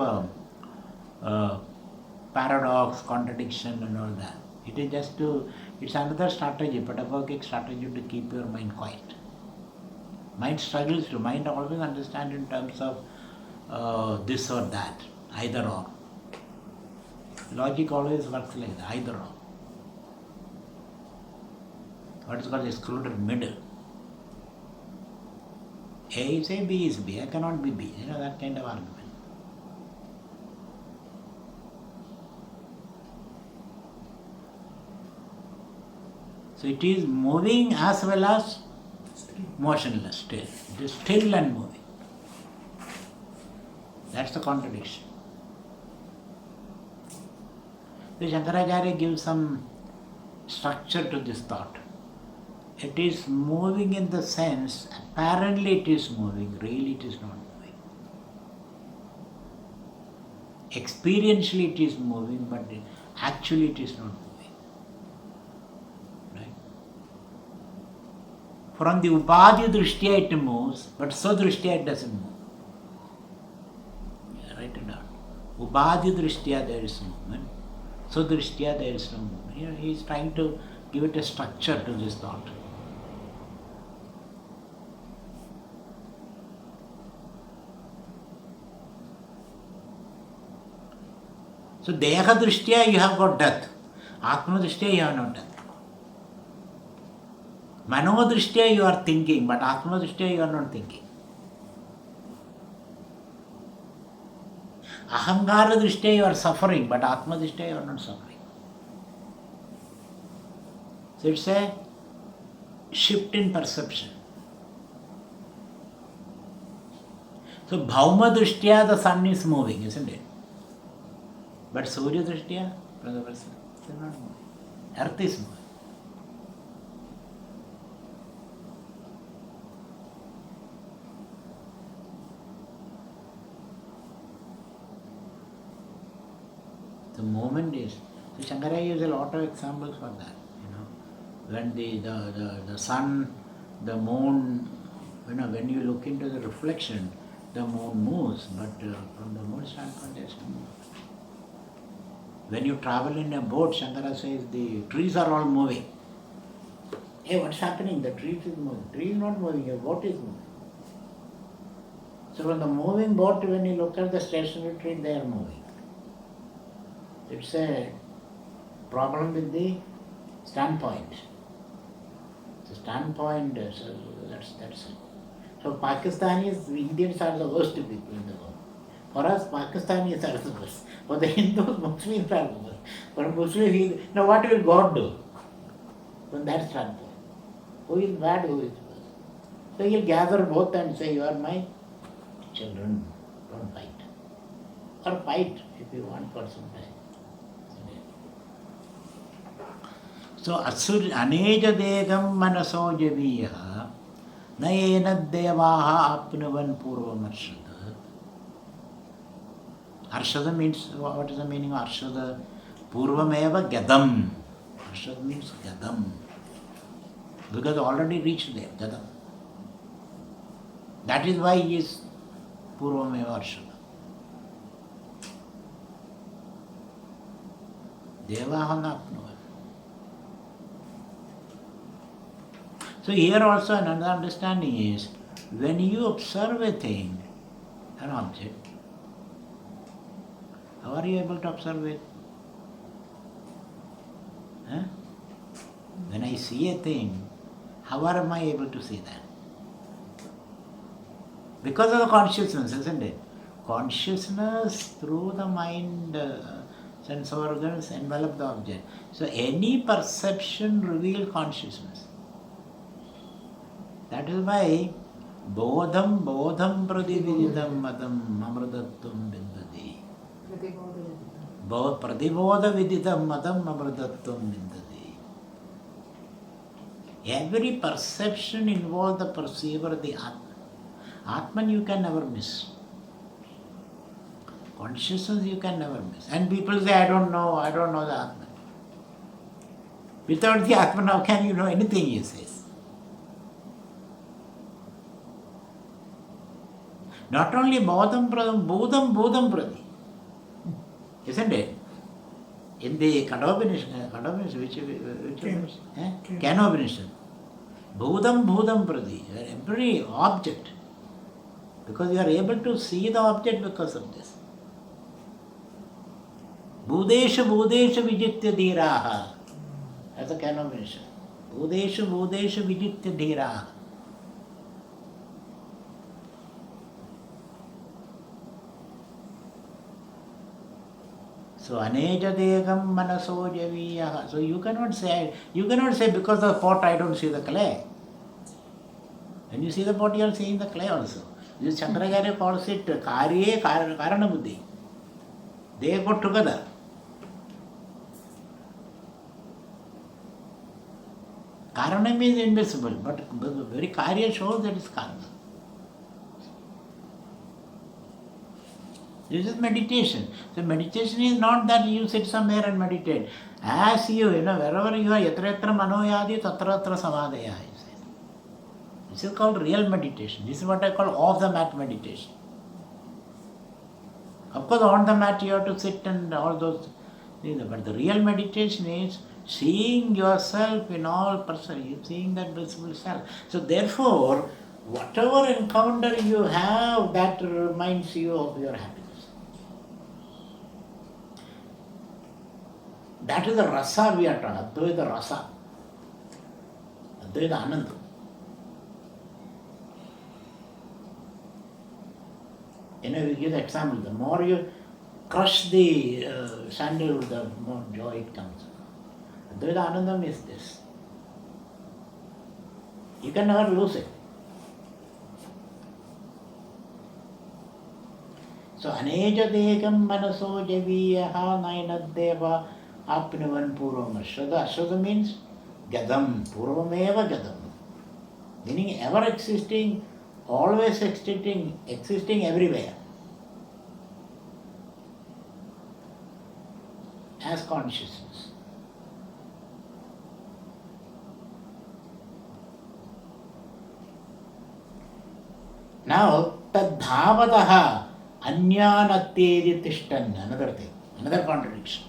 paradox, contradiction and all that. It is just it's another strategy, pedagogic strategy to keep your mind quiet. Mind struggles to, mind always understand in terms of this or that, either or. Logic always works like that, either or. What is called excluded middle. A is A, B is B. A cannot be B. That kind of argument. So it is moving as well as motionless still. It is still and moving. That's the contradiction. So Shankaracharya gives some structure to this thought. It is moving in the sense, apparently it is moving, really it is not moving. Experientially it is moving, but actually it is not moving. Right? From the Upadhi Drishtya it moves, but Swadrishtya it doesn't move. Write it down. Upadhi Drishtya there is movement, Swadrishtya there is no movement. He is trying to give it a structure to this thought. So Deha Drishtya you have got death. Atma Drishtya you have no death. Mano Drishtya you are thinking, but Atma Drishtya you are not thinking. Ahankara Drishtya you are suffering, but Atma Drishtya you are not suffering. So it's a shift in perception. So Bhauma Drishtya the sun is moving, isn't it? But Surya Drishtya, brother, it's not moving. Earth is moving. The moment is, so Shankara uses a lot of examples for that. When the sun, the moon, when you look into the reflection, the moon moves, but from the moon standpoint, there's no movement. When you travel in a boat, Shankara says the trees are all moving. Hey, what's happening? The trees is moving. The tree is not moving, your boat is moving. So from the moving boat, when you look at the stationary tree, they are moving. It's a problem with the standpoint. The standpoint, so that's it. So Pakistanis, Indians are the worst people in the world. For us, Pakistanis are the worst. For the Hindus, Muslims are the worst. For Muslims, now what will God do? From that standpoint. Who is bad, who is good? So he'll gather both and say, you are my children, don't fight. Or fight if you want for some time. So aneja degam manaso javiya nayena devaha apnuvan purvam arshada. Arshada means, what is the meaning of arshada? Purvameva gadam. Arshada means gadam. Because already reached there, gadam. That is why he is purvameva arshada. Devaha na apnuvan. So here also another understanding is, when you observe a thing, an object, how are you able to observe it? Huh? When I see a thing, how am I able to see that? Because of the consciousness, isn't it? Consciousness through the mind, sense organs envelop the object. So any perception reveals consciousness. That is why bodham pradividam madam amrudatvam vindati. Pradibodha vididam madam amrudatvam vindati. Every perception involves the perceiver, the Atman. Atman you can never miss. Consciousness you can never miss. And people say, I don't know the Atman. Without the Atman, how can you know anything, he says. Not only bodham pradi, isn't it? In the Kanopanishad, which Kanopanishad, bodham pradi, every object, because you are able to see the object because of this. Budesha vijitya dhiraha, that's a Kanopanishad. Budesha vijitya dhiraha. So aneja degam manaso javiya. So you cannot say because of the pot I don't see the clay. When you see the pot, you are seeing the clay also. This Shankaracharya calls it karye karana buddhi. They go together. Karana means invisible, but very karya shows that it's karana. This is meditation. So meditation is not that you sit somewhere and meditate. As you, wherever you are, yatra yatra manoyadi tatra tatra samadhaya, he says. This is called real meditation. This is what I call off the mat meditation. Of course, on the mat you have to sit and all those things, but the real meditation is seeing yourself in all person, seeing that visible self. So therefore, whatever encounter you have, that reminds you of your happiness. That is the rasa we are talking. Advaita rasa. Advaita ananda. You know, we give the example, the more you crush the sandal, the more joy it comes. Advaita Anandam is this. You can never lose it. So, anejadekam manaso javiyaha nainadeva apnavan purvam ashrada. Ashrada means gadam, purvameva gadam. Meaning ever existing, always existing everywhere. As consciousness. Now, tadhavadaha anyanatyedi tishtan. Another thing, another contradiction.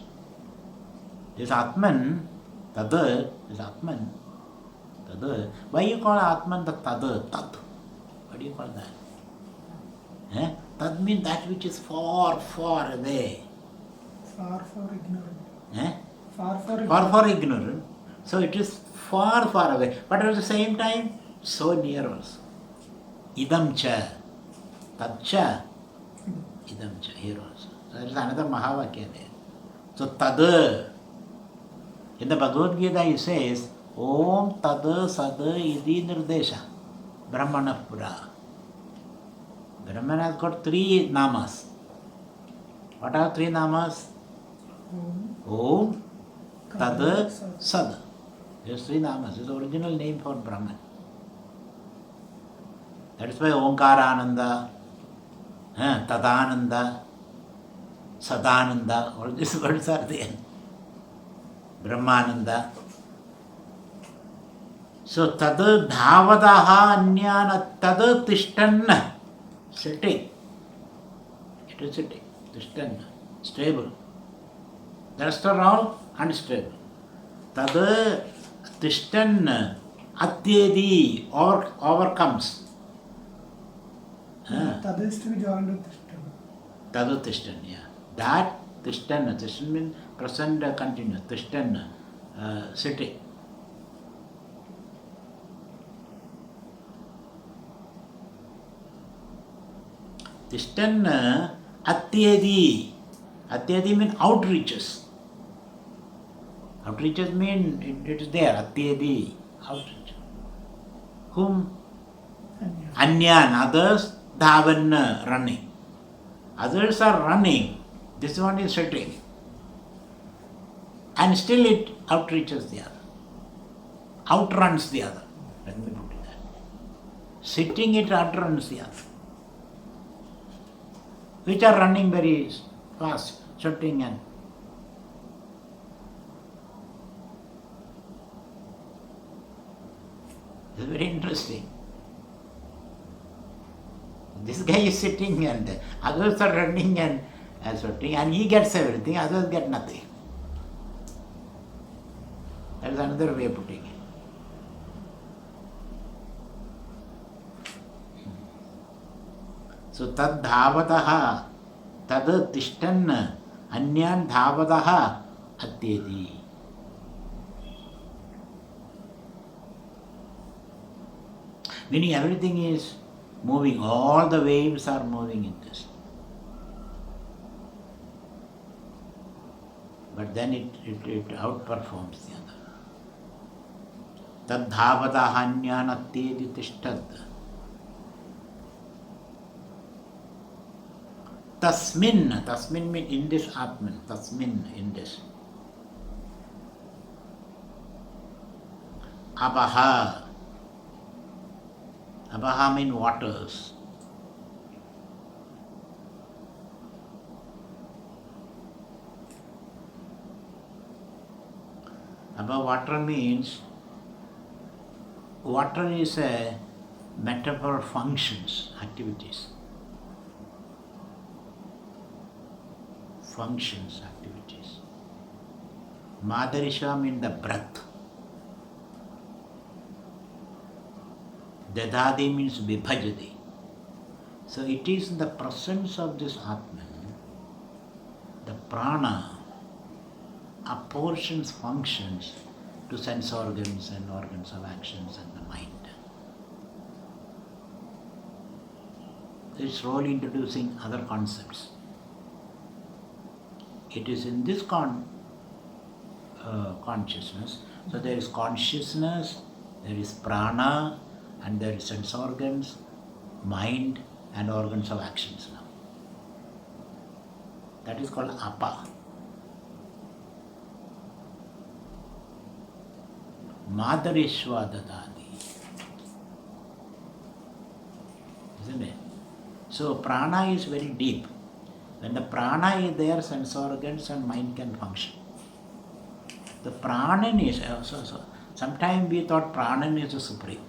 This Atman, tad, this Atman, tad. Why you call Atman the tad? Tad. What do you call that? Eh? Tad means that which is far, far away. Far for ignorant. Eh? Far for ignorant. Far, far ignorant. So it is far, far away. But at the same time, so near us. Idam cha. Tad cha. Idam cha. Here also. So there is another Mahavakya there. So tad. In the Bhagavad Gita he says, Om tad sad idi nirdesha. Brahmana pura. Brahman has got 3 namas. What are 3 namas? Om, Tad, Sad. There's 3 namas. This is the original name for Brahman. That is why Omkara Ananda, Tadananda, Sadananda, all these words are there. Brahmananda. So, Tad Dhavadaha Anyana Tad Tishtanna. Sitting. It is sitting. Tishtanna. Stable. The rest are all unstable. Tad tishtan atyedi overcomes. Tad is to be joined with tishtan. Tadu tishtan, yeah. That tishtan, tishtan means present continuous. Tishtan, sitting. Tishtan atyedi. Atyedi means outreaches. Outreaches mean it is there. Atyedi, outreach. Whom? Anyan, others, dhavan, running. Others are running. This one is sitting. And still it outreaches the other. Outruns the other. Let me put it that way. Sitting it outruns the other. Which are running very fast, sitting and it's very interesting. This guy is sitting and others are running and sitting, and he gets everything, others get nothing. That is another way of putting it. So tad dhavataha tad tishtan anyan dhavataha atyedi. Meaning everything is moving, all the waves are moving in this. But then it outperforms the other. Tad dhavataha anyan atyedi tishtad. Tasmin means in this Atman, Tasmin, in this. Abaha means waters. Abha water means, water is a metaphor functions, activities. Functions, activities. Madarisha means the breath. Dadadi means vibhajati. So it is in the presence of this Atman, the prana apportions functions to sense organs and organs of actions and the mind. It's slowly introducing other concepts. It is in this consciousness. So there is consciousness, there is prana, and there is sense organs, mind, and organs of actions now. That is called apa. Madarishva dadadi. Isn't it? So prana is very deep. When the prana is there, sense organs and mind can function. The pranan is also, sometimes we thought pranan is the supreme.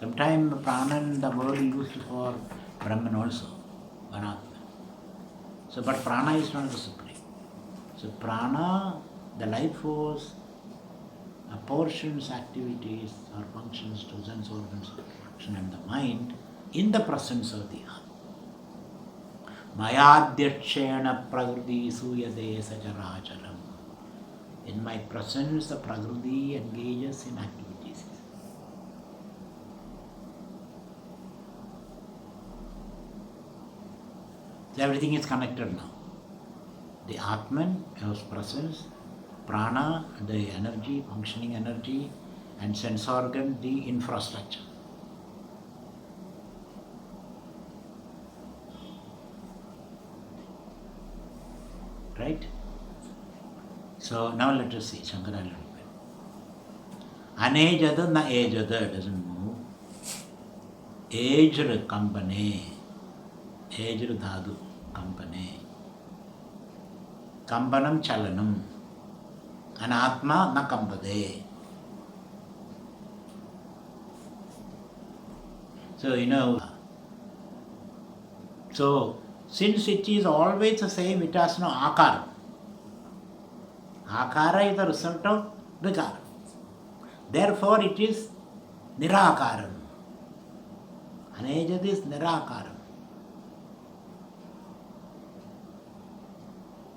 Sometimes pranan, the word used for Brahman also, Anatma. So, but prana is not the supreme. So prana, the life force, apportions activities or functions to sense organs and the mind in the presence of the Atma. Mayadhyakshena prakriti suyade sajaracharam. In my presence, the prakriti engages in activities. So everything is connected now. The Atman, his presence, prana, the energy, functioning energy, and sense organ, the infrastructure. Right? So now let us see Shankara a little bit. Anejada na ejada doesn't move. Aged company. Aged dhadu company. Kampanam chalanam. Anatma na kampade. So so since it is always the same, it has no akara. Akara is the result of vikara. Therefore it is nirakaram. Anejad is nirakaram.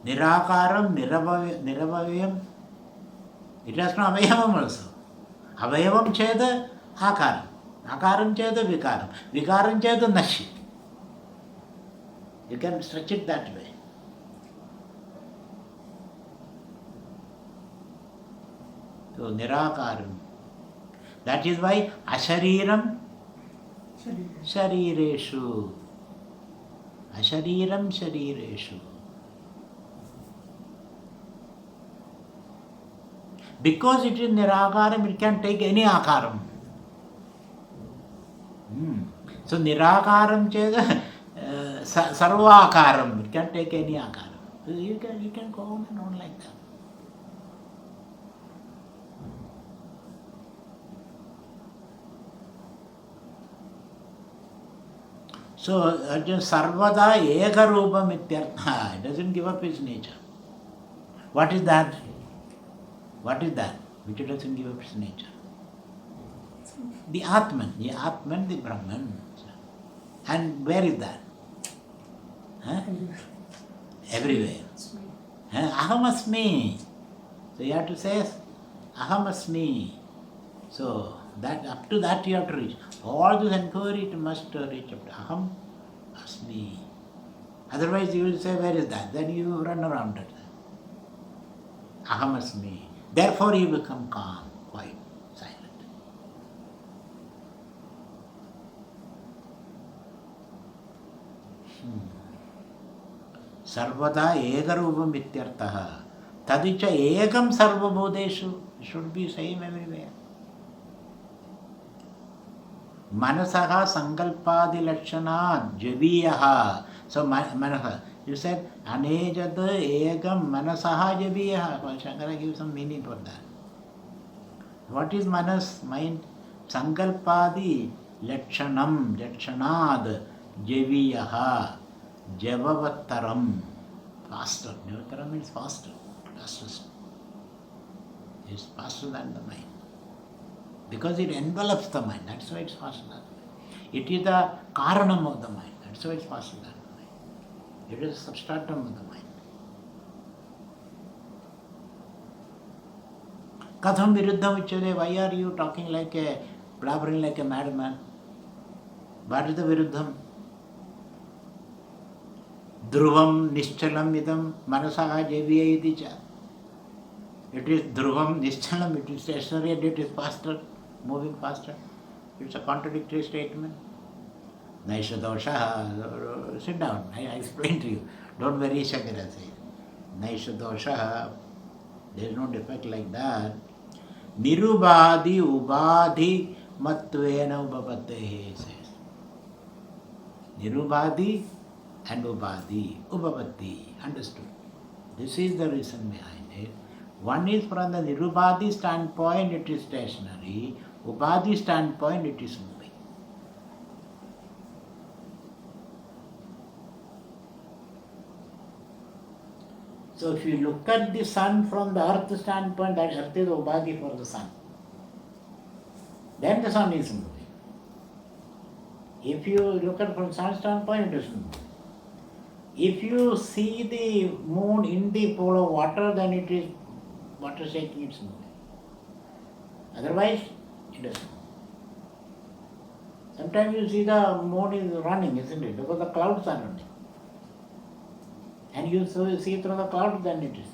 Nirakaram, niravayam. It has no avayavam also. Avayavam cheda akaram. Akaram cheda vikaram. Vikaram cheda nashi. You can stretch it that way. So nirakaram. That is why ashariram sharireshu. Ashariram sharireshu. Because it is nirakaram, it can take any akaram. So nirakaram cheda sarvakaram, it can take any akaram. So you can go on and on like that. So sarvada eka rupam ityartha. It doesn't give up its nature. What is that? What is that which doesn't give up its nature? The Atman, the Brahman. And where is that? Everywhere. Aham asmi. So you have to say aham asmi. So that up to that you have to reach. All this inquiry it must reach up to aham asmi. Otherwise you will say where is that? Then you run around it. Aham asmi. Therefore you become calm, quiet, silent. Sarvada egarupam ityartaha. Tadicha ekam sarvabodeshu. It should be same everywhere. Manasaha sankalpadi lakshana javiyaha. So manasa. You said anejad ekam manasaha javiyaha. Shankara gives some meaning for that. What is manas? Mind. Sankalpadi Lakshanad Javiyaha Javavattaram. Faster. Javavattaram means faster. Fastest. It's faster than the mind. Because it envelops the mind. That's why it's faster than the mind. It is the karanam of the mind. That's why it's faster than the mind. It is the substratum of the mind. Katham viruddham uchyate. Why are you talking like a, blabbering like a madman? What is the viruddham? Dhruvam nishchalam idam manasaha jeviya iti cha. It is dhruvam nishchalam, it is stationary and it is faster, moving faster. It's a contradictory statement. Naisha doshaha, sit down, I explain to you. Don't worry, Shakira says. Naisha doshaha, there is no defect like that. Nirubadi ubadhi matvena upapatehe says. Nirubadi and ubadhi, upapatti, understood. This is the reason behind it. One is from the nirubadi standpoint, it is stationary. Ubadhi standpoint, it is moving. So if you look at the sun from the earth standpoint, that earth is ubadhi for the sun. Then the sun is moving. If you look at from sun standpoint, it is moving. If you see the moon in the pool of water, then it is water shaking, it's moving. Otherwise, it doesn't move. Sometimes you see the moon is running, isn't it? Because the clouds are running. And you see through the clouds, then it is.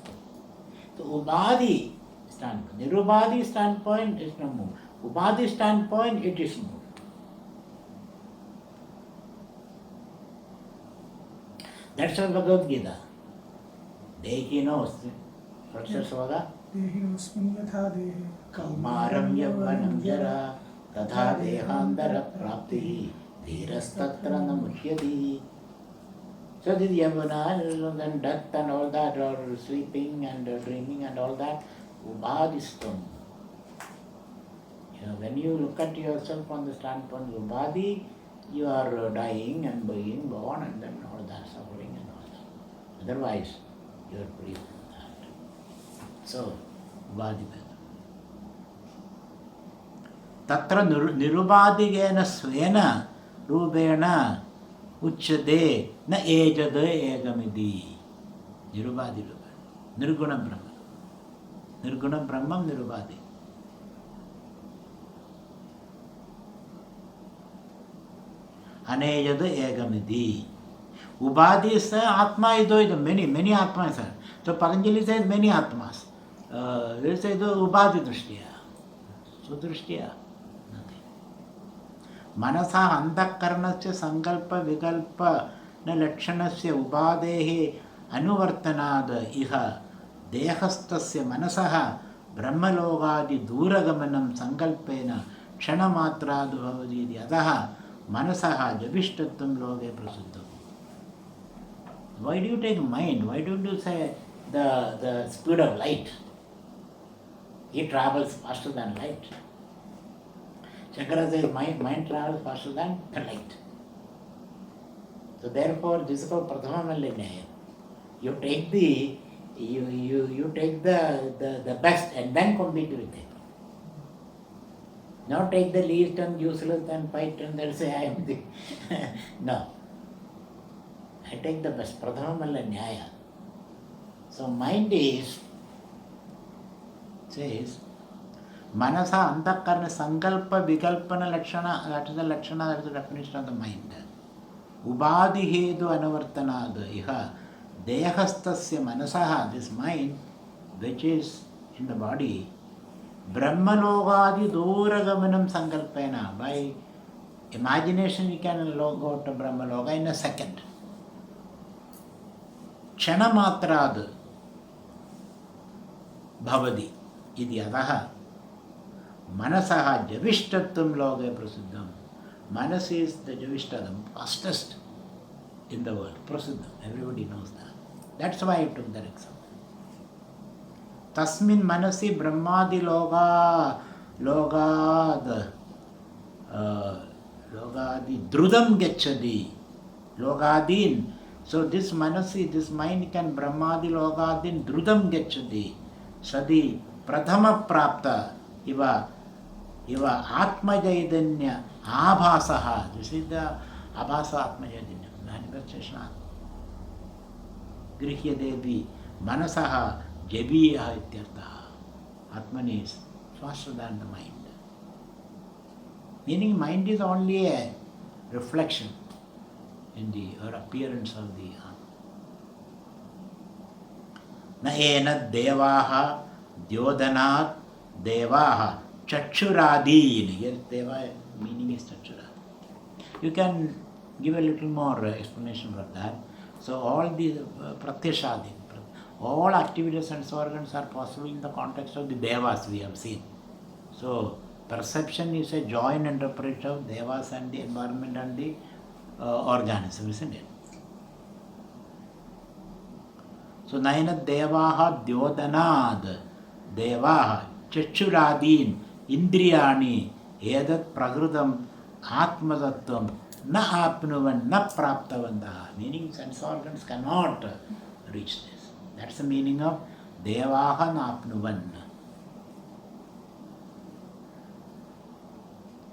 So, ubadhi standpoint, nirubadhi standpoint is no move. Ubadhi standpoint, it is move. That's why Bhagavad Gita. Dehi knows. What's the slogan? Dehi osmin yatha dehi Kaumaram yavvanam jara tadha dehandara prapti dhirastatra namuhyati. So this yavana and death and all that, or sleeping and dreaming and all that, ubadhistam. When you look at yourself from the standpoint of ubadhi, you are dying and being born and then all that, suffering and all that. Otherwise, you are free from that. So, ubadhi. Tatra nirubadhigena svena rubena uchyade na ejada egamidi. Nirubadhi rupa. Nirguna Brahma. Nirguna Brahmam nirubadhi. Anejada egamidi. Ubadhi is Atma ido, many Atmas are. So Patanjali says many Atmas. They say Ubadhi Drishtiya. So Drishtiya. Manasa antakarnasya sankalpa vikalpa na lakshanasya ubadehe anuvartanada iha dehastasya manasaha brahmalogadi duragamanam sankalpena kshanamatradu bhavadidi adaha manasaha javishtattam loge prasuddham. Why do you take mind? Why don't you say the speed of light? It travels faster than light. Shankara says mind travels faster than the light. So therefore, this is called Prathama Mallinyaya. You take you take the best and then compete with it. Not take the least and useless and fight and then say I am the no. I take the best. Prathama Mallinyaya. So mind says Manasa antakarna sankalpa vikalpana lakshana, that is the lakshana, that is the definition of the mind. Ubadhi hedu anavartanada iha dehastasya manasaha, this mind which is in the body, brahmalogadi duragamanam sankalpena, by imagination we can go to brahmaloga in a second. Kshanamatrad bhavadi idi adaha Manasaha javishtattam loge prasiddham. Manas is the javishtatam, fastest in the world. Prasiddham. Everybody knows that. That's why I took that example. Tasmin manasi brahmadi logad Logadi drudam gacchadi. Logadin. So this manasi, this mind can brahmadi logadin drudam gacchadi. Sadi prathama prapta iva atma jaidanya abhasaha. This is the abhasa atma jaidanya, manifestation. Grihya devi manasaha jabiyaha ityartha. Atman is faster than the mind. Meaning mind is only a reflection in the appearance of the Atma. Na ena devaha dyodanat devaha chakshuradin. Here deva meaning is chakshuradi. You can give a little more explanation for that. So all these pratyashadin, all activities and organs are possible in the context of the devas we have seen. So perception is a joint interpretation of devas and the environment and the organism, isn't it? So naina devaha dyodanad devaha chakshuradin indriyani edat pragrudam atmatattvam na apnuvan na praptavantaha. Meaning sense organs cannot reach this. That's the meaning of devaha na apnuvan.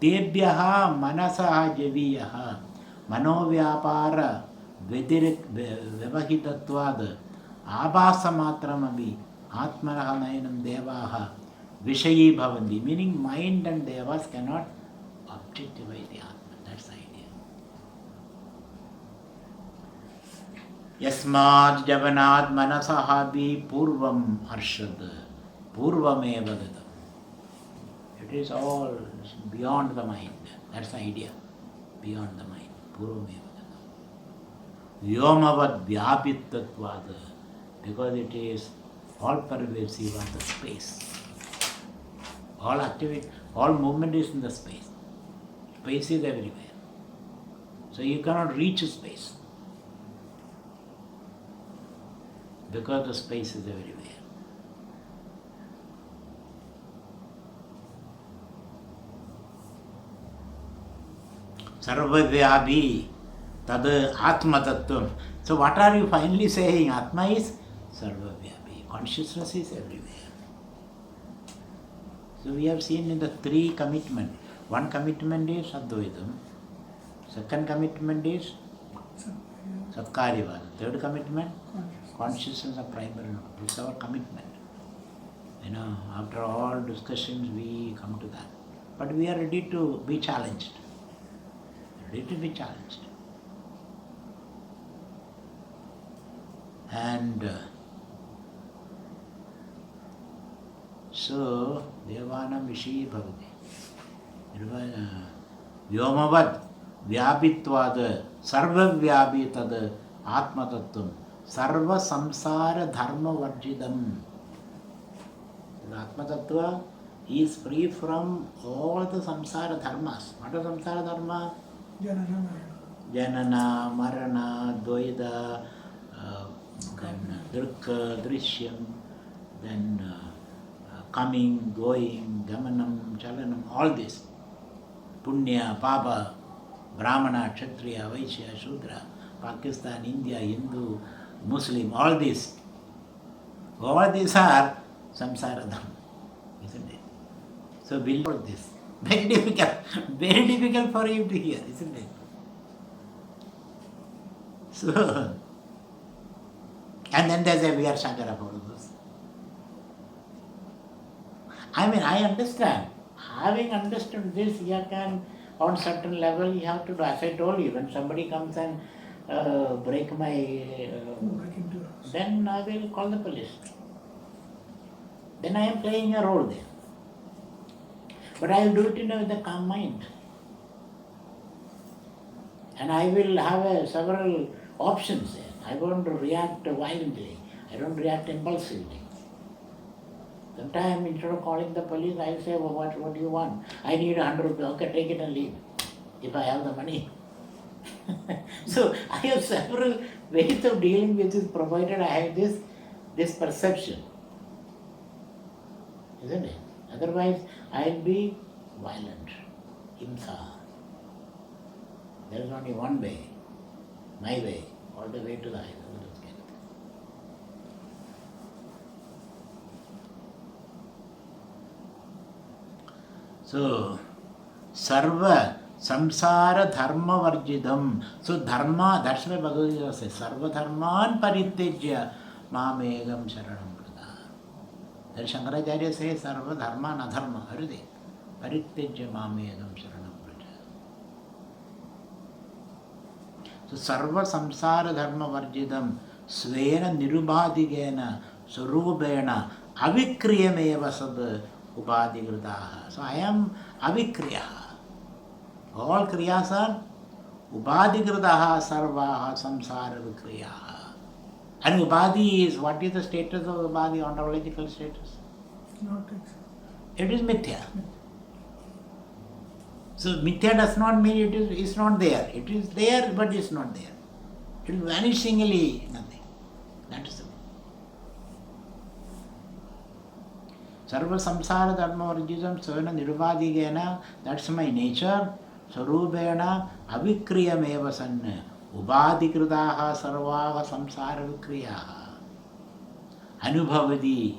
Tebhyaha manasaha javiyaha manovyapara vyavahitatvad abhasa matramavi atmanaha nayanam devaha vishayi bhavanti. Meaning mind and devas cannot objectify the Atma. That's the idea. Yasmad javanad manasaha vi purvam arshad purvameva gata. It is all beyond the mind. That's the idea. Beyond the mind. Purvameva gata. Vyomavad vyapittatvad. Because it is all pervasive of the space. All activity, all movement is in the space. Space is everywhere. So you cannot reach space. Because the space is everywhere. Sarvavyabi tad atma tattvam. So what are you finally saying? Atma is sarvavyabi. Consciousness is everywhere. So we have seen in the three commitment. One commitment is Advaitam. Second commitment is Satkarivada. Third commitment, consciousness of primary knowledge. This is our commitment. After all discussions we come to that. But we are ready to be challenged. Ready to be challenged. And so, Devanam Vishayi Bhavati. Vyomavad Vyabitvad Sarva Vyabi Tad Atma Tattvam Sarva Samsara Dharma Varjidam. The Atma Tattva is free from all the samsara dharmas. What are samsara dharma? Janana, Marana, Dvaita, then Drukka, Drishyam, then coming, going, Gamanam, Chalanam, all this. Punya, Papa, Brahmana, Kshatriya, Vaishya, Shudra, Pakistan, India, Hindu, Muslim, all these. All these are samsara dharma, isn't it? So we'll know this. Very difficult for you to hear, isn't it? So, and then there's a weird Shankara for this. I understand. Having understood this, you can, on certain level, you have to do. As I told you, when somebody comes and break my, then I will call the police. Then I am playing a role there. But I will do it with a calm mind. And I will have several options there. I won't react violently. I don't react impulsively. Sometimes instead of calling the police, I say, well, what do you want? I need 100 rupees. Okay, take it and leave, if I have the money. So I have several ways of dealing with this, provided I have this perception. Isn't it? Otherwise, I'll be violent, Himsa. There is only one way, my way, all the way to the highest. So, Sarva Samsara Dharma Varjidam. So, Dharma, that's why Bhagavad Gita says, Sarva Dharman Paritejya Mamegam Sharanam Prada. Then Shankaracharya says, Sarva Dharma Nadharma. Aride. Paritejya Mamegam Sharanam Prada. So, Sarva Samsara Dharma Varjidam Svena Nirubhadigena Surubena Avikriyameva Sad Ubhadigritaha. So I am Avikriya. All kriyas are Ubhadigritaha Sarvaha Samsara Vikriyaha. And Ubhadi is, what is the status of Ubhadi, ontological status? Not exact. It is Mithya. So Mithya does not mean it is not there. It is there but it is not there. It is vanishingly nothing. That is the Sarva Samsara Dharma Varjidam Svena Nirubhadigena, that's my nature. Sarubena Avikriyameva Sanna Ubhadikritaha Sarvaha Samsara Vikriyaha Anubhavadi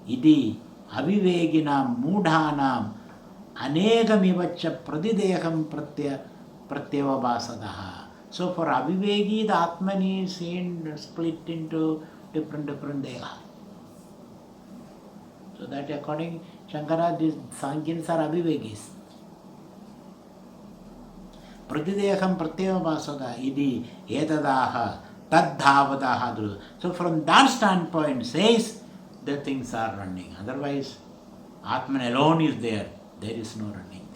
Idi Aviveginam Mudhanam Anegamivacha Pradideham Pratyavabhasadaha. So for Avivegi, the Atman is seen split into different deha. So that according Shankara, these Sankhyanis are Avivegis. Pratideham Pratyavabhasada idi etadaha tadhavadaha dhru. So from that standpoint says the things are running. Otherwise, Atman alone is there. There is no running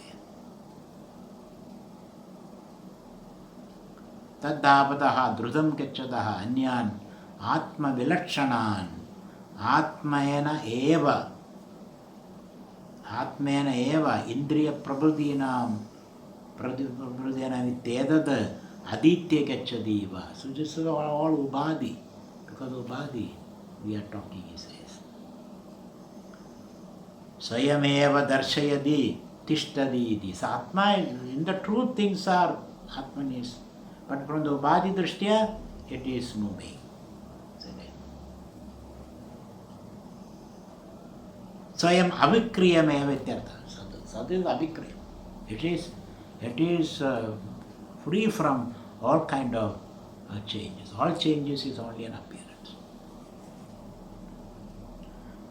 there. Tadhavadaha dhrudam kachadaha anyan atma vilakshanan atmayana eva indriya prabhudinam Tedad Aditya Gachadiva. So this is all Ubhadi. Because Ubhadi we are talking, he says. Swayameva Darshayadi Tishtadi. So Atma, in the truth things are Atman is. But from the Ubhadi Drishtya, it is moving. Swayam Avikriyameva Ityartha. Sat is Avikriyam. It is free from all kind of changes. All changes is only an appearance.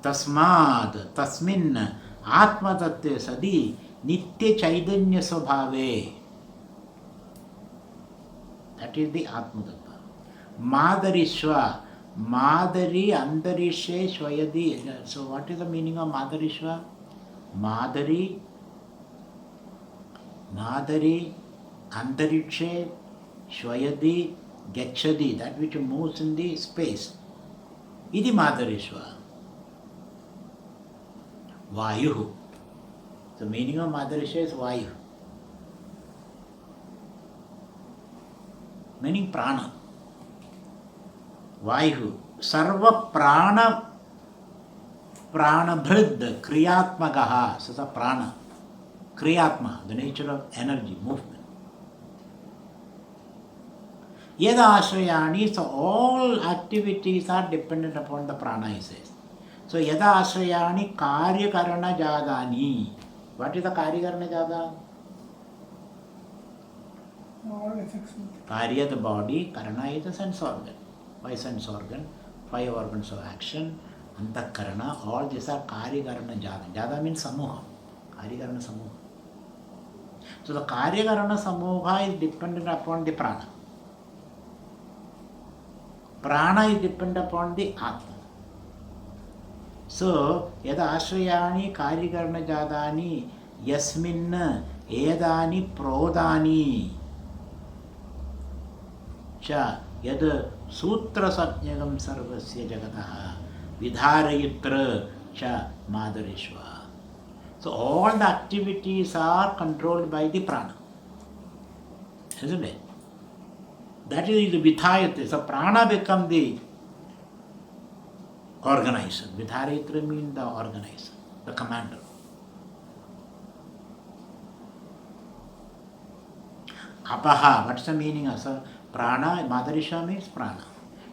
Tasmin Atma Tattva Sadi Nitya Chaitanya Svabhave. That is the Atma Tattva. Madarishva. Madari Andarishe Shvayadi. So what is the meaning of Madarishva? Madari Andarikshe Shvayadi Gachadi, that which moves in the space. Idi Madarishva. Vayu. The meaning of Madarishva is Vayu. Meaning prana. Vayu. Sarva prana bhrid kriyatmagaha. So the prana. Kriyatma, the nature of energy, movement. Yada ashrayani, so all activities are dependent upon the prana, he says. So yada ashrayani karya karana jadani. What is the karya karana jada? All effects. Karya, the body, karana is the sense organ. Why sense organ? 5 organs of action, antakarana, all these are karya karana jada. Jada means samuha. Karya karana samuha. So the karya karana samuha is dependent upon the prana. Prana is dependent upon the Atma. So, yada ashrayani karya karana jadani yasmin edani prodani cha yad sutra satnyagam sarvasya jagataha vidharayitra cha madarishva. So all the activities are controlled by the prana. Isn't it? That is the vidhayatra. So prana becomes the organizer. Vidharayatra means the organizer, the commander. Apaha, what's the meaning of prana? Madarisha means prana.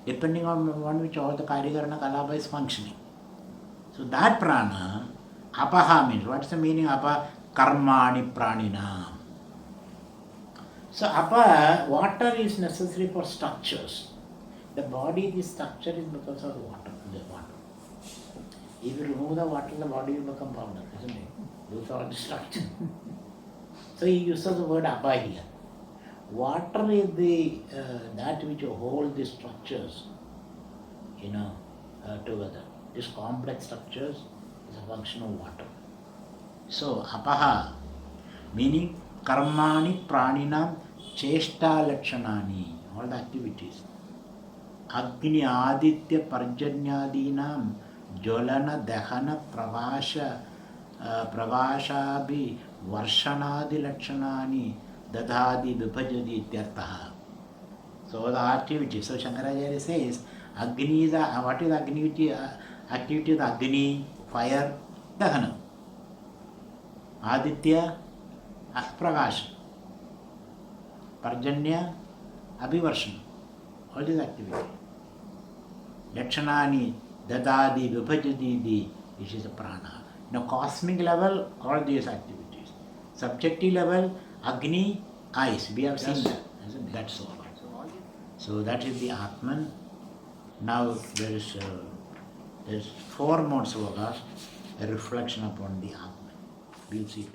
Depending on one which all the Karikarana Kalapa is functioning. So that prana, apaha means, what's the meaning of karmani pranina? So water is necessary for structures. The body, the structure is because of the water. If you remove the water, the body will become powder, isn't it? Those are the structure. So he uses the word apa here. Water is that which holds the structures, together. These complex structures is a function of water. So apaha meaning karmani pranina cheshta lakshanani, all the activities. Agni aditya parjanyadinam jolana dahana pravashabhi varshanadi lakshanani dadhadi vibhajadi ityartaha. So the activity. So Shankaracharya says, Agni is what is the activity? Activity of the Agni, fire, Dahana. Aditya, Prakasha. Parjanya, Abhivarshan. All these activities. Lakshanani, Dadadi, Vibhajadi, which is the prana. Now cosmic level, all these activities. Subjective level, Agni, ice. We have seen that. That's all. So that is the Atman. Now there is 4 more slokas, a reflection upon the Atman. We'll see.